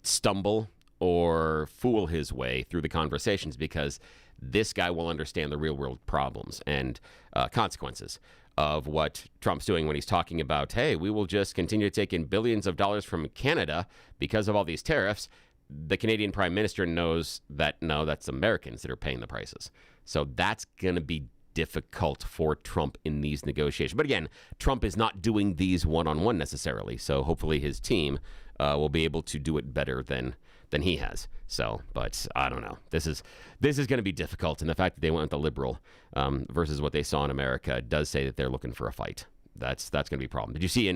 stumble or fool his way through the conversations, because this guy will understand the real world problems and consequences of what Trump's doing when he's talking about, hey, we will just continue to take in billions of dollars from Canada because of all these tariffs. The Canadian Prime Minister knows that, no, that's Americans that are paying the prices. So that's going to be difficult for Trump in these negotiations. But again, Trump is not doing these one-on-one necessarily, so hopefully his team will be able to do it better than he has. So, but I don't know. This is going to be difficult, and the fact that they went with the liberal versus what they saw in America does say that they're looking for a fight. That's going to be a problem. Did you see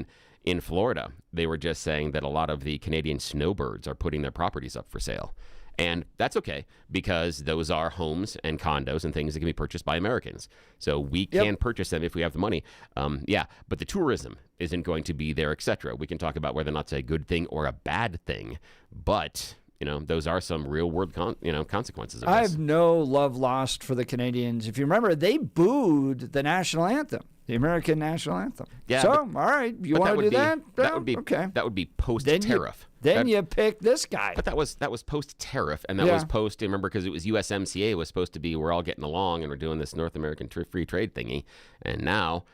in Florida, they were just saying that a lot of the Canadian snowbirds are putting their properties up for sale. And that's okay, because those are homes and condos and things that can be purchased by Americans. So we can purchase them if we have the money. But the tourism isn't going to be there, etc. We can talk about whether or not it's a good thing or a bad thing. But, those are some real world consequences of this. I have no love lost for the Canadians. If you remember, they booed the national anthem, the American national anthem. Yeah, so, all right, you want to do that? That would be okay. That would be post-tariff. Then you pick this guy. But that was post-tariff, and that was remember, because it was USMCA, it was supposed to be we're all getting along and we're doing this North American free trade thingy, and now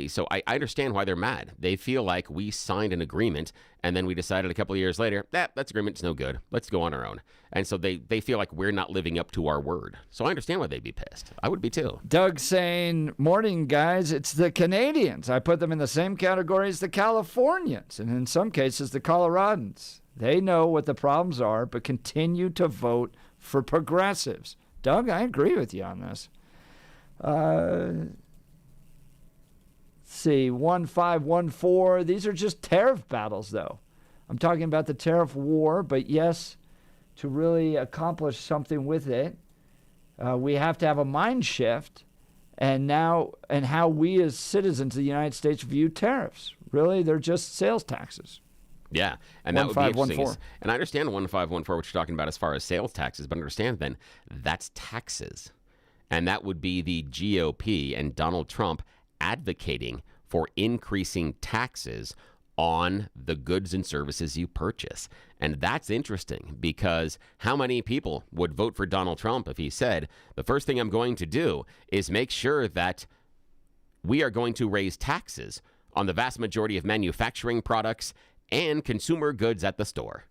so I understand why they're mad. They feel like we signed an agreement, and then we decided a couple of years later, that agreement's no good. Let's go on our own. And so they feel like we're not living up to our word. So I understand why they'd be pissed. I would be too. Doug saying, morning, guys. It's the Canadians. I put them in the same category as the Californians, and in some cases, the Coloradans. They know what the problems are, but continue to vote for progressives. Doug, I agree with you on this. See, 1514. These are just tariff battles, though. I'm talking about the tariff war, but yes, to really accomplish something with it, we have to have a mind shift, and how we as citizens of the United States view tariffs. Really, they're just sales taxes. Yeah, and that would be interesting. And I understand 1514, what you're talking about as far as sales taxes, but understand then that's taxes. And that would be the GOP and Donald Trump advocating for increasing taxes on the goods and services you purchase. And that's interesting, because how many people would vote for Donald Trump if he said, the first thing I'm going to do is make sure that we are going to raise taxes on the vast majority of manufacturing products and consumer goods at the store?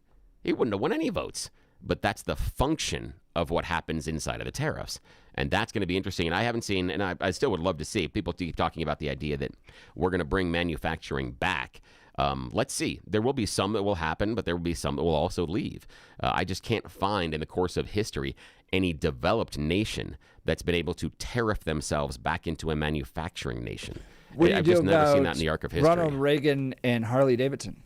He wouldn't have won any votes. But that's the function of what happens inside of the tariffs. And that's going to be interesting. And I haven't seen, and I still would love to see, people keep talking about the idea that we're going to bring manufacturing back. Let's see. There will be some that will happen, but there will be some that will also leave. I just can't find in the course of history any developed nation that's been able to tariff themselves back into a manufacturing nation. I've just never seen that in the arc of history. Ronald Reagan and Harley Davidson.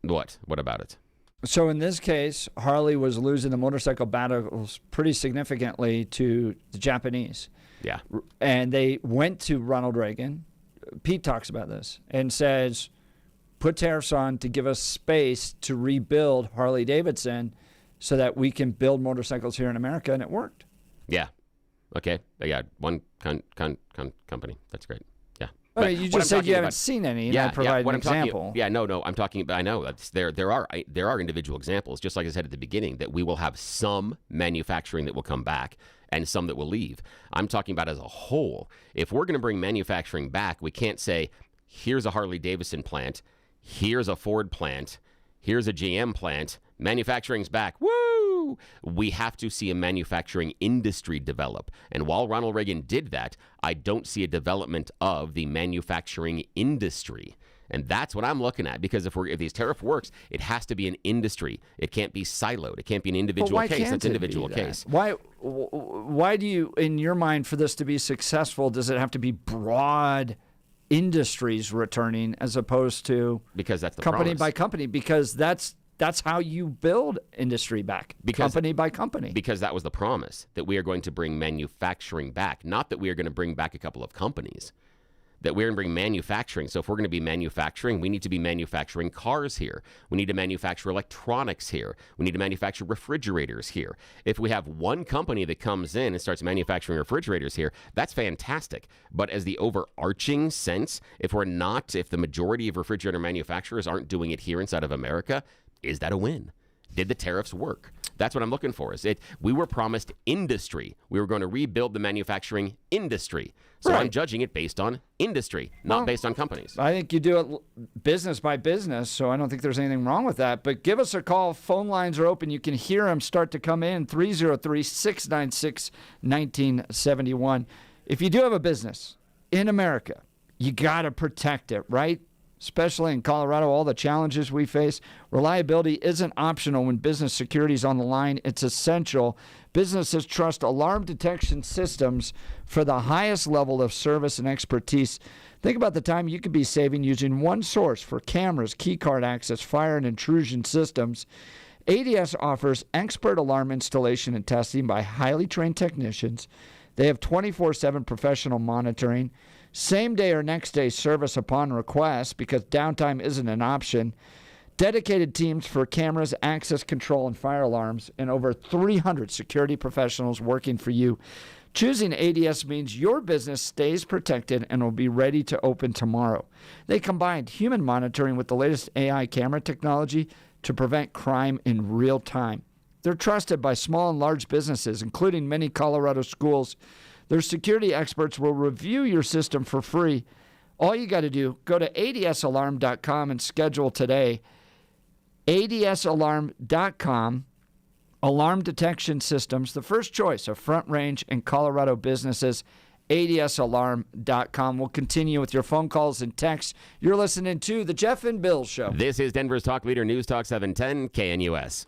What? What about it? So in this case, Harley was losing the motorcycle battles pretty significantly to the Japanese. Yeah. And they went to Ronald Reagan. Pete talks about this and says, put tariffs on to give us space to rebuild Harley Davidson so that we can build motorcycles here in America. And it worked. Yeah. Okay. Yeah. One company. That's great. Yeah. Okay, you just said you haven't seen any, and I provide an example. I'm talking about, I know that's there are individual examples, just like I said at the beginning, that we will have some manufacturing that will come back and some that will leave. I'm talking about as a whole. If we're going to bring manufacturing back, we can't say, here's a Harley Davidson plant, here's a Ford plant, here's a GM plant. Manufacturing's back. Woo! We have to see a manufacturing industry develop. And while Ronald Reagan did that, I don't see a development of the manufacturing industry. And that's what I'm looking at, because if these tariff works, it has to be an industry. It can't be siloed. It can't be an individual case. That's individual case. Why do you, in your mind, for this to be successful, does it have to be broad industries returning as opposed to because that's the company promise. by company? Because that's how you build industry back, company by company. Because that was the promise, that we are going to bring manufacturing back, not that we are going to bring back a couple of companies. That we're going to bring manufacturing. So if we're going to be manufacturing, we need to be manufacturing cars here. We need to manufacture electronics here. We need to manufacture refrigerators here. If we have one company that comes in and starts manufacturing refrigerators here, that's fantastic. But as the overarching sense, if the majority of refrigerator manufacturers aren't doing it here inside of America, is that a win? Did the tariffs work? That's what I'm looking for. We were promised industry. We were going to rebuild the manufacturing industry. So Right. I'm judging it based on industry, not based on companies. I think you do it business by business, so I don't think there's anything wrong with that. But give us a call. Phone lines are open. You can hear them start to come in, 303-696-1971. If you do have a business in America, you got to protect it, right? Especially in Colorado, all the challenges we face. Reliability isn't optional when business security is on the line. It's essential. Businesses trust alarm detection systems for the highest level of service and expertise. Think about the time you could be saving using one source for cameras, key card access, fire and intrusion systems. ADS offers expert alarm installation and testing by highly trained technicians. They have 24/7 professional monitoring, same day or next day service upon request because downtime isn't an option, dedicated teams for cameras, access control, and fire alarms, and over 300 security professionals working for you. Choosing ADS means your business stays protected and will be ready to open tomorrow. They combined human monitoring with the latest AI camera technology to prevent crime in real time. They're trusted by small and large businesses, including many Colorado schools. Their security experts will review your system for free. All you got to do, go to adsalarm.com and schedule today. adsalarm.com, alarm detection systems, the first choice of Front Range and Colorado businesses. adsalarm.com. We'll continue with your phone calls and texts. You're listening to The Jeff and Bill Show. This is Denver's Talk Leader, News Talk 710 KNUS.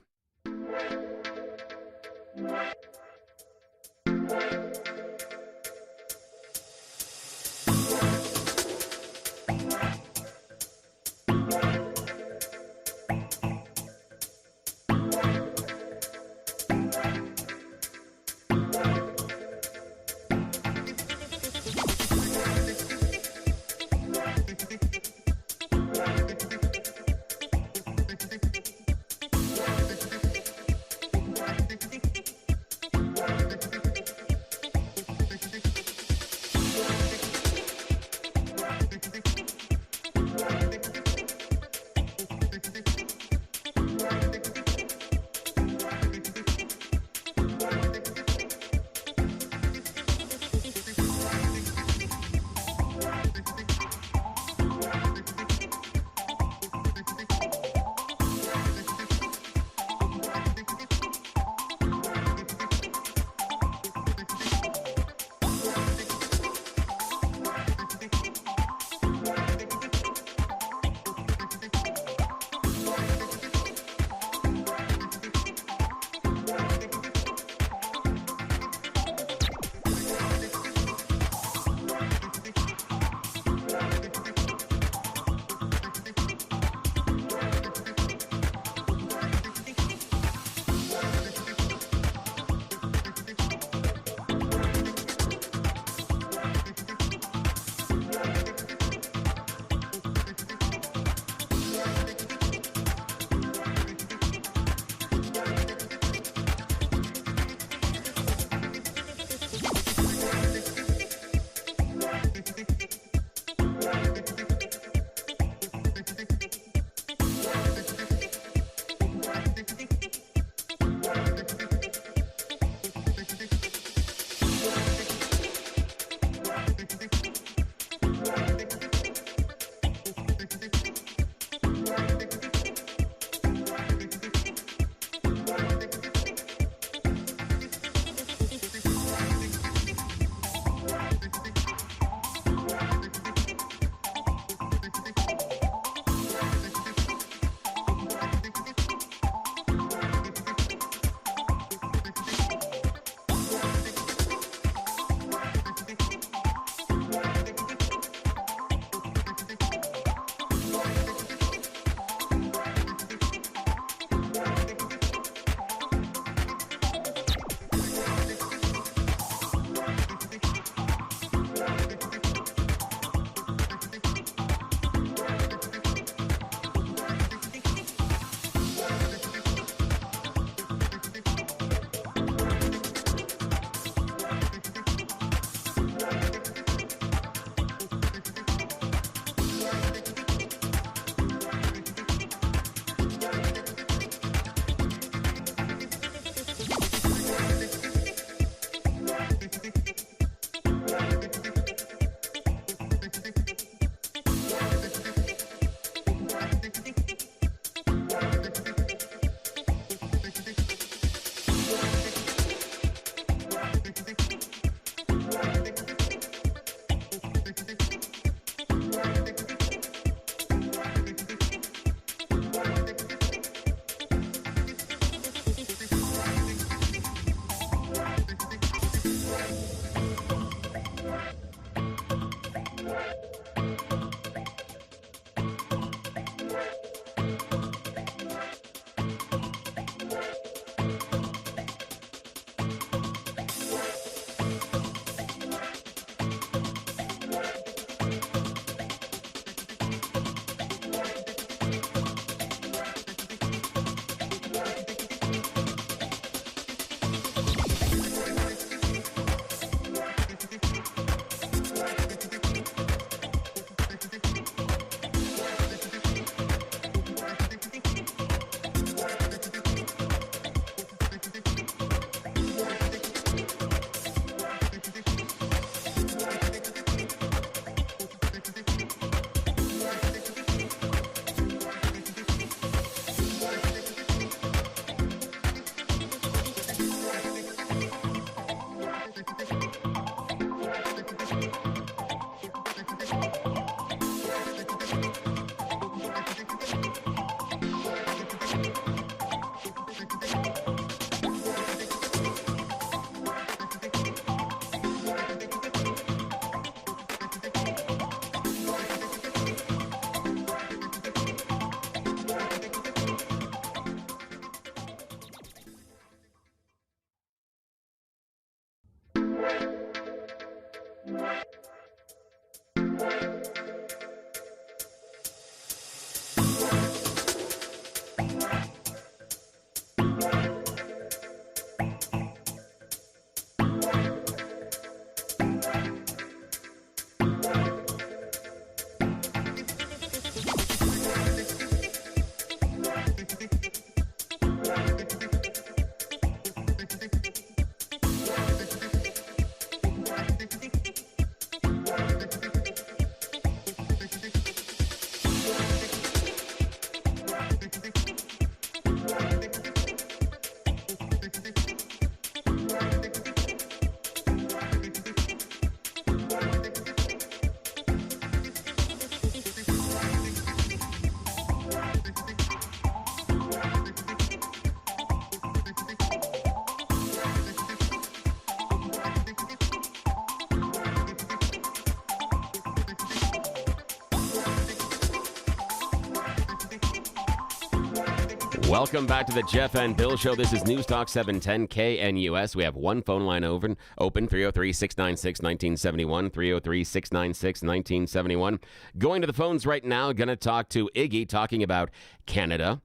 Welcome back to the Jeff and Bill Show. This is News Talk 710 KNUS. We have one phone line open 303-696-1971, 303-696-1971. Going to the phones right now, going to talk to Iggy, talking about Canada.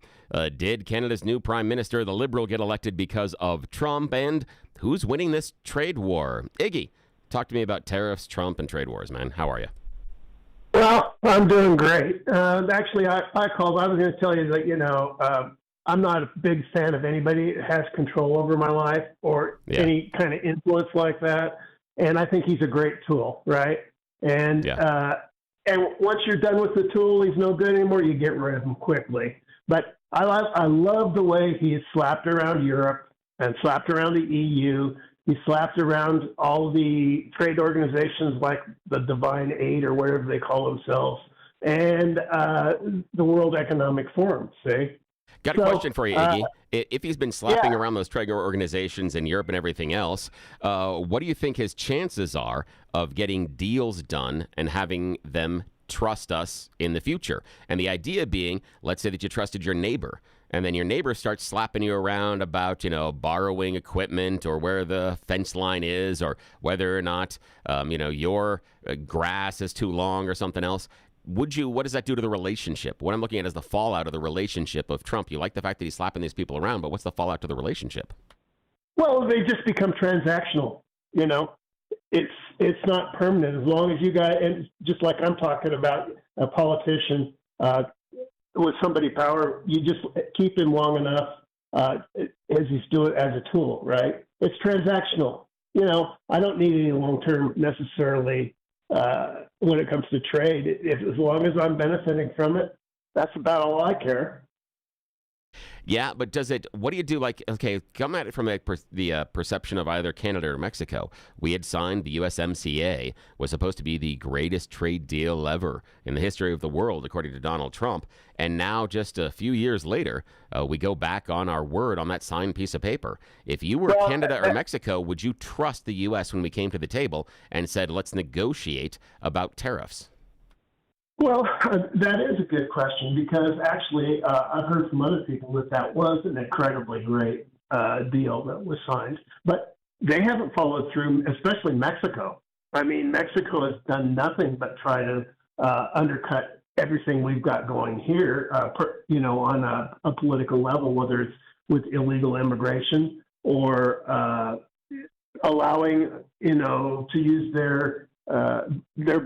Did Canada's new Prime Minister, the Liberal, get elected because of Trump? And who's winning this trade war? Iggy, talk to me about tariffs, Trump, and trade wars, man. How are you? Well, I'm doing great. Actually, I called. I was going to tell you that, I'm not a big fan of anybody that has control over my life or any kind of influence like that. And I think he's a great tool, right? And and once you're done with the tool, he's no good anymore. You get rid of him quickly. But I love the way he slapped around Europe and slapped around the EU. He slapped around all the trade organizations like the Divine Aid or whatever they call themselves, and the World Economic Forum, see? Got a question for you, Iggy. If he's been slapping around those trade organizations in Europe and everything else, what do you think his chances are of getting deals done and having them trust us in the future? And the idea being, let's say that you trusted your neighbor, and then your neighbor starts slapping you around about, borrowing equipment or where the fence line is or whether or not, your grass is too long or something else. What does that do to the relationship? What I'm looking at is the fallout of the relationship of Trump. You like the fact that he's slapping these people around, but what's the fallout to the relationship? Well, they just become transactional. It's not permanent. As long as you guys, and just like I'm talking about a politician with somebody power, you just keep him long enough as he's doing as a tool, right? It's transactional. I don't need any long-term necessarily. When it comes to trade, as long as I'm benefiting from it, that's about all I care. Yeah, but what do you do? Come at it from the perception of either Canada or Mexico. We had signed the USMCA, was supposed to be the greatest trade deal ever in the history of the world, according to Donald Trump. And now, just a few years later, we go back on our word on that signed piece of paper. If you were Canada or Mexico, would you trust the U.S. when we came to the table and said, let's negotiate about tariffs? Well, that is a good question because actually I've heard from other people that was an incredibly great deal that was signed, but they haven't followed through, especially Mexico. I mean, Mexico has done nothing but try to undercut everything we've got going here, on a political level, whether it's with illegal immigration or allowing, to use their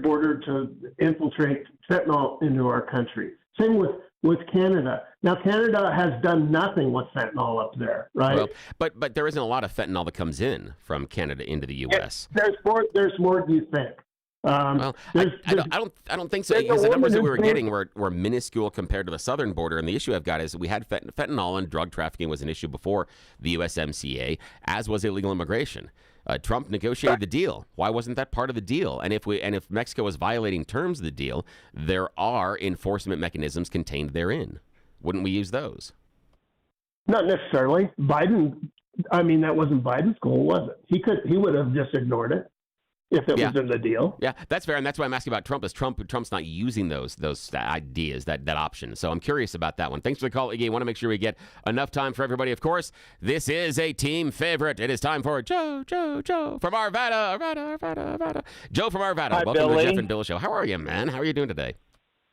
border to infiltrate fentanyl into our country. Same with Canada. Now, Canada has done nothing with fentanyl up there, right? Well, but there isn't a lot of fentanyl that comes in from Canada into the U.S. There's more than you think. I don't think so. Because the numbers that we were getting were minuscule compared to the southern border. And the issue I've got is we had fentanyl and drug trafficking was an issue before the USMCA, as was illegal immigration. Trump negotiated the deal. Why wasn't that part of the deal? And if Mexico was violating terms of the deal, there are enforcement mechanisms contained therein. Wouldn't we use those? Not necessarily. That wasn't Biden's goal, was it? He would have just ignored it. if it was in the deal. Yeah, that's fair, and that's why I'm asking about Trump. Is Trump's not using those ideas, that option. So I'm curious about that one. Thanks for the call, Iggy. I want to make sure we get enough time for everybody. Of course, this is a team favorite. It is time for Joe from Arvada. Joe from Arvada. Hi, Welcome Billy. to the Jeff and Bill Show. How are you, man? How are you doing today?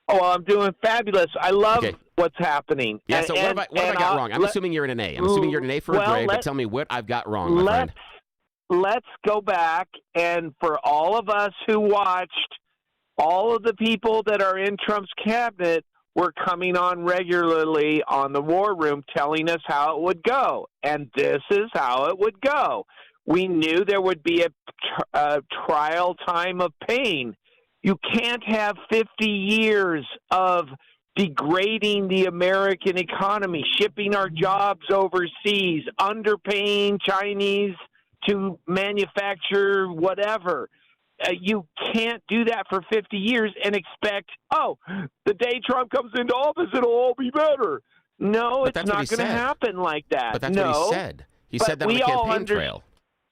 Oh, I'm doing fabulous. I love what's happening. Yeah. So what have I got wrong? I'm assuming you're in an A. I'm assuming you're in an A for a grade. But tell me what I've got wrong, my friend. Let's go back, and for all of us who watched, all of the people that are in Trump's cabinet were coming on regularly on the War Room telling us how it would go, and this is how it would go. We knew there would be a trial time of pain. You can't have 50 years of degrading the American economy, shipping our jobs overseas, underpaying Chinese to manufacture whatever. You can't do that for 50 years and expect, the day Trump comes into office, it'll all be better. No, it's not going to happen like that. But that's what he said. He said that on the campaign trail.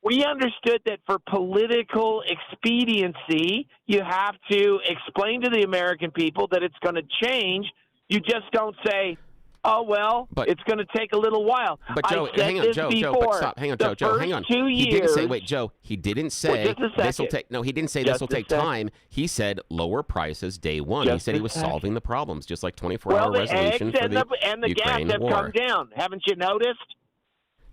We understood that for political expediency, you have to explain to the American people that it's going to change. You just don't say, it's going to take a little while. But Joe, hang on, Joe, but stop. Hang on, Joe, hang on. 2 years. He didn't say, Joe, he didn't say this will take, he didn't say this will take time. He said lower prices day one. He said he was solving the problems, just like 24-hour resolution for the and the Ukraine gas have war. come down. Haven't you noticed?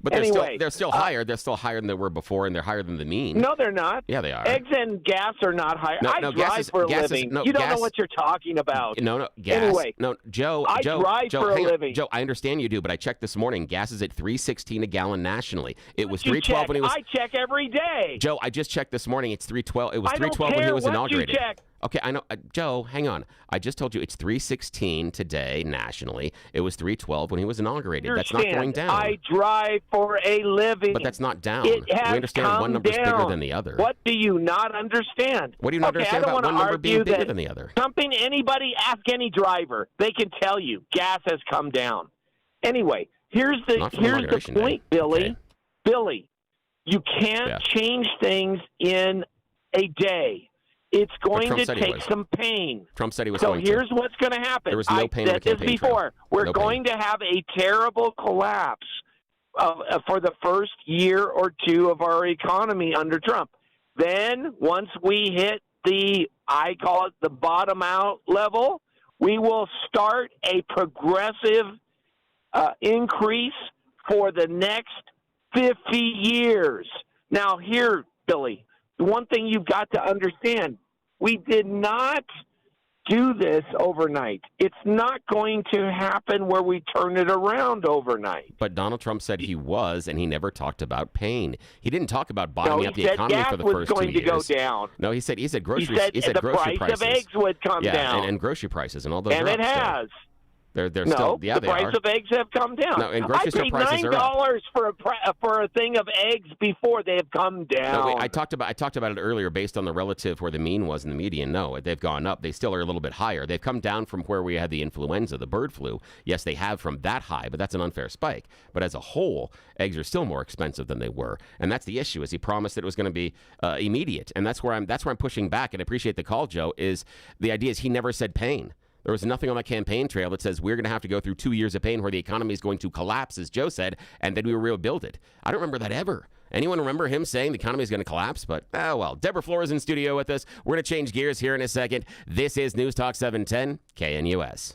But they're still higher. They're still higher than they were before, and they're higher than the mean. No, they're not. Yeah, they are. Eggs and gas are not higher. I drive for a living. You don't know what you're talking about. Gas. Anyway, Joe, I drive for a living. Joe, I understand you do, but I checked this morning. Gas is at $3.16 a gallon nationally. It was $3.12 when he was. I check every day. Joe, I just checked this morning. It's $3.12. It was $3.12 when he was inaugurated. You check. Okay, I know. Joe, hang on. I just told you it's $3.16 today nationally. It was $3.12 when he was inaugurated. That's not going down. I drive for a living. But that's not down. We understand one number is bigger than the other. What do you not understand? What do you not understand about one number being bigger than the other? Something ask any driver. They can tell you gas has come down. Anyway, here's the point, Billy. Okay. Billy, you can't change things in a day. It's going to take some pain. Trump said he was going to. So here's what's going to happen. There was no pain on the campaign trail. Before. We're going to have a terrible collapse for the first year or two of our economy under Trump. Then once we hit I call it the bottom out level, we will start a progressive increase for the next 50 years. Now here, Billy, the one thing you've got to understand, we did not do this overnight. It's not going to happen where we turn it around overnight. But Donald Trump said he was, and he never talked about pain. He didn't talk about bottoming up the economy for the first 2 years. He said gas was going to go down. No, he said groceries. He said the grocery price prices. of eggs would come down. And grocery prices and all those. And it has. They're still, the price of eggs have come down. No, and grocery store prices are up. I paid $9 for a thing of eggs before. They have come down. No, wait, I talked about it earlier based on the relative where the mean was in the median. No, they've gone up. They still are a little bit higher. They've come down from where we had the influenza, the bird flu. Yes, they have from that high, but that's an unfair spike. But as a whole, eggs are still more expensive than they were, and that's the issue. Is he promised that it was going to be immediate, and that's where I'm pushing back. And I appreciate the call, Joe. Is the idea is he never said pain. There was nothing on the campaign trail that says we're going to have to go through 2 years of pain where the economy is going to collapse, as Joe said, and then we will rebuild it. I don't remember that ever. Anyone remember him saying the economy is going to collapse? But, well. Deborah Flora is in studio with us. We're going to change gears here in a second. This is News Talk 710 KNUS.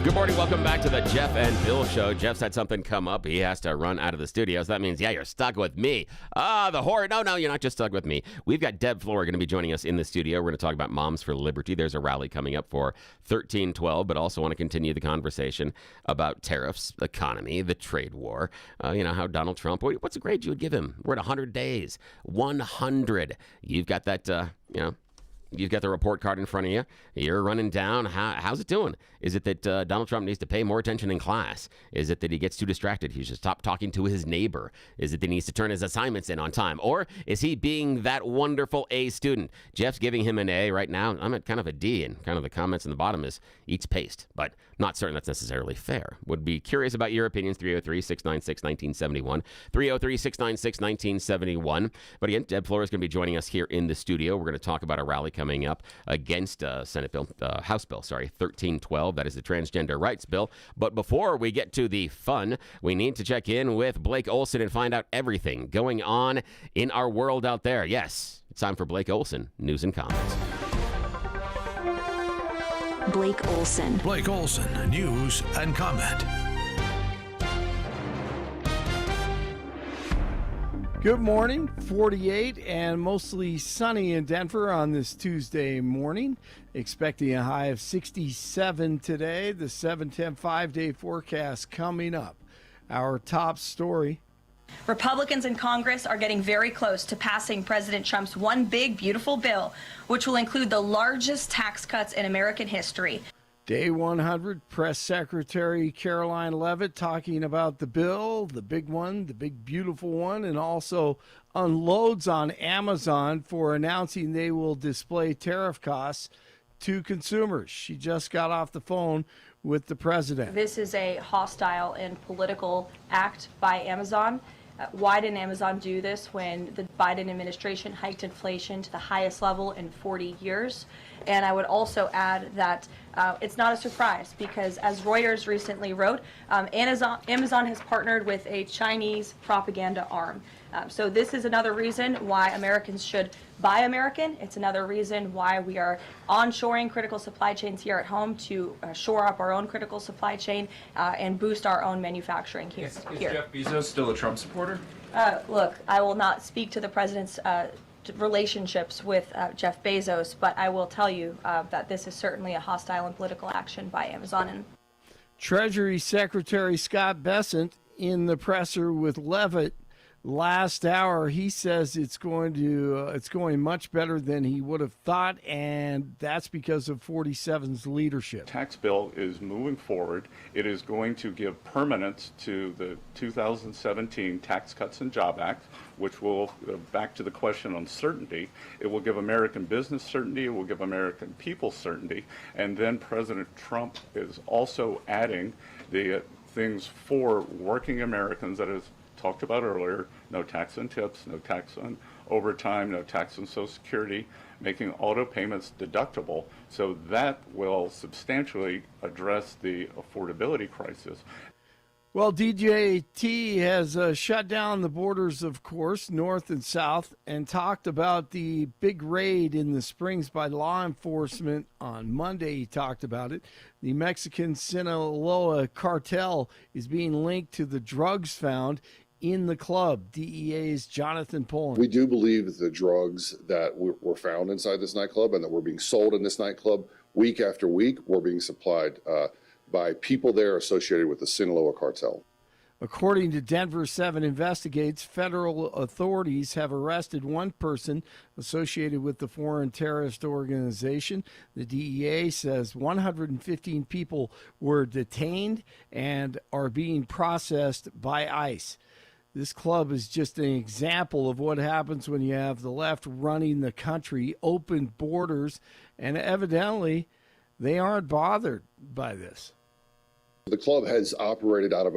Good morning. Welcome back to the Jeff and Bill Show. Jeff's had something come up. He has to run out of the studio. So that means, yeah, you're stuck with me. The horror. No, you're not just stuck with me. We've got Deb Flora going to be joining us in the studio. We're going to talk about Moms for Liberty. There's a rally coming up for 1312, but also want to continue the conversation about tariffs, economy, the trade war. How Donald Trump, what's a grade you would give him? We're at 100 days. 100. You've got that, You've got the report card in front of you. You're running down. How's it doing? Is it that Donald Trump needs to pay more attention in class? Is it that he gets too distracted? He should stop talking to his neighbor? Is it that he needs to turn his assignments in on time? Or is he being that wonderful A student? Jeff's giving him an A right now. I'm at kind of a D, and kind of the comments in the bottom is eats paste, but not certain that's necessarily fair. Would be curious about your opinions. 303-696-1971. 303-696-1971. But again, Deb Flora is going to be joining us here in the studio. We're going to talk about a rally coming up against House Bill 1312. That is the transgender rights bill. But before we get to the fun, we need to check in with Blake Olson and find out everything going on in our world out there. Yes, it's time for Blake Olson, News and Comments. Blake Olson. Blake Olson, News and Comment. Good morning, 48 and mostly sunny in Denver on this Tuesday morning. Expecting a high of 67 today. The 7-10 5-day forecast coming up. Our top story. Republicans in Congress are getting very close to passing President Trump's one big, beautiful bill, which will include the largest tax cuts in American history. Day 100, Press Secretary Caroline Leavitt talking about the bill, the big one, the big, beautiful one, and also unloads on Amazon for announcing they will display tariff costs to consumers. She just got off the phone with the president. This is a hostile and political act by Amazon. Why didn't Amazon do this when the Biden administration hiked inflation to the highest level in 40 years? And I would also add that it's not a surprise because, as Reuters recently wrote, Amazon has partnered with a Chinese propaganda arm. So this is another reason why Americans should buy American. It's another reason why we are onshoring critical supply chains here at home to shore up our own critical supply chain and boost our own manufacturing here. Is Jeff Bezos still a Trump supporter? Look, I will not speak to the president's relationships with Jeff Bezos, but I will tell you that this is certainly a hostile and political action by Amazon. Treasury Secretary Scott Bessent in the presser with Leavitt last hour. He says it's going much better than he would have thought, and that's because of 47's leadership. Tax bill is moving forward. It is going to give permanence to the 2017 Tax Cuts and Job Act, which will, back to the question on certainty, it will give American business certainty, it will give American people certainty, and then President Trump is also adding the things for working Americans that is talked about earlier: no tax on tips, no tax on overtime, no tax on Social Security, making auto payments deductible. So that will substantially address the affordability crisis. Well, DJT has shut down the borders, of course, north and south, and talked about the big raid in the Springs by law enforcement on Monday. He talked about it. The Mexican Sinaloa cartel is being linked to the drugs found in the club. DEA's Jonathan Poland. We do believe that the drugs that were found inside this nightclub and that were being sold in this nightclub week after week were being supplied by people there associated with the Sinaloa cartel. According to Denver 7 Investigates, federal authorities have arrested one person associated with the foreign terrorist organization. The DEA says 115 people were detained and are being processed by ICE. This club is just an example of what happens when you have the left running the country, open borders, and evidently they aren't bothered by this. The club has operated out of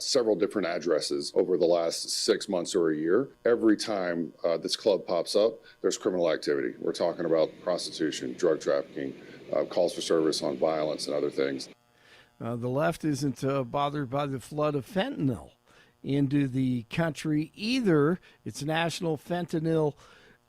several different addresses over the last 6 months or a year. Every time this club pops up, there's criminal activity. We're talking about prostitution, drug trafficking, calls for service on violence and other things. The left isn't bothered by the flood of fentanyl into the country either. It's National Fentanyl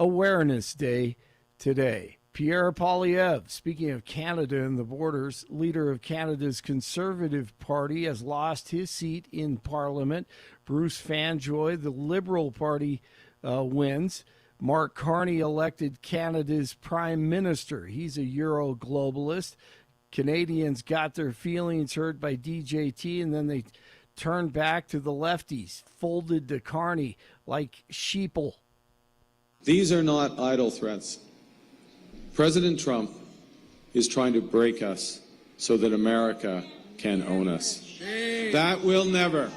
Awareness Day today. Pierre Poilievre, speaking of Canada and the borders, leader of Canada's Conservative Party, has lost his seat in Parliament. Bruce Fanjoy, the Liberal Party, wins. Mark Carney elected Canada's Prime Minister. He's a Euro-globalist. Canadians got their feelings hurt by DJT, and then they turned back to the lefties, folded to Carney like sheeple. These are not idle threats. President Trump is trying to break us so that America can own us. That will never,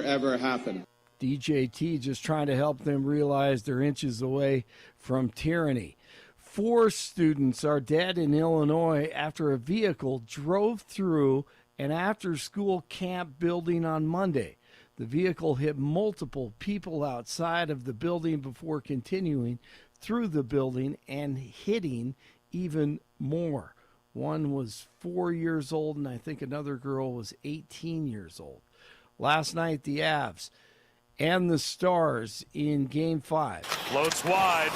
ever happen. DJT just trying to help them realize they're inches away from tyranny. 4 students are dead in Illinois after a vehicle drove through an after-school camp building on Monday. The vehicle hit multiple people outside of the building before continuing through the building and hitting even more. One was 4 years old, and I think another girl was 18 years old. Last night, the Avs and the Stars in Game 5. Floats wide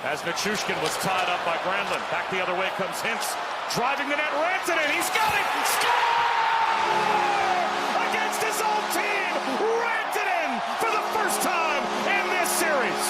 as Nichushkin was tied up by Granlund. Back the other way comes Hintz. Driving the net, Rantanen, he's got it! Score! Against his old team! Rantanen for the first time in this series!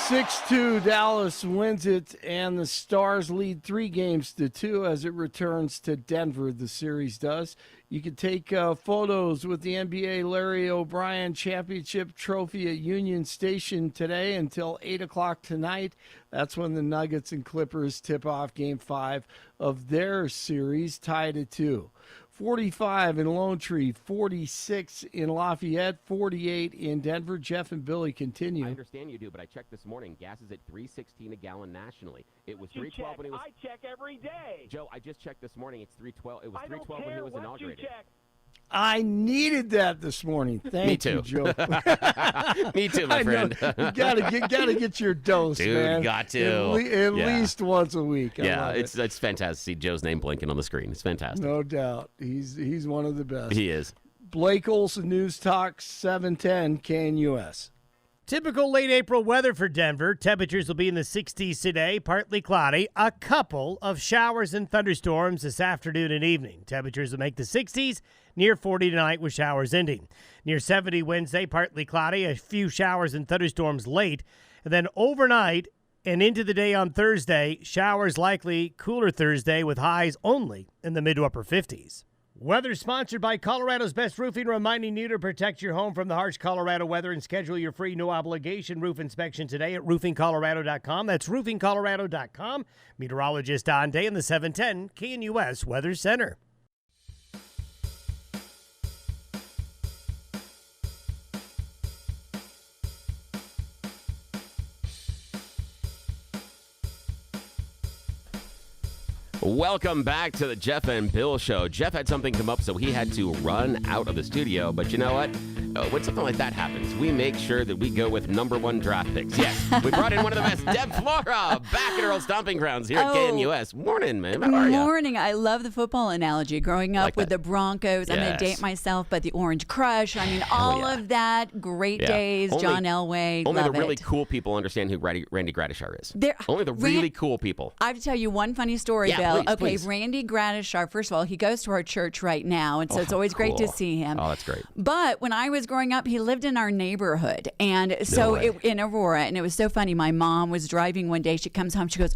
6-2, Dallas wins it, and the Stars lead 3-2 as it returns to Denver, the series does. You can take photos with the NBA Larry O'Brien Championship Trophy at Union Station today until 8 o'clock tonight. That's when the Nuggets and Clippers tip off Game 5 of their series, tied at 2. 45 in Lone Tree, 46 in Lafayette, 48 in Denver. Jeff and Billy continue. I understand you do, but I checked this morning. Gas is at $3.16 a gallon nationally. It was $3.12 when it was. I check every day. Joe, I just checked this morning. It's $3.12. It was $3.12 when he was inaugurated. I needed that this morning. Thank you, Joe. Me too, my friend. You gotta get your dose, dude, man. Got to. At least once a week. It's fantastic to see Joe's name blinking on the screen. It's fantastic. No doubt. He's one of the best. He is. Blake Olson, News Talk 710 KNUS. Typical late April weather for Denver. Temperatures will be in the 60s today, partly cloudy. A couple of showers and thunderstorms this afternoon and evening. Temperatures will make the 60s, near 40 tonight with showers ending. Near 70 Wednesday, partly cloudy. A few showers and thunderstorms late. And then overnight and into the day on Thursday, showers likely, cooler Thursday with highs only in the mid to upper 50s. Weather sponsored by Colorado's Best Roofing, reminding you to protect your home from the harsh Colorado weather and schedule your free no-obligation roof inspection today at roofingcolorado.com. That's roofingcolorado.com. Meteorologist Don Day in the 710 KNUS Weather Center. Welcome back to the Jeff and Bill Show. Jeff had something come up, so he had to run out of the studio. But you know what? When something like that happens, we make sure that we go with #1 draft picks. Yes, we brought in one of the best, Deb Flora, back at her old stomping grounds here at KNUS. Morning, man. How are you? Morning. I love the football analogy. Growing up with the Broncos, I'm going to date myself, but the Orange Crush. I mean, all of that. Great days. John Elway. Only love the really it. cool people understand who Randy Gradishar is. Only the really cool people. I have to tell you one funny story, Bill. Please, okay, please. Randy Gradishar, first of all, he goes to our church right now, and so it's always great to see him. Oh, that's great. But when I was growing up, he lived in our neighborhood, and so in Aurora, and it was so funny. My mom was driving one day. She comes home. She goes,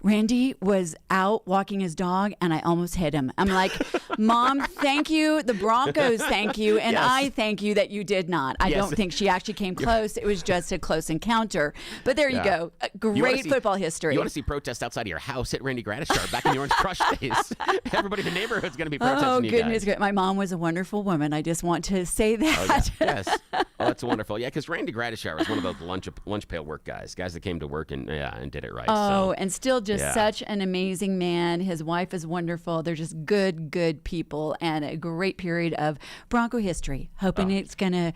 Randy was out walking his dog, and I almost hit him. I'm like, Mom, thank you. The Broncos, thank you. And I thank you that you did not. I don't think she actually came close. It was just a close encounter. But there you go. Great football history. You want to see protests outside of your house? Hit Randy Gradishar back in the Orange Crush days. Everybody in the neighborhood's going to be protesting you guys. Goodness. My mom was a wonderful woman. I just want to say that. Yes. Oh, that's wonderful. Yeah, because Randy Gradishar was one of those lunch pail work guys that came to work and did it right. And still just such an amazing man. His wife is wonderful. They're just good people, and a great period of Bronco history. Hoping it's gonna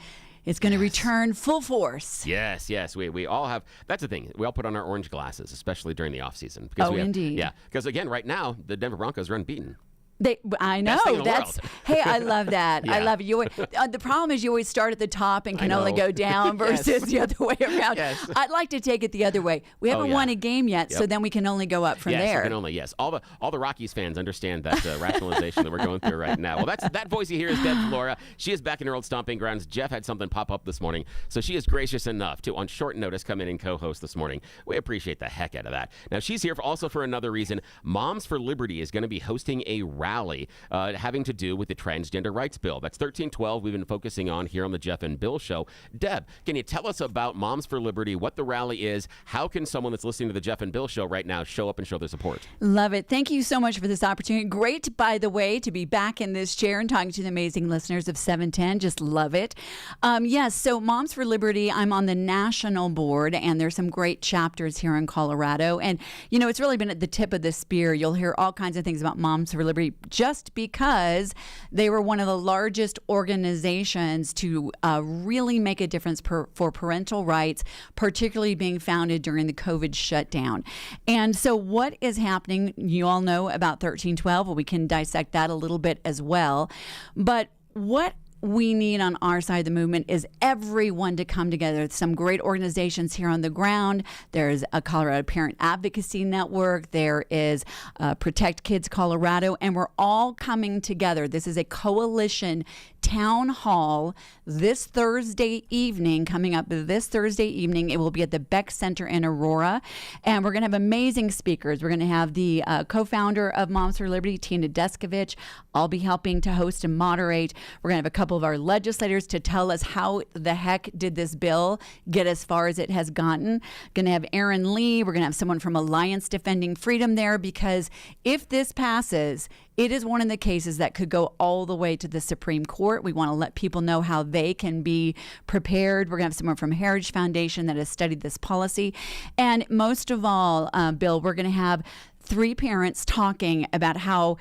return full force. Yes. We all have. That's the thing. We all put on our orange glasses, especially during the off season. Indeed. Yeah, because again, right now the Denver Broncos are unbeaten. I know. Best thing in the world. Hey, I love that. I Yeah. love it. The problem is you always start at the top and can I only know. go down versus Yes. the other way around. Yes. I'd like to take it the other way. We haven't yeah. won a game yet, so Yep. then we can only go up from yes, there. we can only, yes. All the Rockies fans understand that rationalization that we're going through right now. Well, that voice you hear is Flora. She is back in her old stomping grounds. Jeff had something pop up this morning, so she is gracious enough to, on short notice, come in and co-host this morning. We appreciate the heck out of that. Now, she's here also for another reason. Moms for Liberty is going to be hosting a rally having to do with the transgender rights bill. That's 1312 we've been focusing on here on the Jeff and Bill Show. Deb, can you tell us about Moms for Liberty, what the rally is? How can someone that's listening to the Jeff and Bill Show right now show up and show their support? Love it. Thank you so much for this opportunity. Great, by the way, to be back in this chair and talking to the amazing listeners of 710. Just love it. Yes, so Moms for Liberty, I'm on the national board, and there's some great chapters here in Colorado. And, you know, it's really been at the tip of the spear. You'll hear all kinds of things about Moms for Liberty just because they were one of the largest organizations to really make a difference for parental rights, particularly being founded during the COVID shutdown. And so what is happening, you all know about 1312. Well, we can dissect that a little bit as well. But what we need on our side of the movement is everyone to come together. Some great organizations here on the ground. There's a Colorado Parent Advocacy Network. There is Protect Kids Colorado, and we're all coming together. This is a coalition town hall this Thursday evening, coming up this Thursday evening. It will be at the Beck Center in Aurora, and we're going to have amazing speakers. We're going to have the co-founder of Moms for Liberty, Tina Deskovich. I'll be helping to host and moderate. We're going to have a couple of our legislators to tell us how the heck did this bill get as far as it has gotten. Going to have Aaron Lee. We're going to have someone from Alliance Defending Freedom there, because if this passes, it is one of the cases that could go all the way to the Supreme Court. We want to let people know how they can be prepared. We're going to have someone from Heritage Foundation that has studied this policy. And most of all, Bill, we're going to have 3 parents talking about how,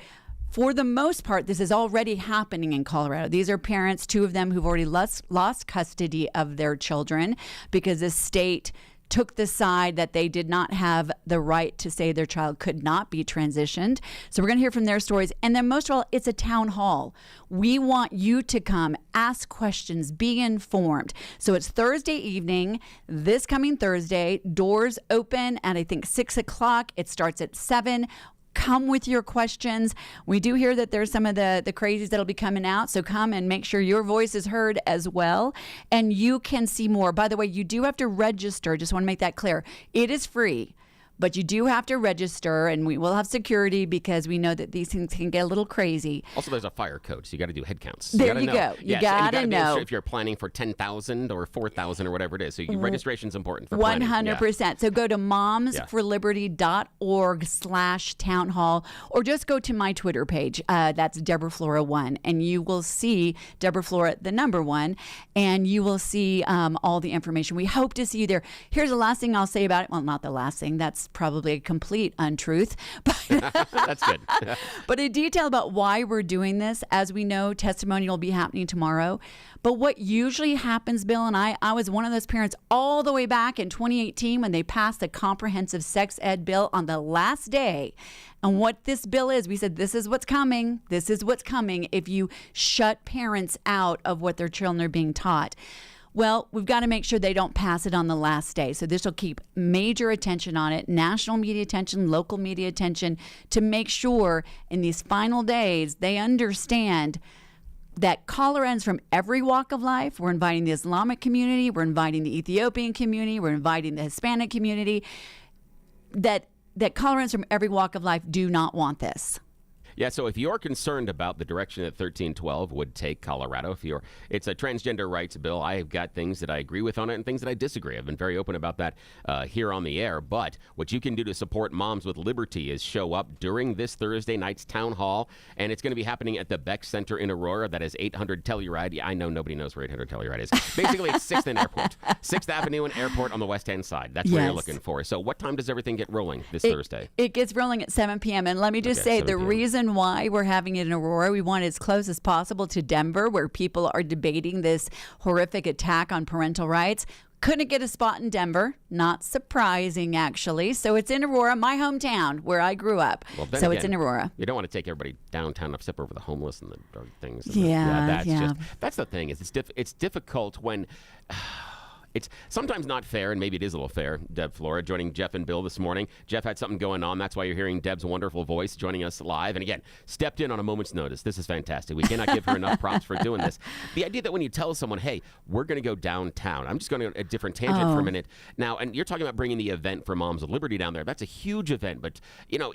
for the most part, this is already happening in Colorado. These are parents, 2 of them who've already lost custody of their children because the state took the side that they did not have the right to say their child could not be transitioned. So we're going to hear from their stories. And then most of all, it's a town hall. We want you to come, ask questions, be informed. So it's Thursday evening, this coming Thursday. Doors open at, I think, 6 o'clock. It starts at 7. Come with your questions. We do hear that there's some of the crazies that'll be coming out, so come and make sure your voice is heard as well. And you can see more. By the way, you do have to register. Just want to make that clear. It is free, but you do have to register, and we will have security because we know that these things can get a little crazy. Also, there's a fire code, so you got to do head counts. There you go. You got to know. If you're planning for 10,000 or 4,000 or whatever it is. So registration's important for 100%. planning. Yeah. So go to momsforliberty.org/town hall, or just go to my Twitter page. That's Deborah Flora 1, and you will see Deborah Flora, the number 1, and you will see all the information. We hope to see you there. Here's the last thing I'll say about it. Well, not the last thing. That's probably a complete untruth. That's good. But a detail about why we're doing this. As we know, testimony will be happening tomorrow. But what usually happens, Bill, and I was one of those parents all the way back in 2018 when they passed the comprehensive sex ed bill on the last day. And what this bill is, we said, this is what's coming. This is what's coming if you shut parents out of what their children are being taught. Well, we've got to make sure they don't pass it on the last day. So this will keep major attention on it, national media attention, local media attention, to make sure in these final days they understand that Coloradans from every walk of life, we're inviting the Islamic community, we're inviting the Ethiopian community, we're inviting the Hispanic community, that Coloradans from every walk of life do not want this. Yeah, so if you're concerned about the direction that 1312 would take Colorado, it's a transgender rights bill. I've got things that I agree with on it and things that I disagree. I've been very open about that here on the air. But what you can do to support Moms with Liberty is show up during this Thursday night's town hall, and it's going to be happening at the Beck Center in Aurora. That is 800 Telluride. Yeah, I know nobody knows where 800 Telluride is. Basically, it's 6th and Airport. 6th Avenue and Airport on the west-hand side. That's where you're looking for. So what time does everything get rolling this Thursday? It gets rolling at 7 p.m. And let me just say, the reason why we're having it in Aurora, we want it as close as possible to Denver, where people are debating this horrific attack on parental rights. Couldn't get a spot in Denver. Not surprising, actually. So it's in Aurora, my hometown, where I grew up. Well, then so again, it's in Aurora. You don't want to take everybody downtown except over the homeless and the drug things. And that's the thing. Is it's difficult when. It's sometimes not fair, and maybe it is a little fair. Deb, Flora, joining Jeff and Bill this morning. Jeff had something going on. That's why you're hearing Deb's wonderful voice joining us live. And again, stepped in on a moment's notice. This is fantastic. We cannot give her enough props for doing this. The idea that when you tell someone, hey, we're going to go downtown. I'm just going to go a different tangent for a minute. Now, and you're talking about bringing the event for Moms of Liberty down there. That's a huge event. But,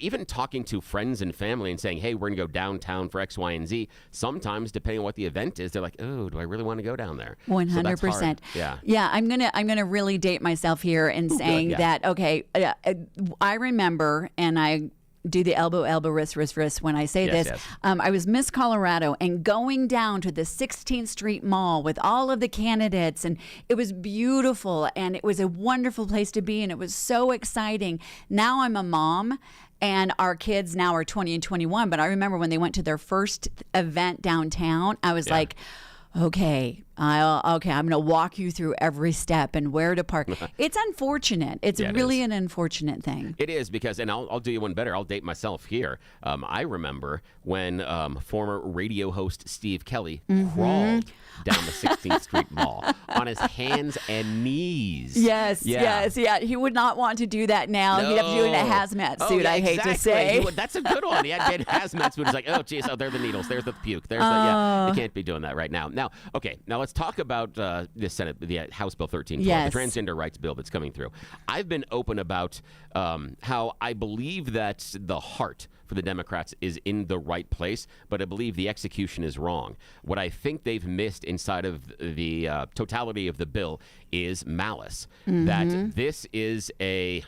even talking to friends and family and saying, hey, we're going to go downtown for X, Y, and Z, sometimes, depending on what the event is, they're like, oh, do I really want to go down there? 100%. Yeah. I'm gonna really date myself here in saying that. Okay, I remember, and I do the elbow, wrist when I say this. Yes. I was Miss Colorado, and going down to the 16th Street Mall with all of the candidates, and it was beautiful, and it was a wonderful place to be, and it was so exciting. Now I'm a mom. And our kids now are 20 and 21. But I remember when they went to their first event downtown, I was like, okay, I'm going to walk you through every step and where to park. It's unfortunate. It's really an unfortunate thing. It is because, and I'll do you one better. I'll date myself here. I remember when former radio host Steve Kelly crawled down the 16th Street Mall on his hands and knees. Yes. He would not want to do that now. No. He'd have to do it in a hazmat suit, I hate to say. That's a good one. He had to get a hazmat suit. He's like, oh, geez, there are the needles. There's the puke. There's you can't be doing that right now. Now, let's talk about the House Bill 1312, the transgender rights bill that's coming through. I've been open about how I believe that the heart for the Democrats is in the right place, but I believe the execution is wrong. What I think they've missed inside of the totality of the bill is malice. That this is a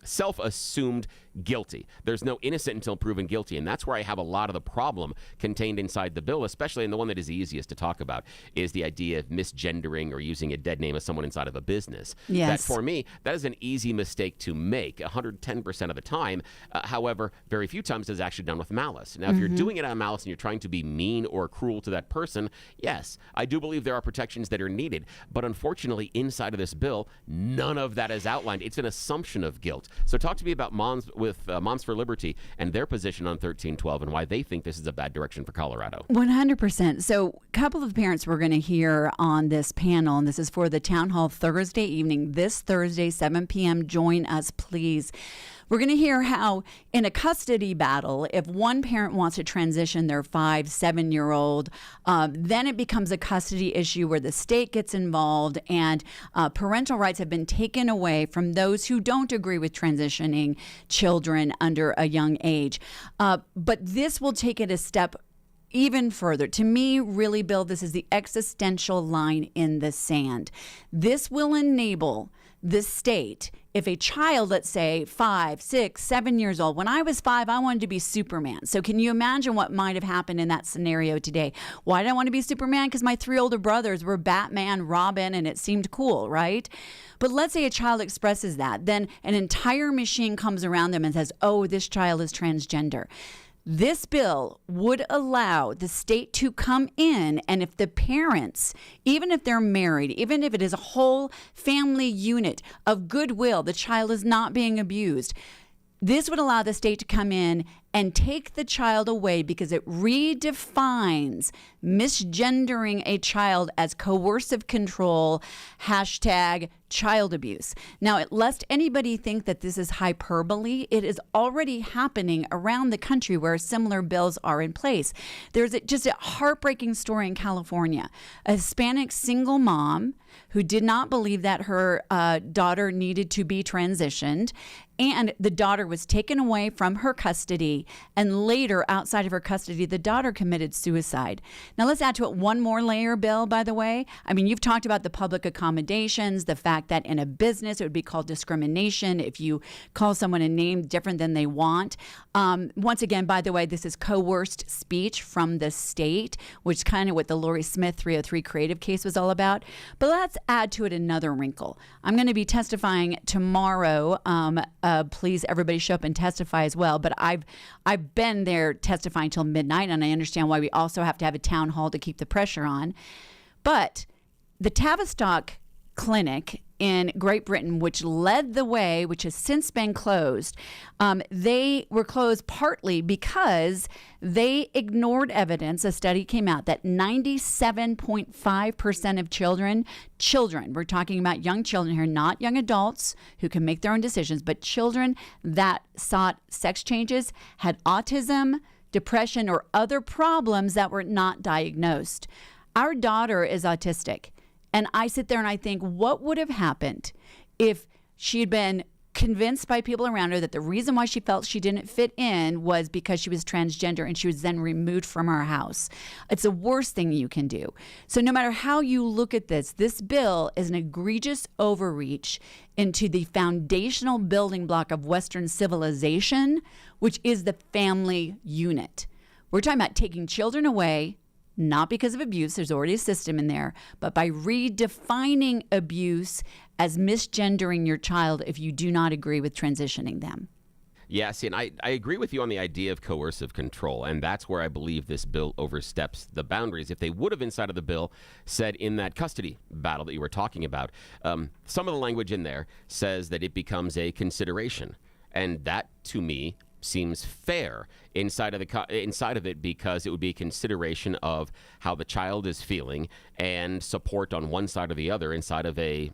self-assumed guilty. There's no innocent until proven guilty, and that's where I have a lot of the problem contained inside the bill, especially, and the one that is easiest to talk about is the idea of misgendering or using a dead name of someone inside of a business. That for me, that is an easy mistake to make 110% of the time. However, very few times is actually done with malice. Now, if you're doing it out of malice and you're trying to be mean or cruel to that person, yes, I do believe there are protections that are needed, but unfortunately, inside of this bill, none of that is outlined. It's an assumption of guilt. So talk to me about Moms for Liberty and their position on 1312 and why they think this is a bad direction for Colorado. 100%. So a couple of parents we're going to hear on this panel, and this is for the town hall Thursday evening, this Thursday, 7 p.m. Join us, please. We're going to hear how in a custody battle, if one parent wants to transition their 5-7-year-old, then it becomes a custody issue where the state gets involved and parental rights have been taken away from those who don't agree with transitioning children under a young age. But this will take it a step even further. To me, really, Bill, this is the existential line in the sand. This will enable the state, if a child, let's say 5, 6, 7 years old, when I was 5, I wanted to be Superman. So can you imagine what might have happened in that scenario today? Why did I want to be Superman? Because my 3 older brothers were Batman, Robin, and it seemed cool, right? But let's say a child expresses that. Then an entire machine comes around them and says, oh, this child is transgender. This bill would allow the state to come in, and if the parents, even if they're married, even if it is a whole family unit of goodwill, the child is not being abused, this would allow the state to come in and take the child away because it redefines misgendering a child as coercive control, #child abuse. Now, lest anybody think that this is hyperbole, it is already happening around the country where similar bills are in place. There's just a heartbreaking story in California. A Hispanic single mom who did not believe that her daughter needed to be transitioned, and the daughter was taken away from her custody, and later, outside of her custody, the daughter committed suicide. Now, let's add to it one more layer, Bill, by the way. I mean, you've talked about the public accommodations, the fact that in a business it would be called discrimination if you call someone a name different than they want. Once again, by the way, this is coerced speech from the state, which is kind of what the Lori Smith 303 creative case was all about. But let's add to it another wrinkle. I'm going to be testifying tomorrow. Please, everybody show up and testify as well. But I've been there testifying till midnight, and I understand why we also have to have a town hall to keep the pressure on. But the Tavistock Clinic in Great Britain, which led the way, which has since been closed. They were closed partly because they ignored evidence. A study came out that 97.5% of children, we're talking about young children here, not young adults who can make their own decisions, but children that sought sex changes had autism, depression, or other problems that were not diagnosed. Our daughter is autistic. And I sit there and I think, what would have happened if she had been convinced by people around her that the reason why she felt she didn't fit in was because she was transgender and she was then removed from our house? It's the worst thing you can do. So no matter how you look at this bill is an egregious overreach into the foundational building block of Western civilization, which is the family unit. We're talking about taking children away, not because of abuse, there's already a system in there, but by redefining abuse as misgendering your child if you do not agree with transitioning them. Yeah, see, and I agree with you on the idea of coercive control, and that's where I believe this bill oversteps the boundaries. If they would have, inside of the bill, said in that custody battle that you were talking about, some of the language in there says that it becomes a consideration, and that, to me, seems fair inside of it, because it would be a consideration of how the child is feeling and support on one side or the other inside of a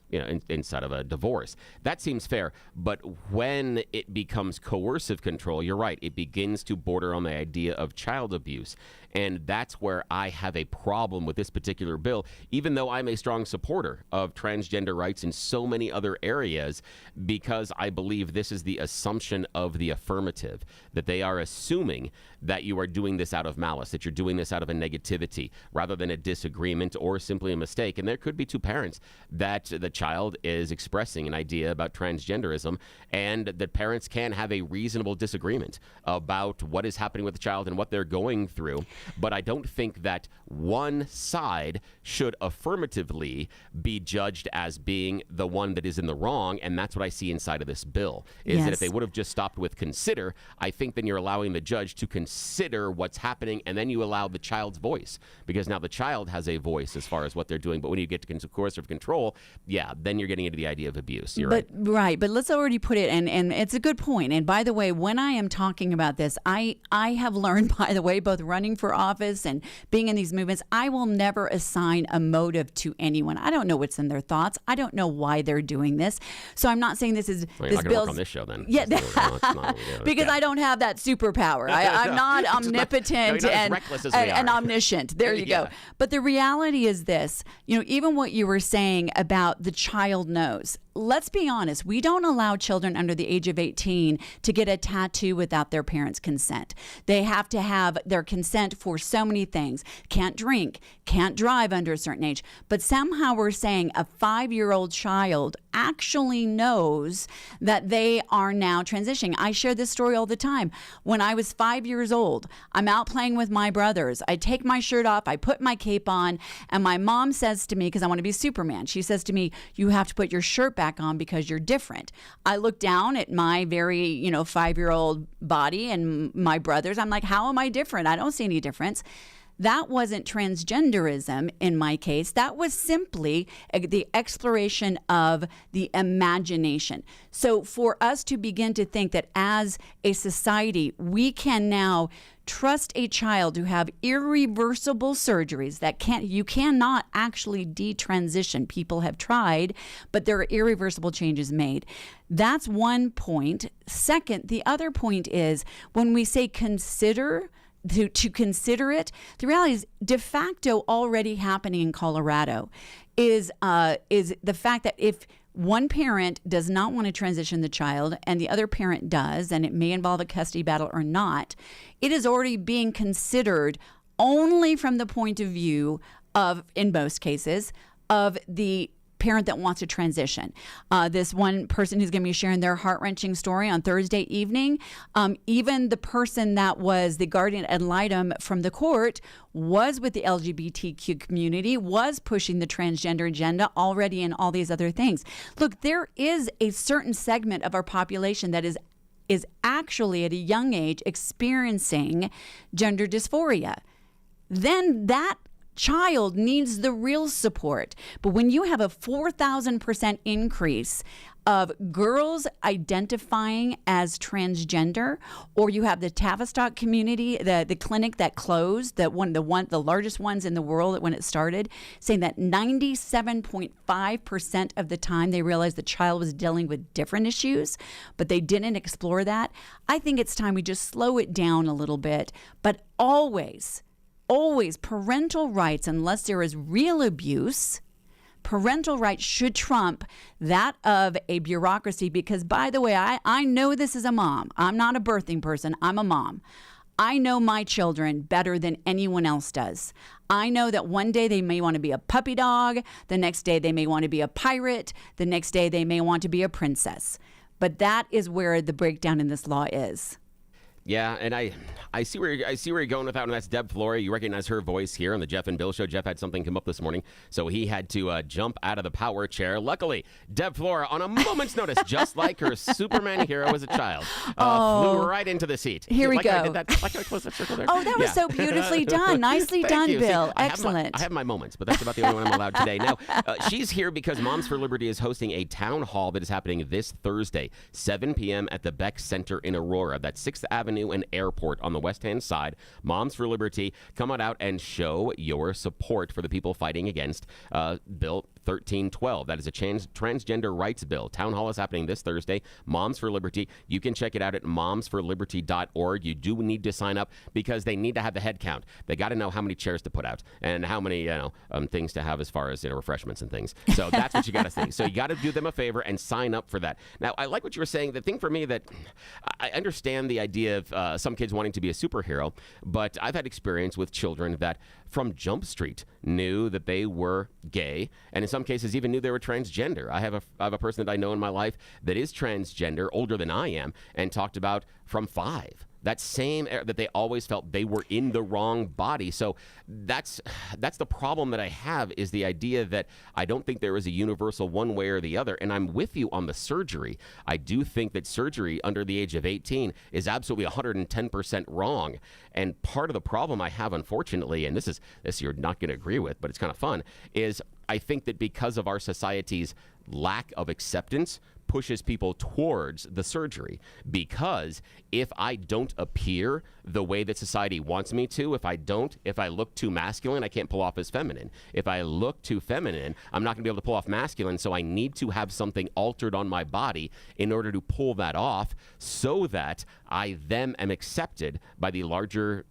divorce. That seems fair. But when it becomes coercive control, you're right, it begins to border on the idea of child abuse. And that's where I have a problem with this particular bill, even though I'm a strong supporter of transgender rights in so many other areas, because I believe this is the assumption of the affirmative, that they are assuming that you are doing this out of malice, that you're doing this out of a negativity rather than a disagreement or simply a mistake. And there could be two parents that the child is expressing an idea about transgenderism, and that parents can have a reasonable disagreement about what is happening with the child and what they're going through. But I don't think that one side should affirmatively be judged as being the one that is in the wrong. And that's what I see inside of this bill, is that if they would have just stopped with consider, I think then you're allowing the judge to consider what's happening, and then you allow the child's voice, because now the child has a voice as far as what they're doing. But when you get to coercive control, yeah, then you're getting into the idea of abuse. You're right. Right, but let's already put it, and it's a good point. And by the way, when I am talking about this, I have learned, by the way, both running for office and being in these movements, I will never assign a motive to anyone. I don't know what's in their thoughts. I don't know why they're doing this. So I'm not saying this is well, this you're not gonna work on this show then. Yeah, because I don't have that superpower. I'm not omnipotent and omniscient. There you go. But the reality is this, even what you were saying about the child knows. Let's be honest, we don't allow children under the age of 18 to get a tattoo without their parents' consent. They have to have their consent for so many things. Can't drink, can't drive under a certain age. But somehow we're saying a 5-year-old child actually knows that they are now transitioning. I share this story all the time. When I was 5 years old, I'm out playing with my brothers. I take my shirt off, I put my cape on, and my mom says to me, because I want to be Superman, she says to me, you have to put your shirt back on because you're different. I look down at my very, 5-year-old body and my brothers. I'm like, how am I different? I don't see any difference. That wasn't transgenderism in my case. That was simply the exploration of the imagination. So for us to begin to think that as a society, we can now trust a child to have irreversible surgeries that you cannot actually detransition. People have tried, but there are irreversible changes made. That's one point. Second, the other point is when we say consider, to consider it, the reality is de facto already happening in Colorado is the fact that if one parent does not want to transition the child and the other parent does, and it may involve a custody battle or not, it is already being considered only from the point of view of, in most cases, of the parent that wants to transition. This one person who's going to be sharing their heart-wrenching story on Thursday evening, even the person that was the guardian ad litem from the court was with the LGBTQ community, was pushing the transgender agenda already, and all these other things. Look, there is a certain segment of our population that is actually at a young age experiencing gender dysphoria. Then that child needs the real support. But when you have a 4,000% increase of girls identifying as transgender, or you have the Tavistock community, the clinic that closed, the largest ones in the world when it started, saying that 97.5% of the time they realized the child was dealing with different issues, but they didn't explore that. I think it's time we just slow it down a little bit, but always parental rights, unless there is real abuse, parental rights should trump that of a bureaucracy, because, by the way, I know this as a mom. I'm not a birthing person. I'm a mom. I know my children better than anyone else does. I know that one day they may want to be a puppy dog. The next day they may want to be a pirate. The next day they may want to be a princess. But that is where the breakdown in this law is. Yeah, and I see where you're going with that, and that's Deb Flora. You recognize her voice here on the Jeff and Bill Show. Jeff had something come up this morning, so he had to jump out of the power chair. Luckily, Deb Flora, on a moment's notice, just like her Superman hero as a child, flew right into the seat. Here we go. I closed that circle there. Oh, that was so beautifully done. Nicely done, you. Bill. See, Excellent. I have my moments, but that's about the only one I'm allowed today. Now, she's here because Moms for Liberty is hosting a town hall that is happening this Thursday, 7 p.m. at the Beck Center in Aurora. That's 6th Avenue and Airport on the west-hand side. Moms for Liberty, come on out and show your support for the people fighting against Bill 1312. That is a transgender rights bill. Town hall is happening this Thursday. Moms for Liberty. You can check it out at momsforliberty.org. You do need to sign up because they need to have the head count. They got to know how many chairs to put out and how many things to have as far as refreshments and things. So that's what you got to think. So you got to do them a favor and sign up for that. Now, I like what you were saying. The thing for me that I understand the idea of some kids wanting to be a superhero, but I've had experience with children that from Jump Street knew that they were gay, and in some cases even knew they were transgender. I have a person that I know in my life that is transgender, older than I am, and talked about from 5. That same that they always felt they were in the wrong body. So that's the problem that I have, is the idea that I don't think there is a universal one way or the other. And I'm with you on the surgery. I do think that surgery under the age of 18 is absolutely 110% wrong. And part of the problem I have, unfortunately, and this you're not going to agree with, but it's kind of fun, is I think that because of our society's lack of acceptance pushes people towards the surgery. Because if I don't appear the way that society wants me to, if I look too masculine, I can't pull off as feminine. If I look too feminine, I'm not going to be able to pull off masculine, so I need to have something altered on my body in order to pull that off so that I then am accepted by the larger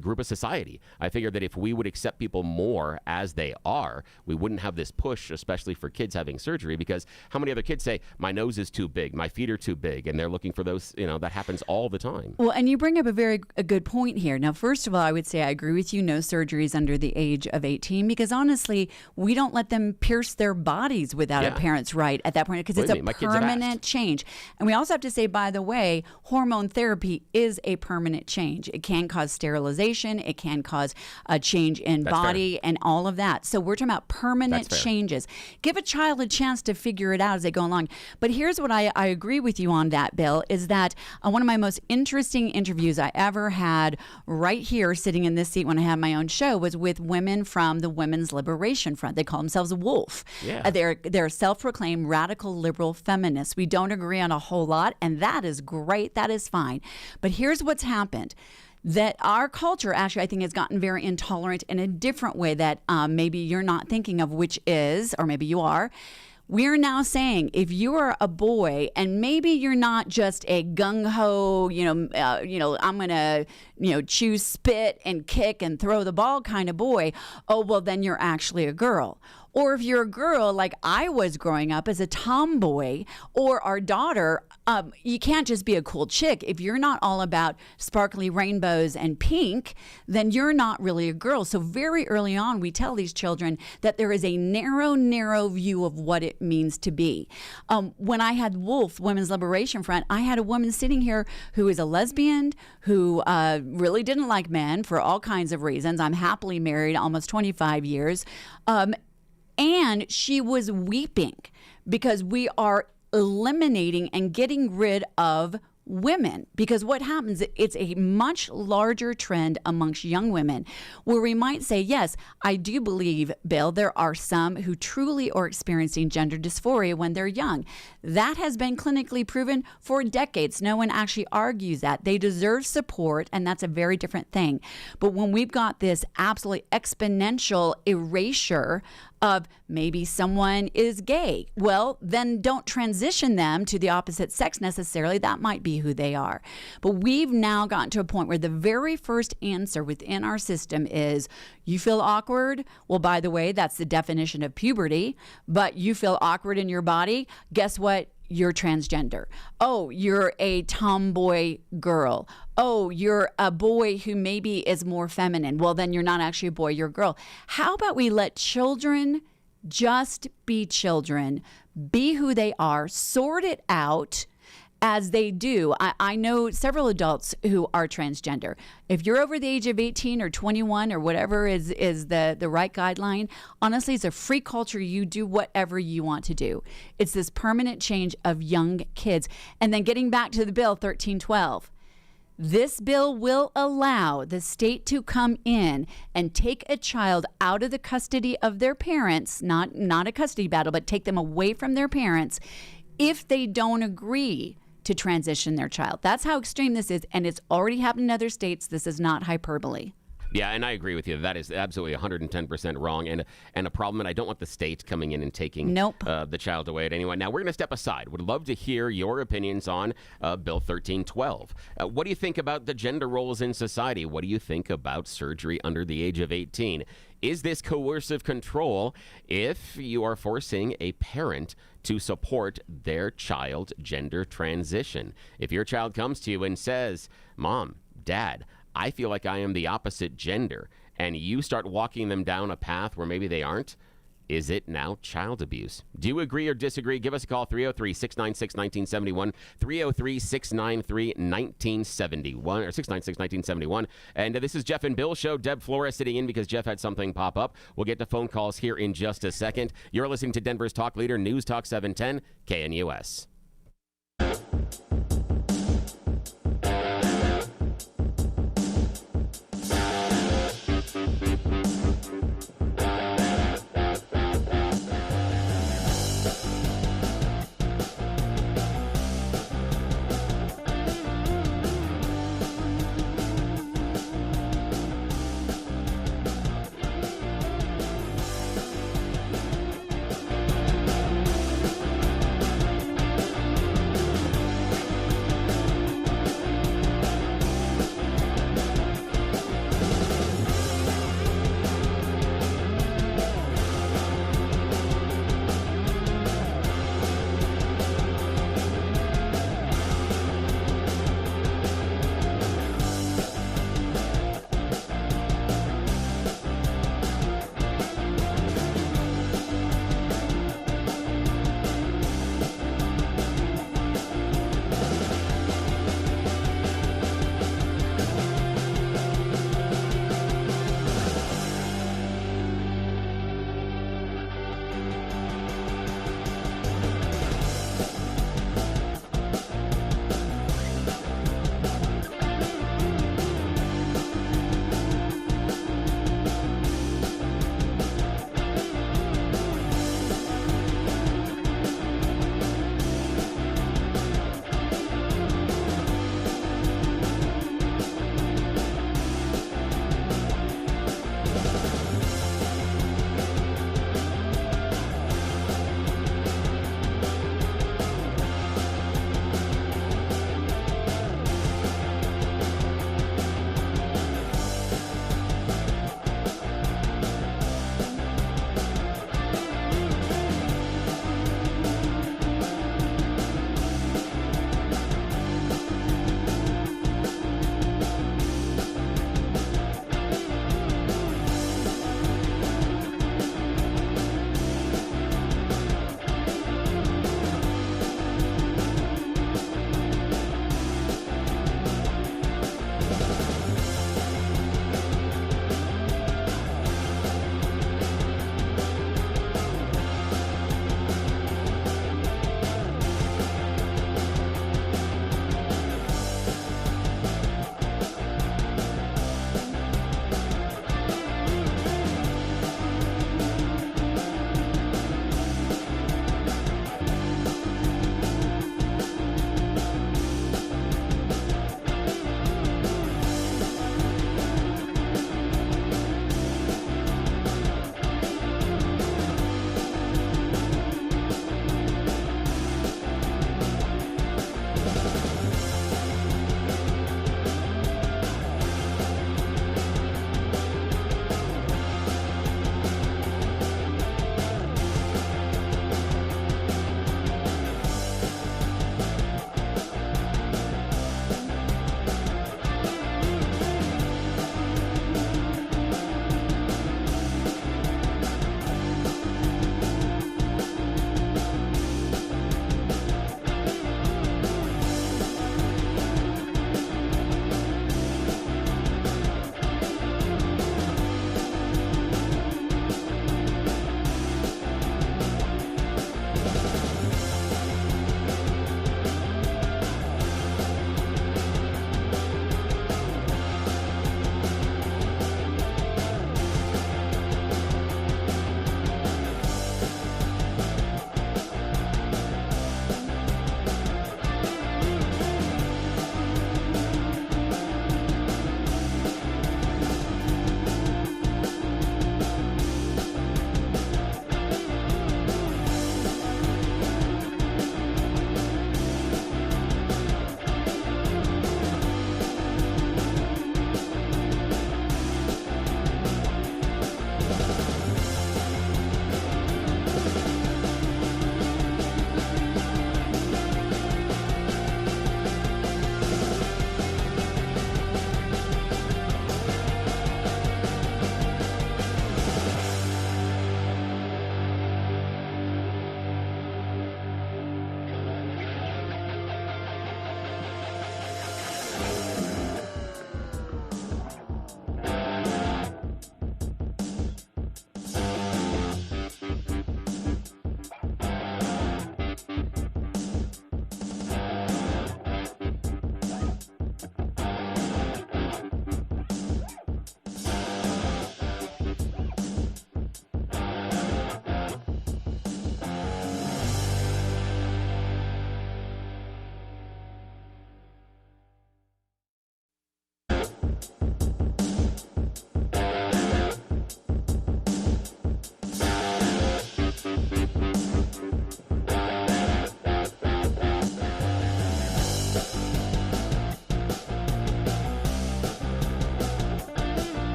group of society. I figure that if we would accept people more as they are, we wouldn't have this push, especially for kids having surgery, because how many other kids say, my nose is too big, my feet are too big, and they're looking for those, that happens all the time. Well, and you bring up a good point here. Now, first of all, I would say I agree with you, no surgeries under the age of 18, because honestly, we don't let them pierce their bodies without a parent's right at that point, because it's a permanent change. And we also have to say, by the way, hormone therapy is a permanent change. It can cause sterilization, it can cause a change in body and all of that. So we're talking about permanent changes. Give a child a chance to figure it out as they go along. But here's what I agree with you on that, Bill, is that one of my most interesting interviews I ever had right here sitting in this seat when I had my own show was with women from the Women's Liberation Front. They call themselves WOLF. Yeah. They're self-proclaimed radical liberal feminists. We don't agree on a whole lot, and that is great. That is fine. But here's what's happened. That our culture actually, I think, has gotten very intolerant in a different way that maybe you're not thinking of, which is, or maybe you are. We're now saying if you are a boy and maybe you're not just a gung-ho, I'm going to, chew spit and kick and throw the ball kind of boy, then you're actually a girl. Or if you're a girl like I was growing up as a tomboy, or our daughter, you can't just be a cool chick. If you're not all about sparkly rainbows and pink, then you're not really a girl. So very early on, we tell these children that there is a narrow view of what it means to be. When I had WOLF, Women's Liberation Front, I had a woman sitting here who is a lesbian, who really didn't like men for all kinds of reasons. I'm happily married almost 25 years. And she was weeping because we are eliminating and getting rid of women, because what happens, it's a much larger trend amongst young women where we might say, yes, I do believe, Bill, there are some who truly are experiencing gender dysphoria when they're young. That has been clinically proven for decades. No one actually argues that. They deserve support, and that's a very different thing. But when we've got this absolutely exponential erasure of maybe someone is gay, well, then don't transition them to the opposite sex necessarily. That might be who they are. But we've now gotten to a point where the very first answer within our system is, you feel awkward? Well, by the way, that's the definition of puberty. But you feel awkward in your body? Guess what? You're transgender. Oh, you're a tomboy girl. Oh, you're a boy who maybe is more feminine. Well, then you're not actually a boy, you're a girl. How about we let children just be children, be who they are, sort it out as they do. I know several adults who are transgender. If you're over the age of 18 or 21 or whatever is the right guideline, honestly, it's a free culture. You do whatever you want to do. It's this permanent change of young kids. And then getting back to the bill 1312. This bill will allow the state to come in and take a child out of the custody of their parents, not a custody battle, but take them away from their parents if they don't agree to transition their child. That's how extreme this is, and it's already happened in other states. This is not hyperbole. Yeah, and I agree with you. That is absolutely 110% wrong and a problem, and I don't want the state coming in and taking the child away at anyone. Now, we're going to step aside. Would love to hear your opinions on Bill 1312. What do you think about the gender roles in society? What do you think about surgery under the age of 18? Is this coercive control if you are forcing a parent to support their child's gender transition? If your child comes to you and says, Mom, Dad, I feel like I am the opposite gender, and you start walking them down a path where maybe they aren't, is it now child abuse? Do you agree or disagree? Give us a call, 303-696-1971, 303-693-1971, or 696-1971. And this is Jeff and Bill Show. Deb, Flora sitting in because Jeff had something pop up. We'll get to phone calls here in just a second. You're listening to Denver's Talk Leader, News Talk 710, KNUS.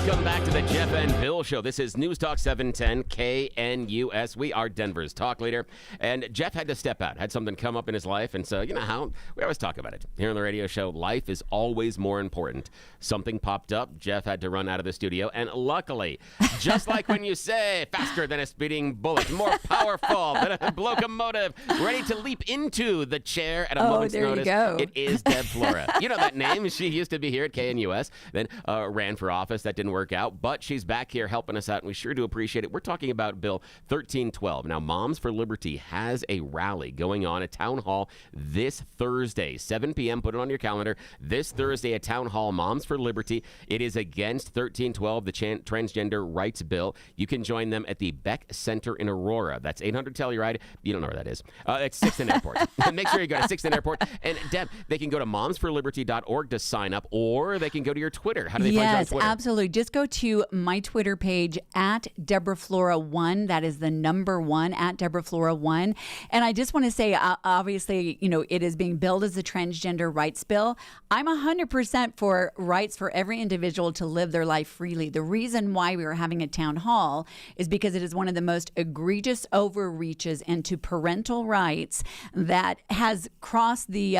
Welcome back to the Jeff and Bill Show. This is News Talk 710 KNUS. We are Denver's talk leader. And Jeff had to step out, had something come up in his life. And so, you know how we always talk about it here on the radio show. Life is always more important. Something popped up. Jeff had to run out of the studio. And luckily, just like when you say faster than a speeding bullet, more powerful than a locomotive, ready to leap into the chair at a moment's there notice, you go. it is Deb Flora. You know that name. She used to be here at KNUS, then ran for office. That didn't work out, but she's back here helping us out, and we sure do appreciate it. We're talking about Bill 1312. Now, Moms for Liberty has a rally going on at Town Hall this Thursday, 7 p.m. Put it on your calendar. This Thursday at Town Hall, Moms for Liberty. It is against 1312, the transgender rights bill. You can join them at the Beck Center in Aurora. That's 800 Telluride. You don't know where that is. It's 6th and Airport. Make sure you go to 6th and Airport. And Deb, they can go to momsforliberty.org to sign up, or they can go to your Twitter. How do they find you on Twitter? Yes, absolutely. Just go to my Twitter page at Deborah Flora 1. That is the number 1 at Deborah Flora 1. And I just want to say, obviously, you know, it is being billed as a transgender rights bill. I'm 100% for rights for every individual to live their life freely. The reason why we are having a town hall is because it is one of the most egregious overreaches into parental rights that has crossed the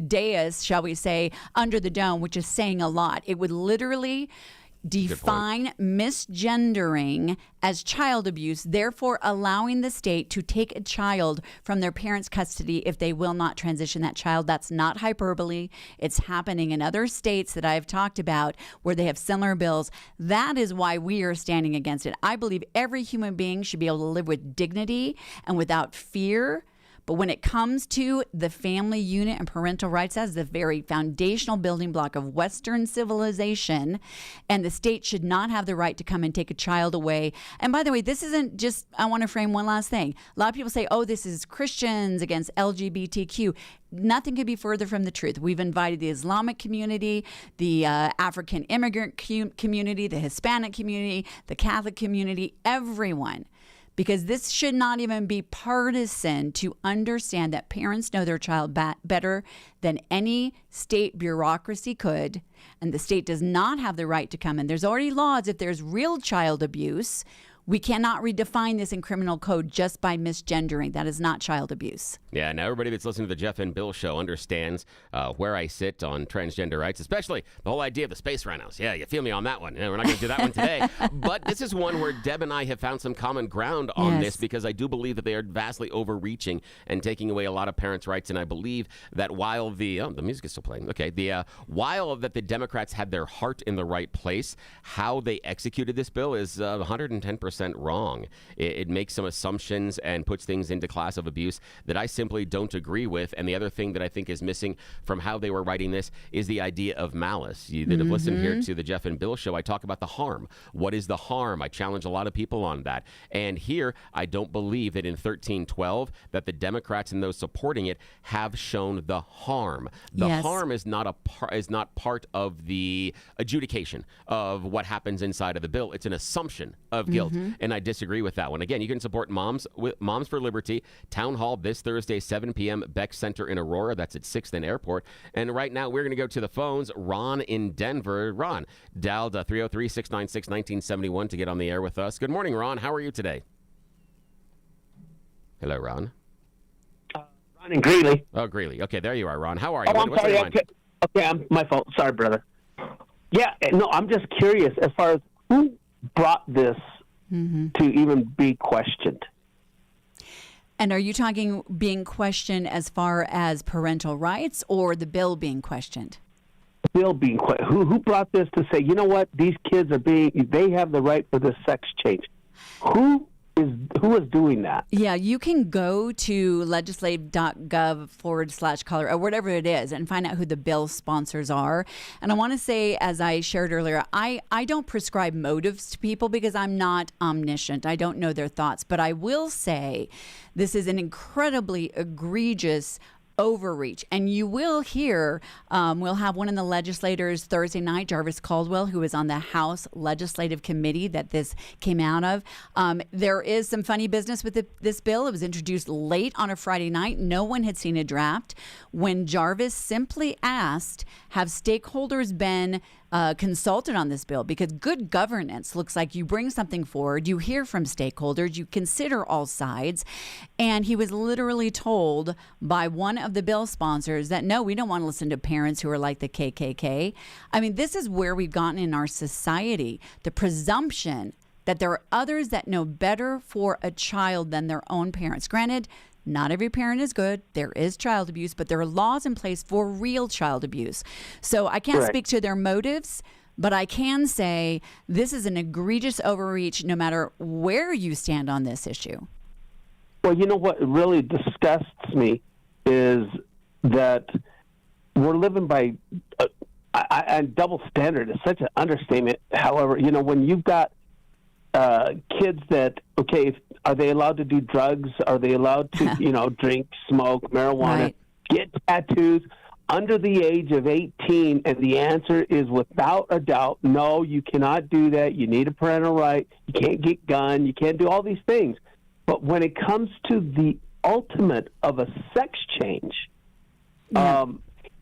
dais, shall we say, under the dome, which is saying a lot. It would literally define misgendering as child abuse, therefore allowing the state to take a child from their parents' custody if they will not transition that child. That's not hyperbole. It's happening in other states that I've talked about where they have similar bills. That is why we are standing against it. I believe every human being should be able to live with dignity and without fear. But when it comes to the family unit and parental rights as the very foundational building block of Western civilization, and the state should not have the right to come and take a child away. And by the way, this isn't just, I want to frame one last thing. A lot of people say, oh, this is Christians against LGBTQ. Nothing could be further from the truth. We've invited the Islamic community, the African immigrant community, the Hispanic community, the Catholic community, everyone. Because this should not even be partisan to understand that parents know their child better than any state bureaucracy could. And the state does not have the right to come in. There's already laws if there's real child abuse. We cannot redefine this in criminal code just by misgendering. That is not child abuse. Yeah, now everybody that's listening to the Jeff and Bill Show understands where I sit on transgender rights, especially the whole idea of the space rhinos. Yeah, you feel me on that one. Yeah, we're not going to do that one today. But this is one where Deb and I have found some common ground on this, because I do believe that they are vastly overreaching and taking away a lot of parents' rights. And I believe that while the music is still playing. Okay, while that the Democrats had their heart in the right place, how they executed this bill is 110% wrong. It makes some assumptions and puts things into class of abuse that I simply don't agree with. And the other thing that I think is missing from how they were writing this is the idea of malice. You that have listened here to the Jeff and Bill Show, I talk about the harm. What is the harm? I challenge a lot of people on that. And here, I don't believe that in 1312 that the Democrats and those supporting it have shown the harm. The harm is not part of the adjudication of what happens inside of the bill. It's an assumption of guilt. And I disagree with that one. Again, you can support Moms for Liberty, Town Hall this Thursday, 7 p.m., Beck Center in Aurora. That's at 6th and Airport. And right now, we're going to go to the phones. Ron in Denver. Ron, dialed 303-696-1971 to get on the air with us. Good morning, Ron. How are you today? Hello, Ron. Ron in Greeley. Oh, Greeley. Okay, there you are, Ron. How are you? Oh, I'm sorry. Okay, my fault. Sorry, brother. Yeah, no, I'm just curious as far as who brought this to even be questioned. And are you talking being questioned as far as parental rights or the bill being questioned? Bill being questioned. Who brought this to say, you know what, these kids they have the right for this sex change? Who is doing that? Yeah, you can go to legislative.gov/color or whatever it is and find out who the bill sponsors are. And I want to say, as I shared earlier, I don't prescribe motives to people because I'm not omniscient. I don't know their thoughts. But I will say this is an incredibly egregious overreach. And you will hear, we'll have one of the legislators Thursday night, Jarvis Caldwell, who is on the House Legislative Committee that this came out of. There is some funny business with this bill. It was introduced late on a Friday night. No one had seen a draft. When Jarvis simply asked, have stakeholders been consulted on this bill, because good governance looks like you bring something forward, you hear from stakeholders, you consider all sides. And he was literally told by one of the bill sponsors that, no, we don't want to listen to parents who are like the KKK. I mean, this is where we've gotten in our society, the presumption that there are others that know better for a child than their own parents. Granted, not every parent is good. There is child abuse, but there are laws in place for real child abuse. So I can't speak to their motives, but I can say this is an egregious overreach no matter where you stand on this issue. Well, you know what really disgusts me is that we're living by and double standard is such an understatement. However, you know, when you've got kids that, okay, are they allowed to do drugs? Are they allowed to, you know, drink, smoke, marijuana, get tattoos under the age of 18? And the answer is without a doubt, no, you cannot do that. You need a parental right. You can't get gun. You can't do all these things. But when it comes to the ultimate of a sex change,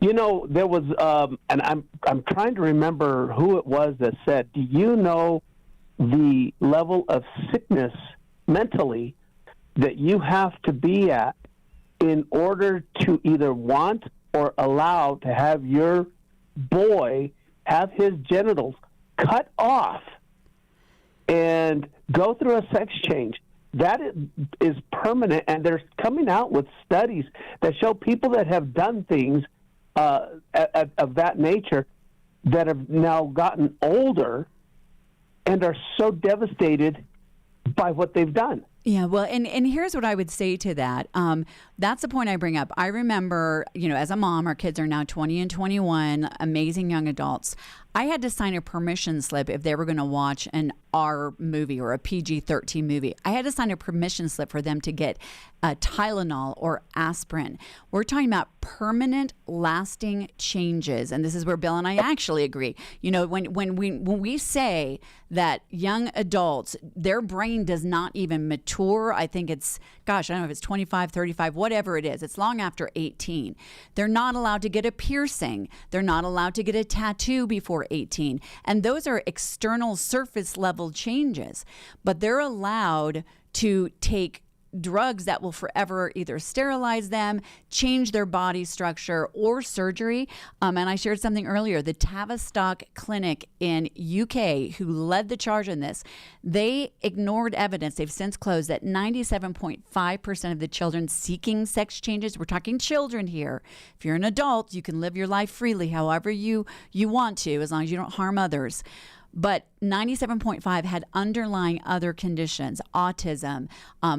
you know, there was, and I'm trying to remember who it was that said, do you know the level of sickness mentally that you have to be at in order to either want or allow to have your boy have his genitals cut off and go through a sex change? That is permanent, and they're coming out with studies that show people that have done things of that nature that have now gotten older and are so devastated by what they've done. Yeah, well, and here's what I would say to that. That's the point I bring up. I remember, you know, as a mom, our kids are now 20 and 21, amazing young adults. I had to sign a permission slip if they were going to watch an R movie or a PG-13 movie. I had to sign a permission slip for them to get Tylenol or aspirin. We're talking about permanent, lasting changes, and this is where Bill and I actually agree. You know, when we say that young adults, their brain does not even mature, I think it's, gosh, I don't know if it's 25, 35, whatever it is. It's long after 18. They're not allowed to get a piercing. They're not allowed to get a tattoo before 18. And those are external surface level changes. But they're allowed to take drugs that will forever either sterilize them, change their body structure, or surgery. And I shared something earlier. The Tavistock Clinic in UK, who led the charge in this, they ignored evidence. They've since closed that 97.5% of the children seeking sex changes, we're talking children here. If you're an adult, you can live your life freely however you want to, as long as you don't harm others. But 97.5 had underlying other conditions, autism,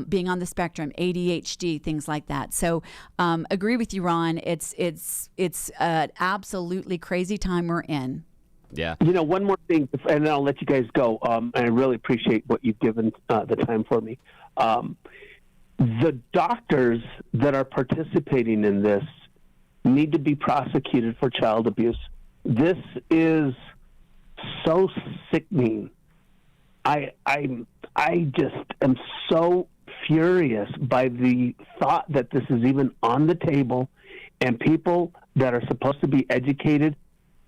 being on the spectrum, ADHD, things like that. So agree with you, Ron. It's an absolutely crazy time we're in. Yeah. You know, one more thing, and then I'll let you guys go. And I really appreciate what you've given the time for me. The doctors that are participating in this need to be prosecuted for child abuse. This is so sickening. I just am so furious by the thought that this is even on the table, and people that are supposed to be educated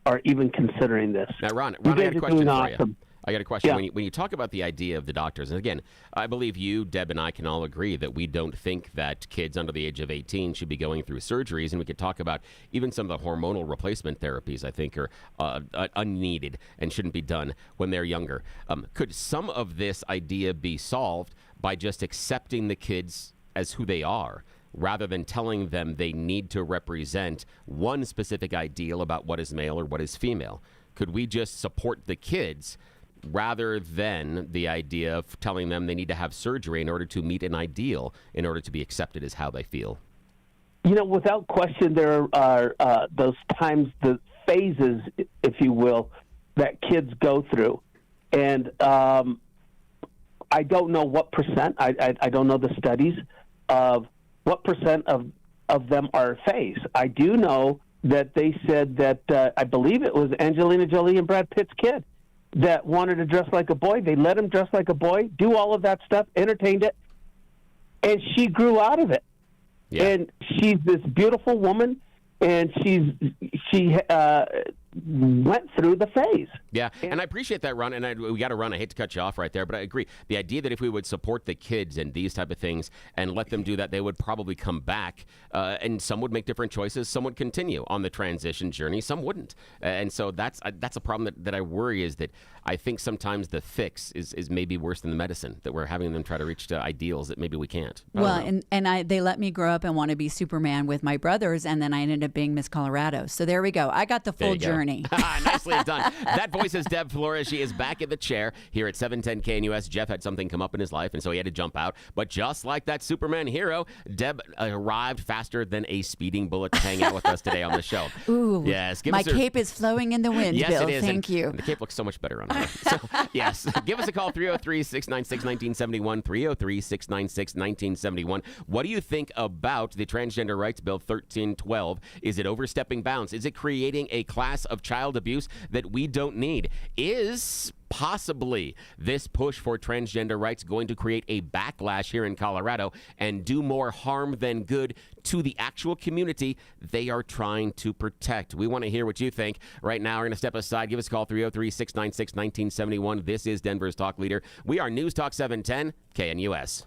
are even considering this. Now, Ron, I got a question for you. I got a question. Yeah. When you talk about the idea of the doctors, and again, I believe you, Deb, and I can all agree that we don't think that kids under the age of 18 should be going through surgeries, and we could talk about even some of the hormonal replacement therapies I think are unneeded and shouldn't be done when they're younger. Could some of this idea be solved by just accepting the kids as who they are, rather than telling them they need to represent one specific ideal about what is male or what is female? Could we just support the kids rather than the idea of telling them they need to have surgery in order to meet an ideal, in order to be accepted as how they feel? You know, without question, there are those times, the phases, if you will, that kids go through. And I don't know what percent, I don't know the studies of what percent of them are phase. I do know that they said that, I believe it was Angelina Jolie and Brad Pitt's kid that wanted to dress like a boy. They let him dress like a boy, do all of that stuff, entertained it, and she grew out of it. Yeah. And she's this beautiful woman, and she went through the phase. Yeah, and I appreciate that, Ron, and we got to run. I hate to cut you off right there, but I agree. The idea that if we would support the kids and these type of things and let them do that, they would probably come back, and some would make different choices. Some would continue on the transition journey. Some wouldn't. And so that's a problem that I worry, is that I think sometimes the fix is maybe worse than the medicine, that we're having them try to reach to ideals that maybe we can't. They let me grow up and want to be Superman with my brothers, and then I ended up being Miss Colorado. So there we go. I got the full journey. Nicely done. That voice is Deb Flora. She is back in the chair here at 710 KNUS. Jeff had something come up in his life, and so he had to jump out. But just like that Superman hero, Deb arrived faster than a speeding bullet to hang out with us today on the show. Ooh, yes, my cape is flowing in the wind, yes, Bill. it is. Thank you. And the cape looks so much better on her. So, yes, give us a call, 303-696-1971, 303-696-1971. What do you think about the Transgender Rights Bill 1312? Is it overstepping bounds? Is it creating a class of child abuse that we don't need? Is possibly this push for transgender rights going to create a backlash here in Colorado and do more harm than good to the actual community they are trying to protect? We want to hear what you think. Right now, we're going to step aside. Give us a call, 303-696-1971. This is Denver's Talk Leader. We are News Talk 710 KNUS.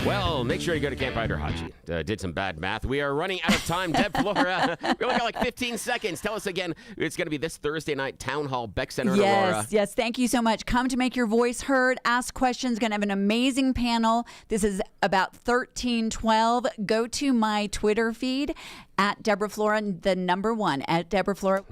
Well, make sure you go to Camp Hyderhachi. Did some bad math. We are running out of time. Deb Flora, we only got like 15 seconds. Tell us again. It's going to be this Thursday night, Town Hall, Beck Center in Aurora. Yes. Thank you so much. Come to make your voice heard. Ask questions. Going to have an amazing panel. This is about 1312. Go to my Twitter feed at Deborah Flora, the number one, at Deborah Flora.